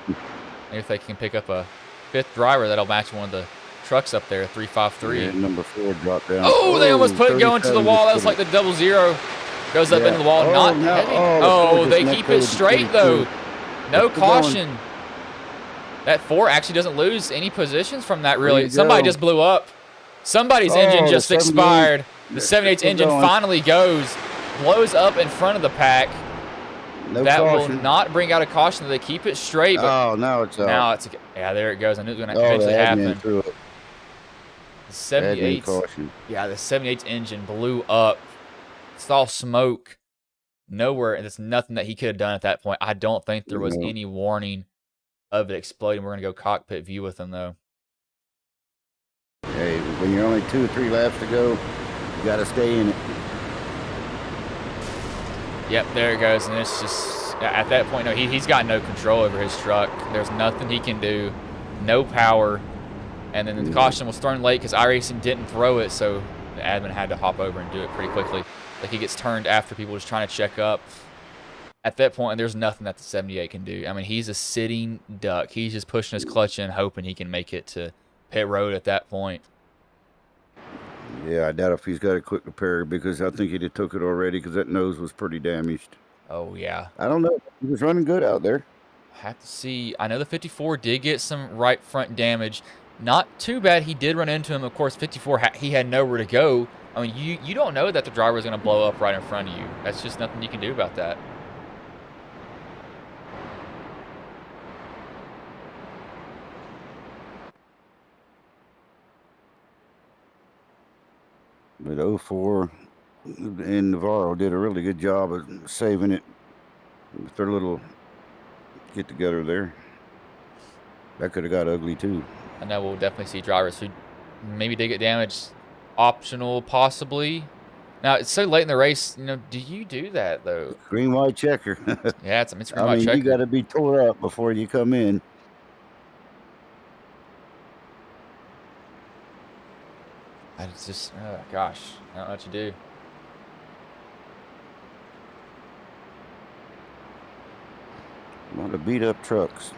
Maybe if they can pick up a 5th driver, that'll match one of the trucks up there, 353. Yeah, number 4 dropped down. Oh, they almost put it going to the 37 wall. That just was put like the 00. Goes up Yeah. into the wall. Oh, Not no. heavy. Oh, the Oh, four they just keep nettoed it straight, 22. though. No Let's keep going. caution. That 4 actually doesn't lose any positions from that, There really. you Somebody go. just blew up. Somebody's Oh, engine the just 78. expired. The Yeah, 78's still engine going. finally goes, blows up in front of the pack. No That caution. will not bring out a caution. They keep it straight, but Oh, now it's out. now it's yeah. There it goes. I knew it was going to Oh, eventually the admin happen. threw it. The Admin 78's caution. yeah, the 78's engine blew up. Saw smoke nowhere, and there's nothing that he could have done at that point. I don't think there was No. any warning of it exploding. We're gonna go cockpit view with him though. Hey, when you're only 2 or 3 laps to go, you got to stay in it. Yep, there it goes, and it's just at that point, no, he's got no control over his truck. There's nothing he can do, no power, and then the caution was thrown late because iRacing didn't throw it, so the admin had to hop over and do it pretty quickly. Like he gets turned after people just trying to check up. At that point, there's nothing that the 78 can do. I mean, he's a sitting duck. He's just pushing his clutch in, hoping he can make it to pit road at that point. Yeah, I doubt if he's got a quick repair because I think he'd have took it already because that nose was pretty damaged. Oh, yeah. I don't know. He was running good out there. Have to see. I know the 54 did get some right front damage. Not too bad. He did run into him. Of course, 54, he had nowhere to go. I mean, you don't know that the driver is going to blow up right in front of you. That's just nothing you can do about that. But 04 and Navarro did a really good job of saving it with their little get together there. That could have got ugly too. I know we'll definitely see drivers who maybe did get damaged, optional possibly. Now, it's so late in the race, you know, do you do that though? Green white checker. Yeah, it's green I white mean, checker. you got to be tore up before you come in. It's just, oh gosh, I don't know what to do. A lot of beat up trucks.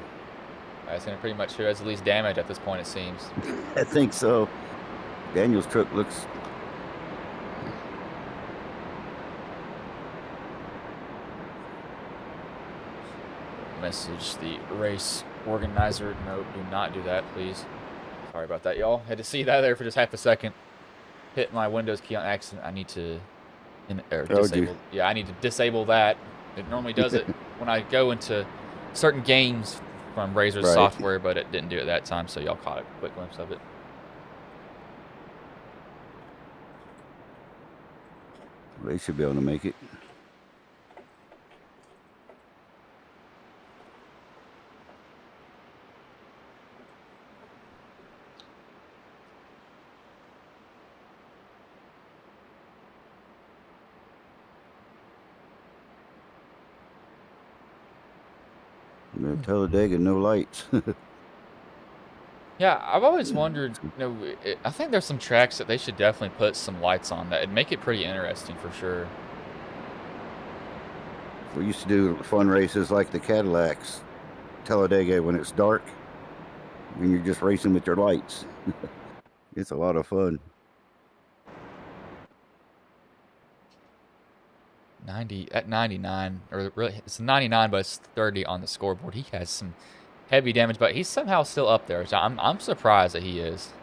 That's going to pretty much who has the least damage at this point, it seems. I think so. Daniel's truck looks. Message the race organizer. No, do not do that, please. Sorry about that, y'all. Had to see that there for just half a second. Hit my Windows key on accident. I need to disable. Yeah, I need to disable that. It normally does it when I go into certain games from Razor's software, but it didn't do it that time, so y'all caught a quick glimpse of it. They should be able to make it. Talladega, no lights. Yeah, I've always wondered, you know, I think there's some tracks that they should definitely put some lights on that and make it pretty interesting for sure. We used to do fun races like the Cadillacs, Talladega, when it's dark, when you're just racing with your lights. It's a lot of fun. 90 at 99, or really it's 99, but it's 30 on the scoreboard. He has some heavy damage, but he's somehow still up there. So I'm surprised that he is.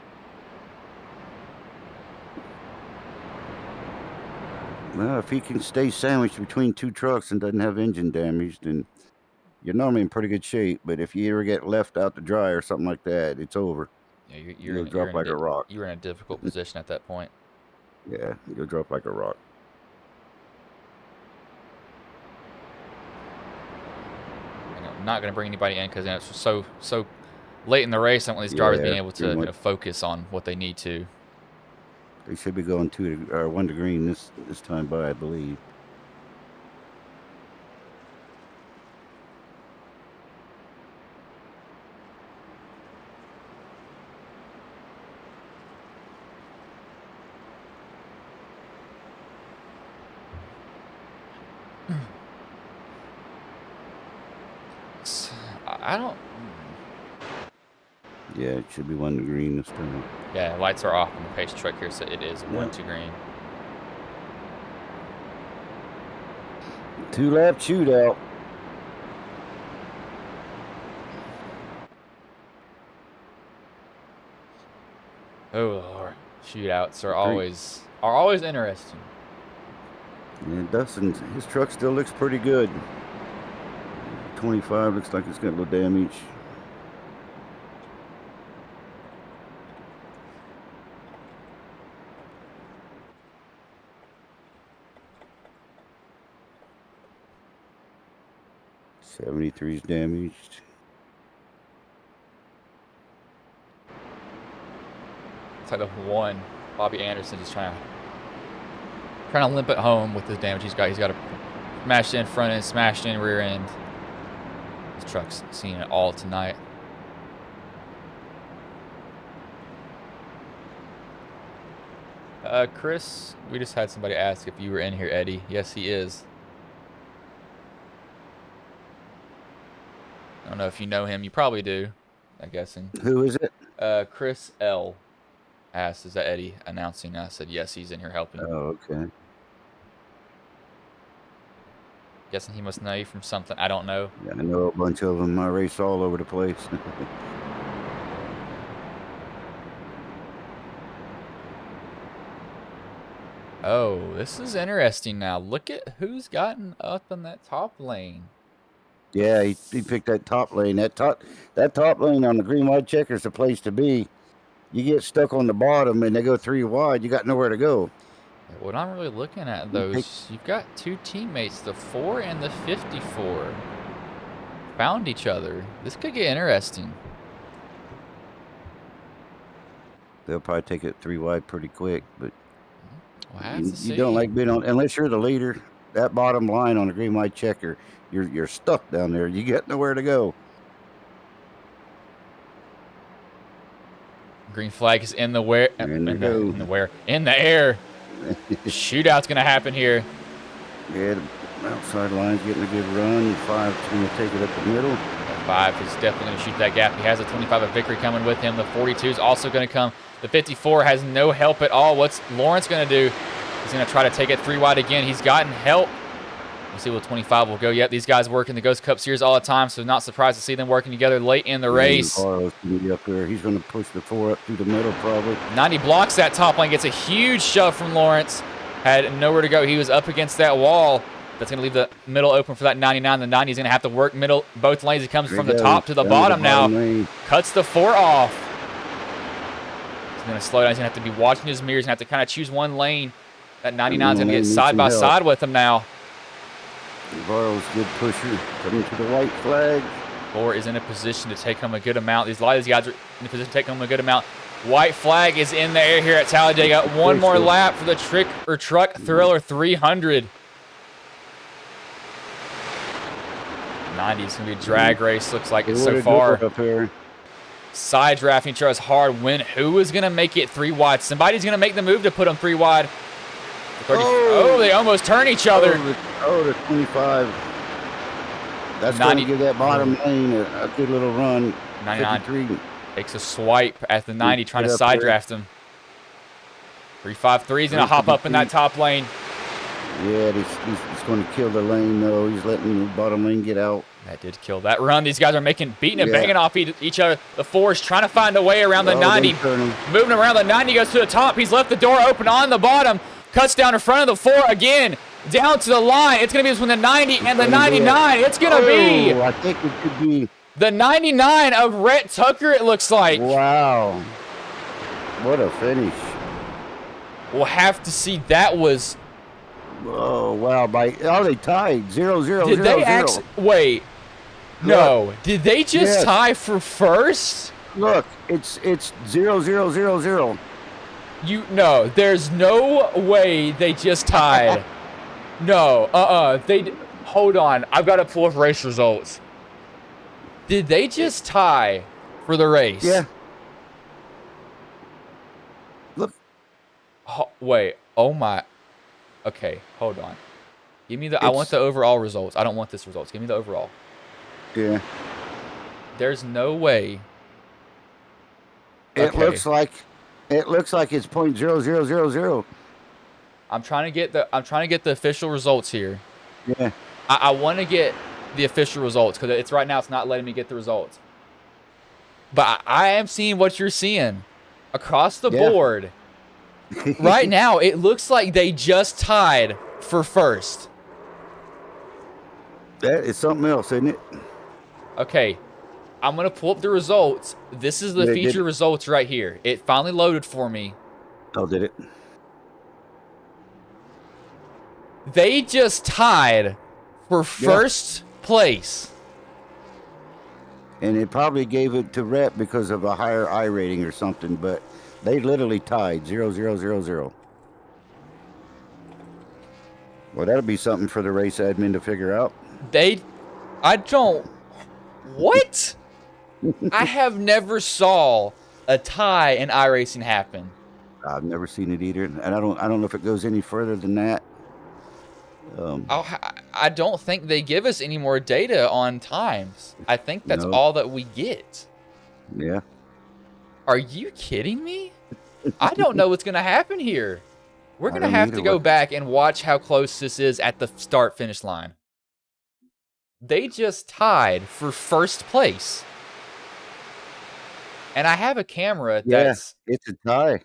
Well, if he can stay sandwiched between 2 trucks and doesn't have engine damage, then you're normally in pretty good shape. But if you ever get left out to dry or something like that, it's over. Yeah, you'll drop like a rock. You're in a difficult position at that point. Yeah, you'll drop like a rock. Not going to bring anybody in because it's so late in the race. I want these drivers being able to focus on what they need to. They should be going 1 to green this time by, I believe. I don't. Yeah, it should be 1 to green this time. Yeah, lights are off on the pace truck here, so it is 1 to green. 2-lap shootout. Oh Lord, shootouts are always interesting. And Dustin, his truck still looks pretty good. 25 looks like it's got a little damage. '73's damaged. It's like the one Bobby Anderson just trying to limp it home with the damage he's got. He's got a smashed in front end, smashed in rear end. This truck's seen it all tonight. Chris, we just had somebody ask if you were in here, Eddie. Yes, he is. I don't know if you know him. You probably do, I'm guessing. Who is it? Chris L. asked, is that Eddie announcing? I said, yes, he's in here helping. Oh, okay. Guessing he must know you from something. I don't know. Yeah, I know a bunch of them. I race all over the place. Oh, this is interesting now. Look at who's gotten up in that top lane. Yeah, he picked that top lane. That top lane on the green white checker is the place to be. You get stuck on the bottom and they go 3 wide, you got nowhere to go. What I'm really looking at, those, you've got 2 teammates, the 4 and the 54, found each other. This could get interesting. They'll probably take it 3 wide pretty quick, but We'll have to see. you don't like being on, unless you're the leader. That bottom line on the green white checker, you're stuck down there. You get nowhere to go. Green flag is in the air. In the air. Shootout's gonna happen here. Yeah, the outside line's getting a good run. 5's going to take it up the middle. 5 is definitely going to shoot that gap. He has a 25 of victory coming with him. The 42 is also going to come. The 54 has no help at all. What's Lawrence going to do? He's going to try to take it 3 wide again. He's gotten help. We'll see what 25 will go. Yep, these guys work in the Ghost Cup Series all the time, so not surprised to see them working together late in the race. Carlos going to be up there. He's going to push the 4 up through the middle probably. 90 blocks that top lane, gets a huge shove from Lawrence. Had nowhere to go. He was up against that wall. That's going to leave the middle open for that 99. The 90 is going to have to work middle, both lanes. He comes from the top to the bottom now. Cuts the 4 off. He's going to slow down. He's going to have to be watching his mirrors and have to kind of choose one lane. That 99 is going to get side by side with him now. Navarro's good pusher. Coming to the white flag. 4 is in a position to take home a good amount. A lot of these guys are in a position to take home a good amount. White flag is in the air here at Talladega. One more lap for the Truck Thriller 300. 90 is going to be a drag race, looks like it so far. Side drafting each other's hard. Who is going to make it 3 wide? Somebody's going to make the move to put them 3 wide. Oh, they almost turn each other. The 25. That's going to give that bottom lane a good little run. 99 takes a swipe at the 90, trying to side draft him. 353 is going to hop up in that top lane. Yeah, he's going to kill the lane, though. He's letting the bottom lane get out. That did kill that run. These guys are beating and banging off each other. The 4 is trying to find a way around the 90. Moving around the 90, goes to the top. He's left the door open on the bottom. Cuts down in front of the 4 again. Down to the line. It's going to be between the 90 and the 99. It's going to be. I think it could be. The 99 of Rhett Tucker, it looks like. Wow. What a finish. We'll have to see. That was. Oh, wow. They tied 0-0. Did they actually. Wait. No. Did they just tie for first? Look, it's 0-0-0-0. No, there's no way they just tied. No, hold on. I've got to pull up race results. Did they just tie for the race? Yeah. Look. Wait. Oh my. Okay, hold on. Give me I want the overall results. I don't want this results. Give me the overall. Yeah. There's no way It Okay. looks like it's .0000. I'm trying to get the official results here. Yeah. I want to get the official results because it's right now it's not letting me get the results. But I am seeing what you're seeing across the Yeah. board. Right now, it looks like they just tied for first. That is something else, isn't it? Okay, I'm going to pull up the results. This is the Did feature it? results right here. It finally loaded for me. Oh, did it? They just tied for first place. And it probably gave it to Rep because of a higher I rating or something, but they literally tied 0000. Well, that'll be something for the race admin to figure out. What? I have never saw a tie in iRacing happen. I've never seen it either, and I don't know if it goes any further than that. I don't think they give us any more data on times. I think that's all that we get. Yeah. Are you kidding me? I don't know what's going to happen here. We're going to don't have to either. go back and watch how close this is at the start-finish line. They just tied for first place. And I have a camera that's... Yeah, it's a tie.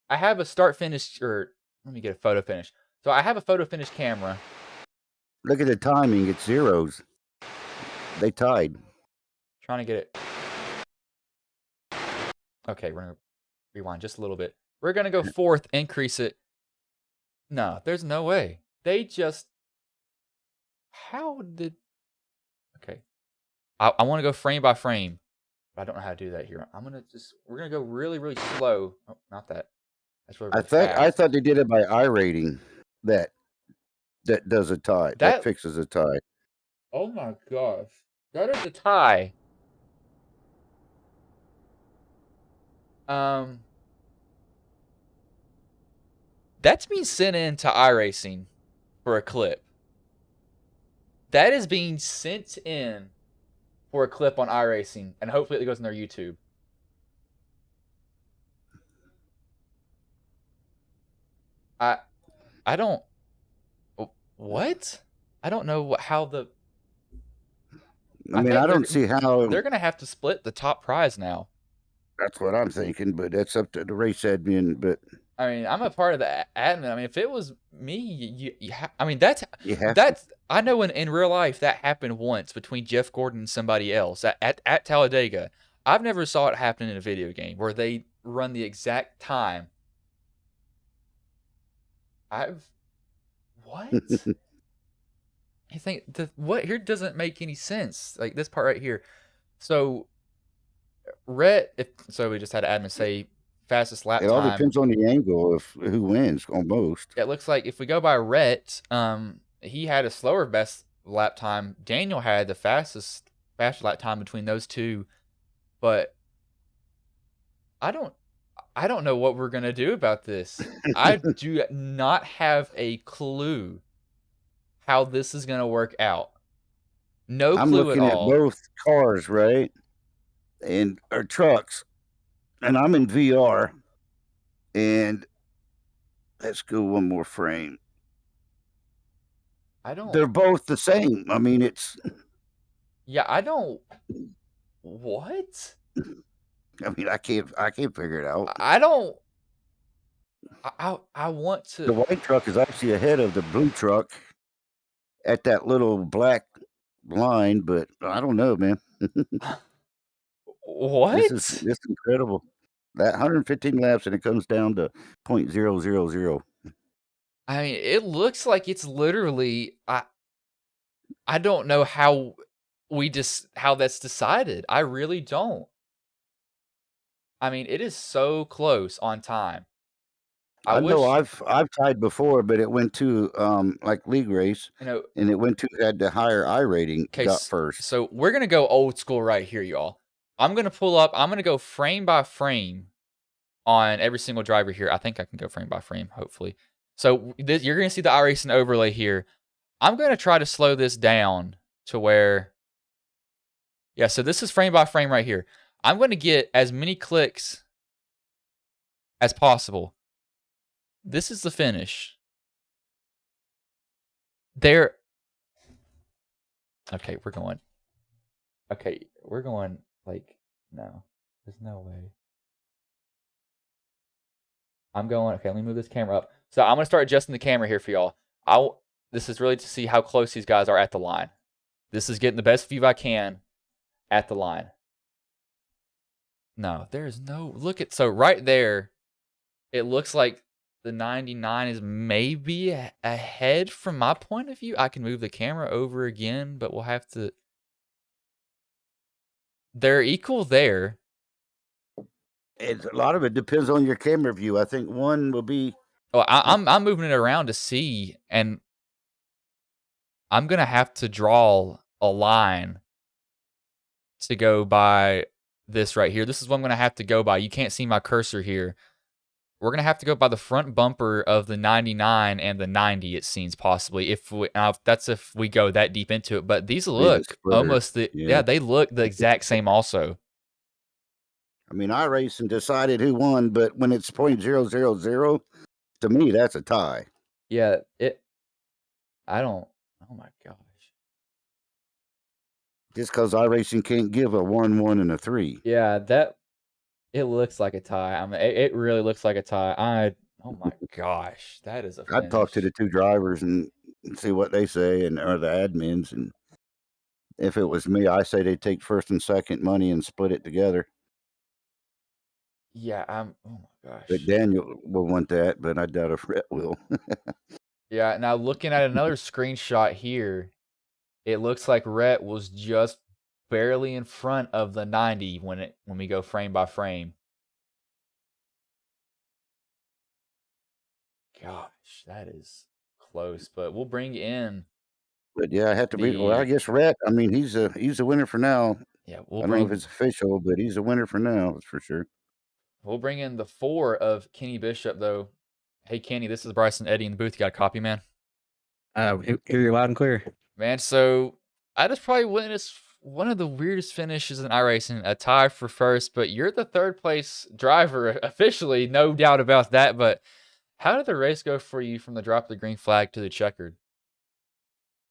I have a start-finish... Or let me get a photo finish. So I have a photo finish camera. Look at the timing. It's zeros. They tied. Trying to get it. Okay, we're going to rewind just a little bit. We're going to go fourth, increase it. No, there's no way. They just... How did... Okay. I want to go frame by frame. But I don't know how to do that here. We're going to go really, really slow. Oh, not that. That's really, really I thought they did it by I rating. That does a tie. That fixes a tie. Oh my gosh. That is a tie. That's being sent in to iRacing for a clip. That is being sent in for a clip on iRacing, and hopefully it goes on their YouTube. I don't... What? I don't know how the... I mean, I don't see how... They're going to have to split the top prize now. That's what I'm thinking, but that's up to the race admin. But I mean, I'm a part of the admin. I mean, if it was me, I mean, that's I know in real life that happened once between Jeff Gordon and somebody else at Talladega. I've never saw it happen in a video game where they run the exact time. What? You think what here doesn't make any sense? Like this part right here. So so we just had admin say fastest lap time. It all depends on the angle of who wins almost. It looks like if we go by Rhett, he had a slower best lap time. Daniel had the fastest lap time between those two. But I don't know what we're gonna do about this. I do not have a clue how this is gonna work out. No clue at all. I'm looking at both cars, right? And our trucks. And I'm in VR. And let's go one more frame. They're both the same. I mean, it's... Yeah, I don't... What? I mean, I can't figure it out. I don't... I want to... The white truck is actually ahead of the blue truck at that little black line, but I don't know, man. What? This is incredible. That 115 laps and it comes down to .000. I mean, it looks like it's literally I don't know how that's decided. I really don't. I mean, it is so close on time. I know I've tied before, but it went to like league race, and it went to had the higher I rating got first. So we're gonna go old school right here, y'all. I'm gonna pull up. I'm gonna go frame by frame on every single driver here. I think I can go frame by frame, hopefully. So you're gonna see the iRacing overlay here. I'm gonna try to slow this down to where, yeah. So this is frame by frame right here. I'm going to get as many clicks as possible. This is the finish. There. Okay, we're going. Okay, we're going like, no. There's no way. I'm going, okay, let me move this camera up. So I'm going to start adjusting the camera here for y'all. This is really to see how close these guys are at the line. This is getting the best view I can at the line. No, there's no, look at, so right there, it looks like the 99 is maybe ahead from my point of view. I can move the camera over again, but we'll have to, they're equal there. A lot of it depends on your camera view. I think one will be. Oh, I'm moving it around to see, and I'm gonna have to draw a line to go by this right here. This is what I'm gonna have to go by. You can't see my cursor here. We're gonna have to go by the front bumper of the 99 and the 90. It seems possibly that's if we go that deep into it. But these look almost yeah, they look the exact same also. I mean, I raced and decided who won, but when it's .000, to me, that's a tie. Yeah, I don't. Oh my gosh. Just because iRacing can't give a 1-1 and a 3. Yeah, it looks like a tie. I mean, it really looks like a tie. Oh my gosh, that is a finish. I'd talk to the two drivers and see what they say, or the admins, and if it was me, I say they take first and second money and split it together. Yeah, oh my gosh. But Daniel will want that, but I doubt if Rhett will. Yeah, now looking at another screenshot here, it looks like Rhett was just barely in front of the 90 when we go frame by frame. Gosh, that is close, but we'll bring in. But yeah, I have to be. Well, I guess Rhett. I mean, he's a winner for now. Yeah, I don't know if it's official, but he's a winner for now. That's for sure. We'll bring in the 4 of Kenny Bishop, though. Hey, Kenny, this is Bryson Eddie in the booth. You got a copy, man? Hear you loud and clear. Man, so I just probably witnessed one of the weirdest finishes in iRacing, a tie for first, but you're the third place driver officially, no doubt about that. But how did the race go for you from the drop of the green flag to the checkered?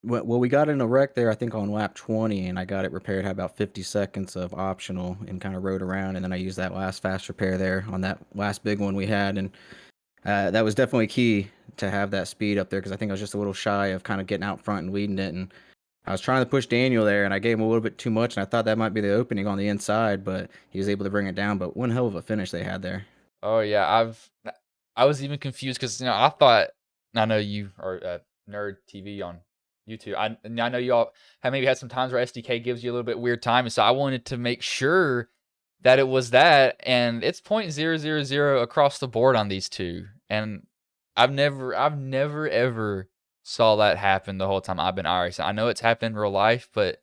Well, we got in a wreck there, I think, on lap 20, and I got it repaired. Had about 50 seconds of optional and kind of rode around, and then I used that last fast repair there on that last big one we had, and that was definitely key to have that speed up there because I think I was just a little shy of kind of getting out front and leading it, and I was trying to push Daniel there, and I gave him a little bit too much, and I thought that might be the opening on the inside, but he was able to bring it down. But one hell of a finish they had there. Oh yeah, I was even confused because I thought, I know you are Nerd TV on YouTube. I know you all have maybe had some times where SDK gives you a little bit weird time, and so I wanted to make sure that it was that, and it's .000 across the board on these two, and I've never ever saw that happen the whole time I've been iRacing. I know it's happened in real life, but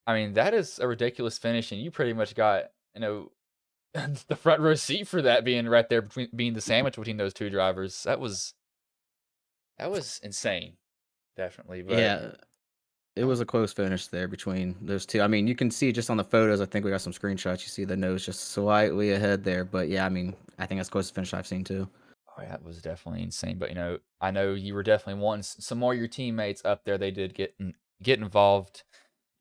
I mean that is a ridiculous finish, and you pretty much got the front row seat for that being right there being the sandwich between those two drivers. That was insane. Definitely, but yeah, it was a close finish there between those two. I mean, you can see just on the photos. I think we got some screenshots. You see the nose just slightly ahead there, but yeah, I mean, I think that's the closest finish I've seen too. Oh, yeah, that was definitely insane. But I know you were definitely wanting some more of your teammates up there. They did get involved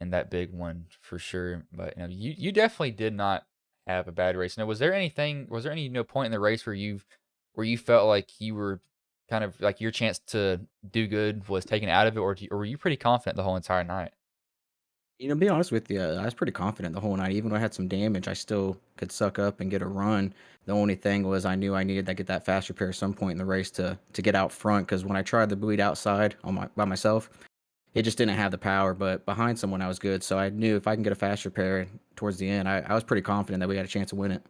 in that big one for sure. But you definitely did not have a bad race. Now, was there any point in the race where you felt like you were kind of like your chance to do good was taken out of it, or were you pretty confident the whole entire night? To be honest with you, I was pretty confident the whole night. Even though I had some damage, I still could suck up and get a run. The only thing was I knew I needed to get that fast repair at some point in the race to get out front, because when I tried the bleed outside by myself, it just didn't have the power. But behind someone, I was good. So I knew if I can get a fast repair towards the end, I was pretty confident that we had a chance to win it.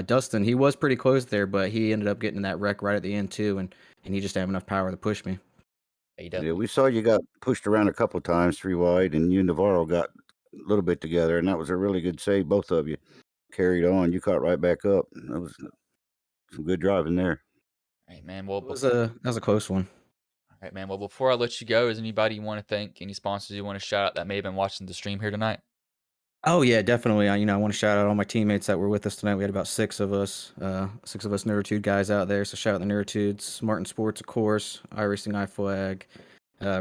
Dustin, he was pretty close there, but he ended up getting in that wreck right at the end too, and he just didn't have enough power to push me. Yeah, we saw you got pushed around a couple times 3 wide, and you and Navarro got a little bit together, and that was a really good save. Both of you carried on. You caught right back up. That was some good driving there. Hey man, well, that was a close one. All right, man. Well, before I let you go, is anybody you want to thank? Any sponsors you want to shout out that may have been watching the stream here tonight? Oh yeah, definitely. I want to shout out all my teammates that were with us tonight. We had about 6 of us Neuritude guys out there. So shout out the Neuritudes, Martin Sports, of course, iRacing, iFlag,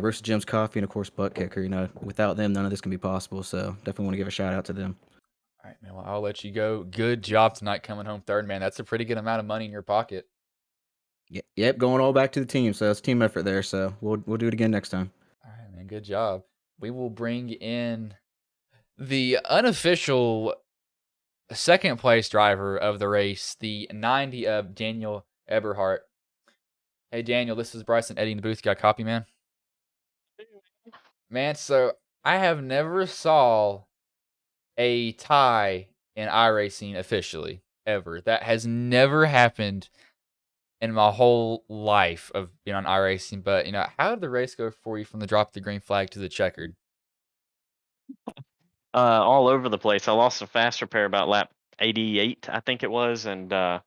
Roasted Jim's Coffee, and of course Butt Kicker. Without them, none of this can be possible. So definitely want to give a shout out to them. All right, man. Well, I'll let you go. Good job tonight coming home third, man. That's a pretty good amount of money in your pocket. Yep, going all back to the team. So it's team effort there. So we'll do it again next time. All right, man. Good job. We will bring in the unofficial second place driver of the race, the 90 of Daniel Eberhardt. Hey, Daniel, this is Bryson Eddie in the booth. Got a copy, man? Man, so I have never saw a tie in iRacing officially, ever. That has never happened in my whole life of being on iRacing. But, how did the race go for you from the drop of the green flag to the checkered? All over the place. I lost a fast repair about lap 88, I think it was, and I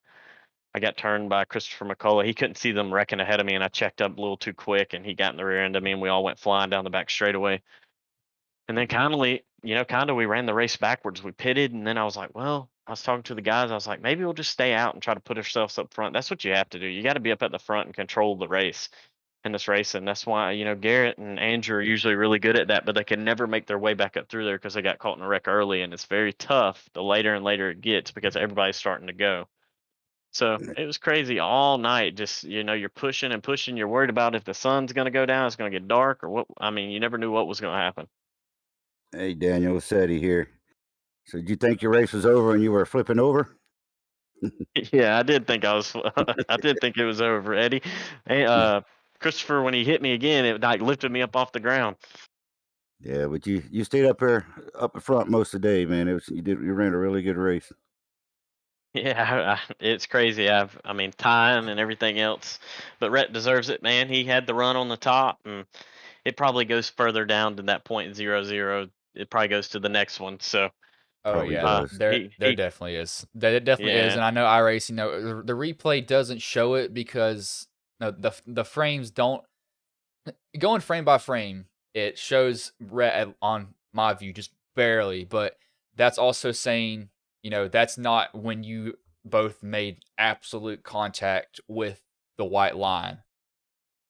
got turned by Christopher McCullough. He couldn't see them wrecking ahead of me, and I checked up a little too quick, and he got in the rear end of me, and we all went flying down the back straightaway. And then kinda we ran the race backwards. We pitted, and then I was like, well, I was talking to the guys. I was like, maybe we'll just stay out and try to put ourselves up front. That's what you have to do. You got to be up at the front and control the race in this race. And that's why, Garrett and Andrew are usually really good at that, but they can never make their way back up through there because they got caught in a wreck early. And it's very tough the later and later it gets because everybody's starting to go. So it was crazy all night. Just, you're pushing and pushing. You're worried about if the sun's going to go down, it's going to get dark or what. I mean, you never knew what was going to happen. Hey, Daniel, it's Eddie here. So did you think your race was over and you were flipping over? Yeah, I did think I did think it was over, Eddie. Hey, Christopher, when he hit me again, it like lifted me up off the ground. Yeah, but you stayed up there up front most of the day, man. You ran a really good race. Yeah, it's crazy. I mean, time and everything else, but Rhett deserves it, man. He had the run on the top, and it probably goes further down to that 0.00. It probably goes to the next one. So, Oh Probably yeah, does. there definitely is. There definitely is, Yeah. and I know iRacing. The replay doesn't show it because the frames don't going frame by frame. It shows red on my view just barely, but that's also saying that's not when you both made absolute contact with the white line.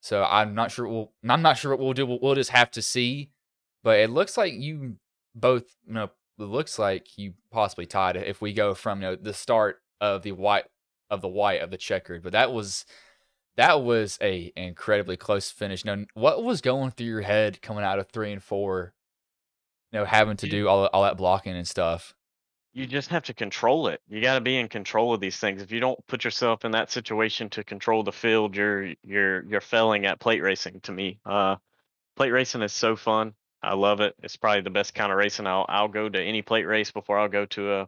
So I'm not sure. I'm not sure what we'll do. We'll just have to see. But it looks like you both, it looks like you possibly tied if we go from the start of the white of the checkered. But that was a incredibly close finish. Now, what was going through your head coming out of 3 and 4? Having to do all that blocking and stuff. You just have to control it. You got to be in control of these things. If you don't put yourself in that situation to control the field, you're failing at plate racing. To me, plate racing is so fun. I love it. It's probably the best kind of racing. I'll go to any plate race before I'll go to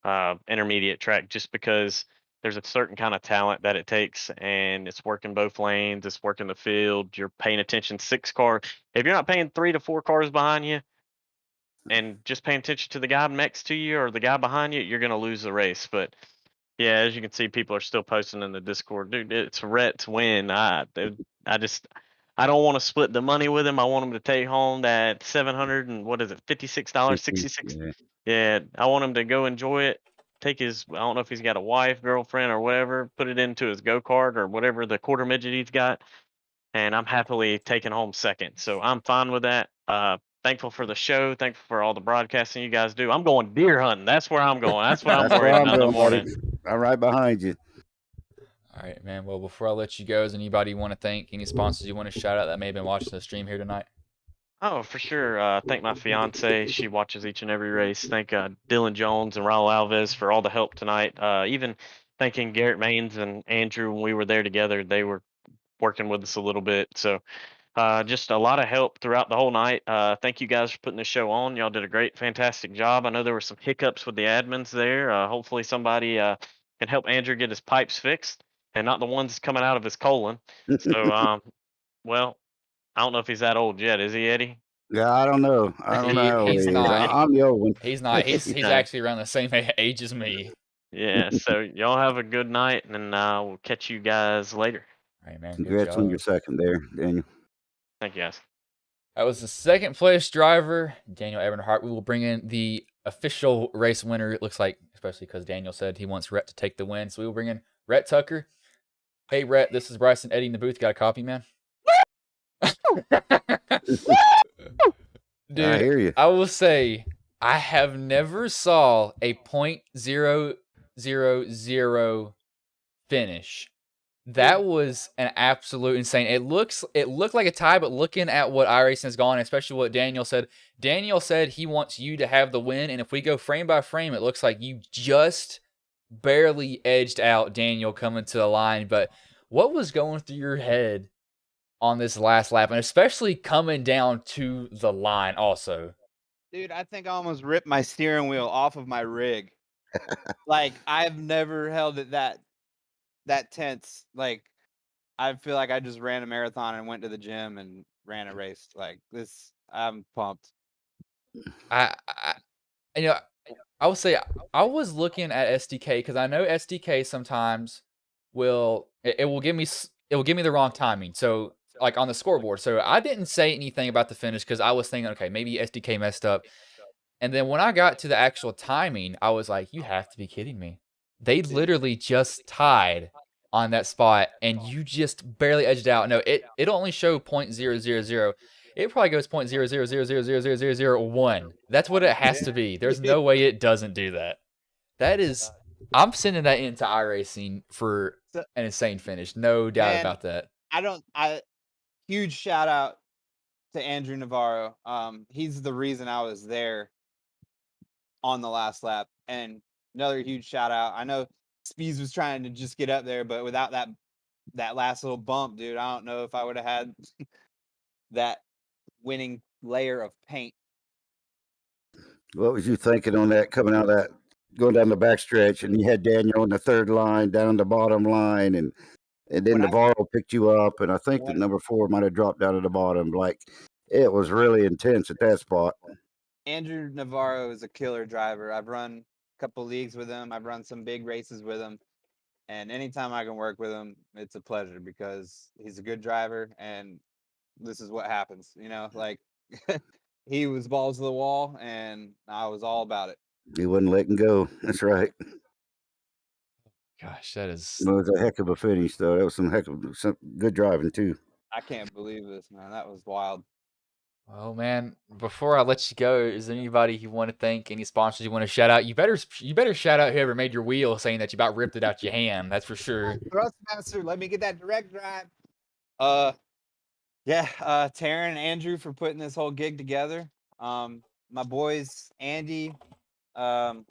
a intermediate track, just because there's a certain kind of talent that it takes, and it's working both lanes. It's working the field. You're paying attention. 6 cars. If you're not paying 3 to 4 cars behind you, and just paying attention to the guy next to you or the guy behind you, you're gonna lose the race. But yeah, as you can see, people are still posting in the Discord. Dude, it's Rhett's win. I don't want to split the money with him. I want him to take home that 700 and what is it, $56, 66. Yeah. Yeah, I want him to go enjoy it. Take his, I don't know if he's got a wife, girlfriend, or whatever. Put it into his go kart or whatever the quarter midget he's got, and I'm happily taking home second. So I'm fine with that. Thankful for the show. Thankful for all the broadcasting you guys do. I'm going deer hunting. That's where I'm going. That's what I'm That's where worried I'm about in the going, buddy. morning. I'm right behind you. All right, man. Well, before I let you go, is anybody you want to thank? Any sponsors you want to shout out that may have been watching the stream here tonight? Oh, for sure. Thank my fiance. She watches each and every race. Thank Dylan Jones and Raul Alves for all the help tonight. Even thanking Garrett Maines and Andrew when we were there together. They were working with us a little bit. So just a lot of help throughout the whole night. Thank you guys for putting this show on. Y'all did a great, fantastic job. I know there were some hiccups with the admins there. Hopefully somebody can help Andrew get his pipes fixed and not the ones coming out of his colon. So, well, I don't know if he's that old yet. Is he, Eddie? Yeah, I don't know. I don't know how old He's he is. not. I'm the old one. He's not. He's actually around the same age as me. Yeah. So y'all have a good night, and we'll catch you guys later. All right, man. Congrats on your second there, Daniel. Thank you, guys. That was the second place driver, Daniel Eberhardt. We will bring in the official race winner, it looks like, especially because Daniel said he wants Rhett to take the win. So we will bring in Rhett Tucker. Hey, Rhett, this is Bryson Eddie in the booth. Got a copy, man? Dude, I hear you. I will say, I have never saw a .000 finish. That was an absolute insane. It looked like a tie, but looking at what iRacing has gone, especially what Daniel said he wants you to have the win, and if we go frame by frame, it looks like you just barely edged out Daniel coming to the line. But what was going through your head on this last lap, and especially coming down to the line also? Dude, I think I almost ripped my steering wheel off of my rig. Like, I've never held it that tense. Like, I feel like I just ran a marathon and went to the gym and ran a race. Like, this, I'm pumped. I will say I was looking at SDK because I know SDK sometimes will give me the wrong timing. So like on the scoreboard. So I didn't say anything about the finish because I was thinking, okay, maybe SDK messed up. And then when I got to the actual timing, I was like, you have to be kidding me. They literally just tied on that spot, and you just barely edged out. No, it'll only show .000. It probably goes .000000001. That's what it has to be. There's no way it doesn't do that. That is, I'm sending that into iRacing for an insane finish. No doubt about that. Huge shout out to Andrew Navarro. He's the reason I was there on the last lap. And another huge shout out. I know Speeds was trying to just get up there, but without that last little bump, dude, I don't know if I would have had that winning layer of paint. What was you thinking on that coming out of that, going down the backstretch, and you had Daniel on the third line, down the bottom line, and then Navarro picked you up, and I think that number 4 might have dropped down to the bottom. Like, it was really intense at that spot. Andrew Navarro is a killer driver. I've run a couple leagues with him. I've run some big races with him. And anytime I can work with him, it's a pleasure because he's a good driver, and this is what happens. You know, like he was balls to the wall, and I was all about it. He wasn't letting go. That's right. Gosh, that is. It was a heck of a finish, though. That was some good driving, too. I can't believe this, man. That was wild. Well, man, before I let you go, is there anybody you want to thank, any sponsors you want to shout out? You better shout out whoever made your wheel, saying that you about ripped it out your hand. That's for sure. Thrustmaster, let me get that direct drive. Taryn and Andrew for putting this whole gig together. My boys Andy, Hunter,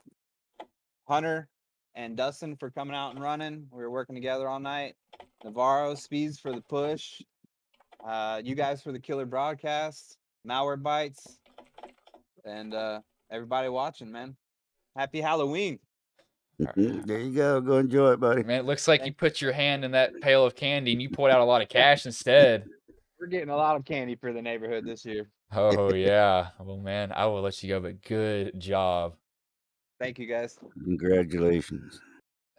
and Dustin for coming out and running. We were working together all night. Navarro, Speeds for the push. You guys for the killer broadcast. Malware Bites, and everybody watching, man. Happy Halloween. There you go. Go enjoy it, buddy. Man, it looks like you put your hand in that pail of candy and you pulled out a lot of cash instead. We're getting a lot of candy for the neighborhood this year. Oh, yeah. Well, man, I will let you go, but good job. Thank you, guys. Congratulations.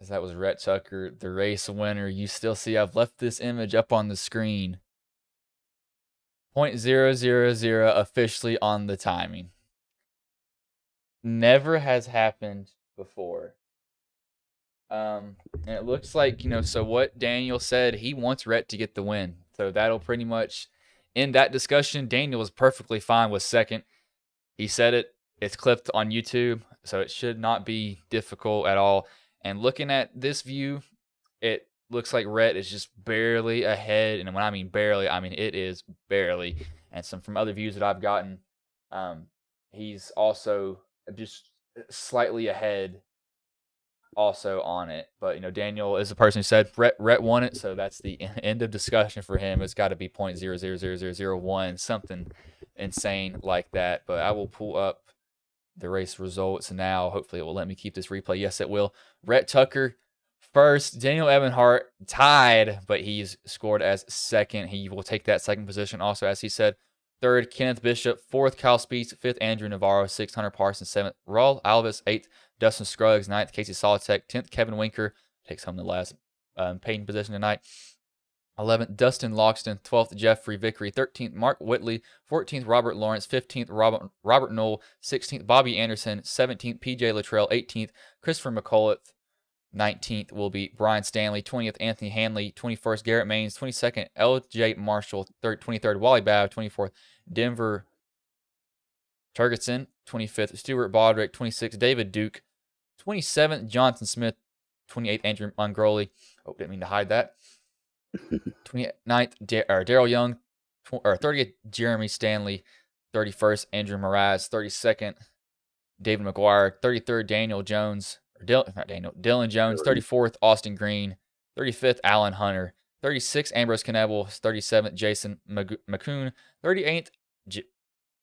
As that was Rhett Tucker, the race winner. You still see I've left this image up on the screen. .000 officially on the timing. Never has happened before. And it looks like, so what Daniel said, he wants Rhett to get the win. So that'll pretty much end that discussion. Daniel was perfectly fine with second. He said it. It's clipped on YouTube, so it should not be difficult at all. And looking at this view, it looks like Rhett is just barely ahead. And when I mean barely, I mean it is barely. And from other views that I've gotten, he's also just slightly ahead also on it. But, Daniel is the person who said Rhett won it, so that's the end of discussion for him. It's got to be .0000001, something insane like that. But I will pull up the race results now. Hopefully it will let me keep this replay. Yes, it will. Rhett Tucker first, Daniel Ebenhart tied, but he's scored as second. He will take that second position also, as he said. Third, Kenneth Bishop. Fourth, Kyle Speeds. Fifth, Andrew Navarro. Sixth, Hunter Parsons. Seventh, Raul Alves. Eighth, Dustin Scruggs. Ninth, Casey Solitek. 10th, Kevin Winker takes home the last paying position tonight. 11th, Dustin Loxton. 12th, Jeffrey Vickery. 13th, Mark Whitley. 14th, Robert Lawrence. 15th, Robert Knoll. 16th, Bobby Anderson. 17th, PJ Luttrell. 18th, Christopher McCullough. 19th will be Brian Stanley. 20th, Anthony Hanley. 21st, Garrett Maines. 22nd, LJ Marshall. 23rd, Wally Babb. 24th, Denver Turgidson. 25th, Stuart Bodrick. 26th, David Duke. 27th, Jonathan Smith. 28th, Andrew Mongroli. Oh, didn't mean to hide that. 29th, Daryl Young. 30th, Jeremy Stanley. 31st, Andrew Mraz. 32nd, David McGuire. 33rd, Daniel Jones. Dylan Jones. 34th, Austin Green. 35th, Alan Hunter. 36th, Ambrose Knebel. 37th, Jason McCoon. 38th,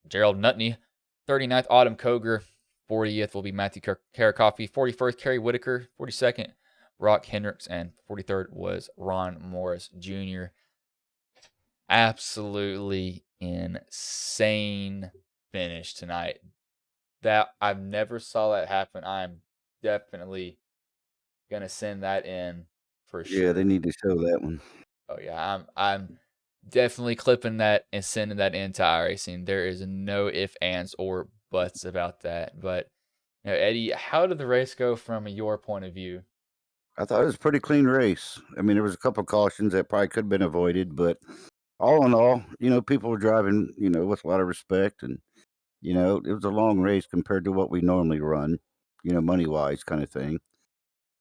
Gerald Nutney. 39th, Autumn Koger. 40th will be Matthew Karakoffey. 41st, Kerry Whitaker. 42nd, Brock Hendricks. And 43rd was Ron Morris Jr. Absolutely insane finish tonight. That I've never saw that happen. I'm definitely gonna send that in for sure. Yeah, they need to show that one. Oh yeah, I'm definitely clipping that and sending that into iRacing. There is no ifs, ands, or buts about that. But Eddie, how did the race go from your point of view? I thought it was a pretty clean race. I mean, there was a couple of cautions that probably could have been avoided, but all in all, people were driving, with a lot of respect, and it was a long race compared to what we normally run, money wise kind of thing.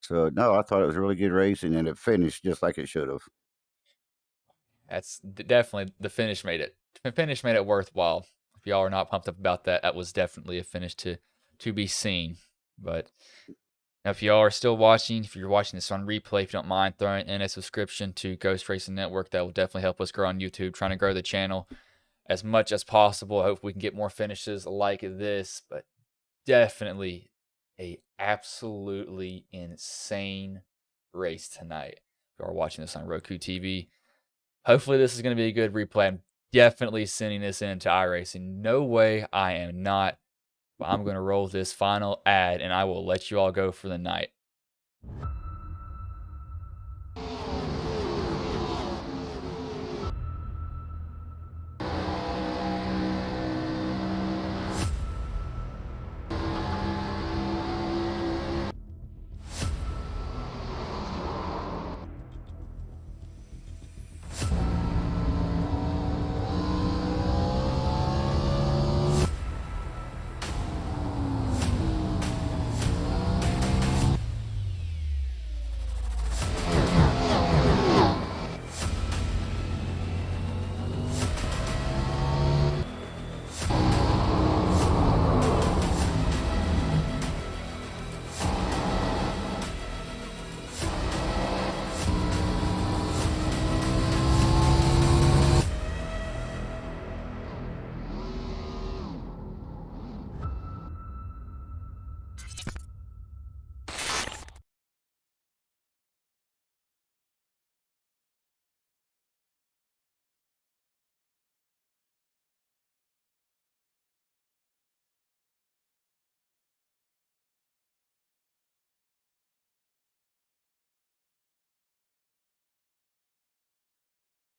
So no, I thought it was a really good racing, and it finished just like it should have. That's definitely the finish made it. The finish made it worthwhile. If y'all are not pumped up about that, that was definitely a finish to be seen. But if y'all are still watching, if you're watching this on replay, if you don't mind throwing in a subscription to Ghost Racing Network, that will definitely help us grow on YouTube, trying to grow the channel as much as possible. I hope we can get more finishes like this, but definitely a absolutely insane race tonight. If you are watching this on Roku TV, hopefully this is going to be a good replay. I'm definitely sending this into iRacing. No way I am not. But I'm going to roll this final ad, and I will let you all go for the night.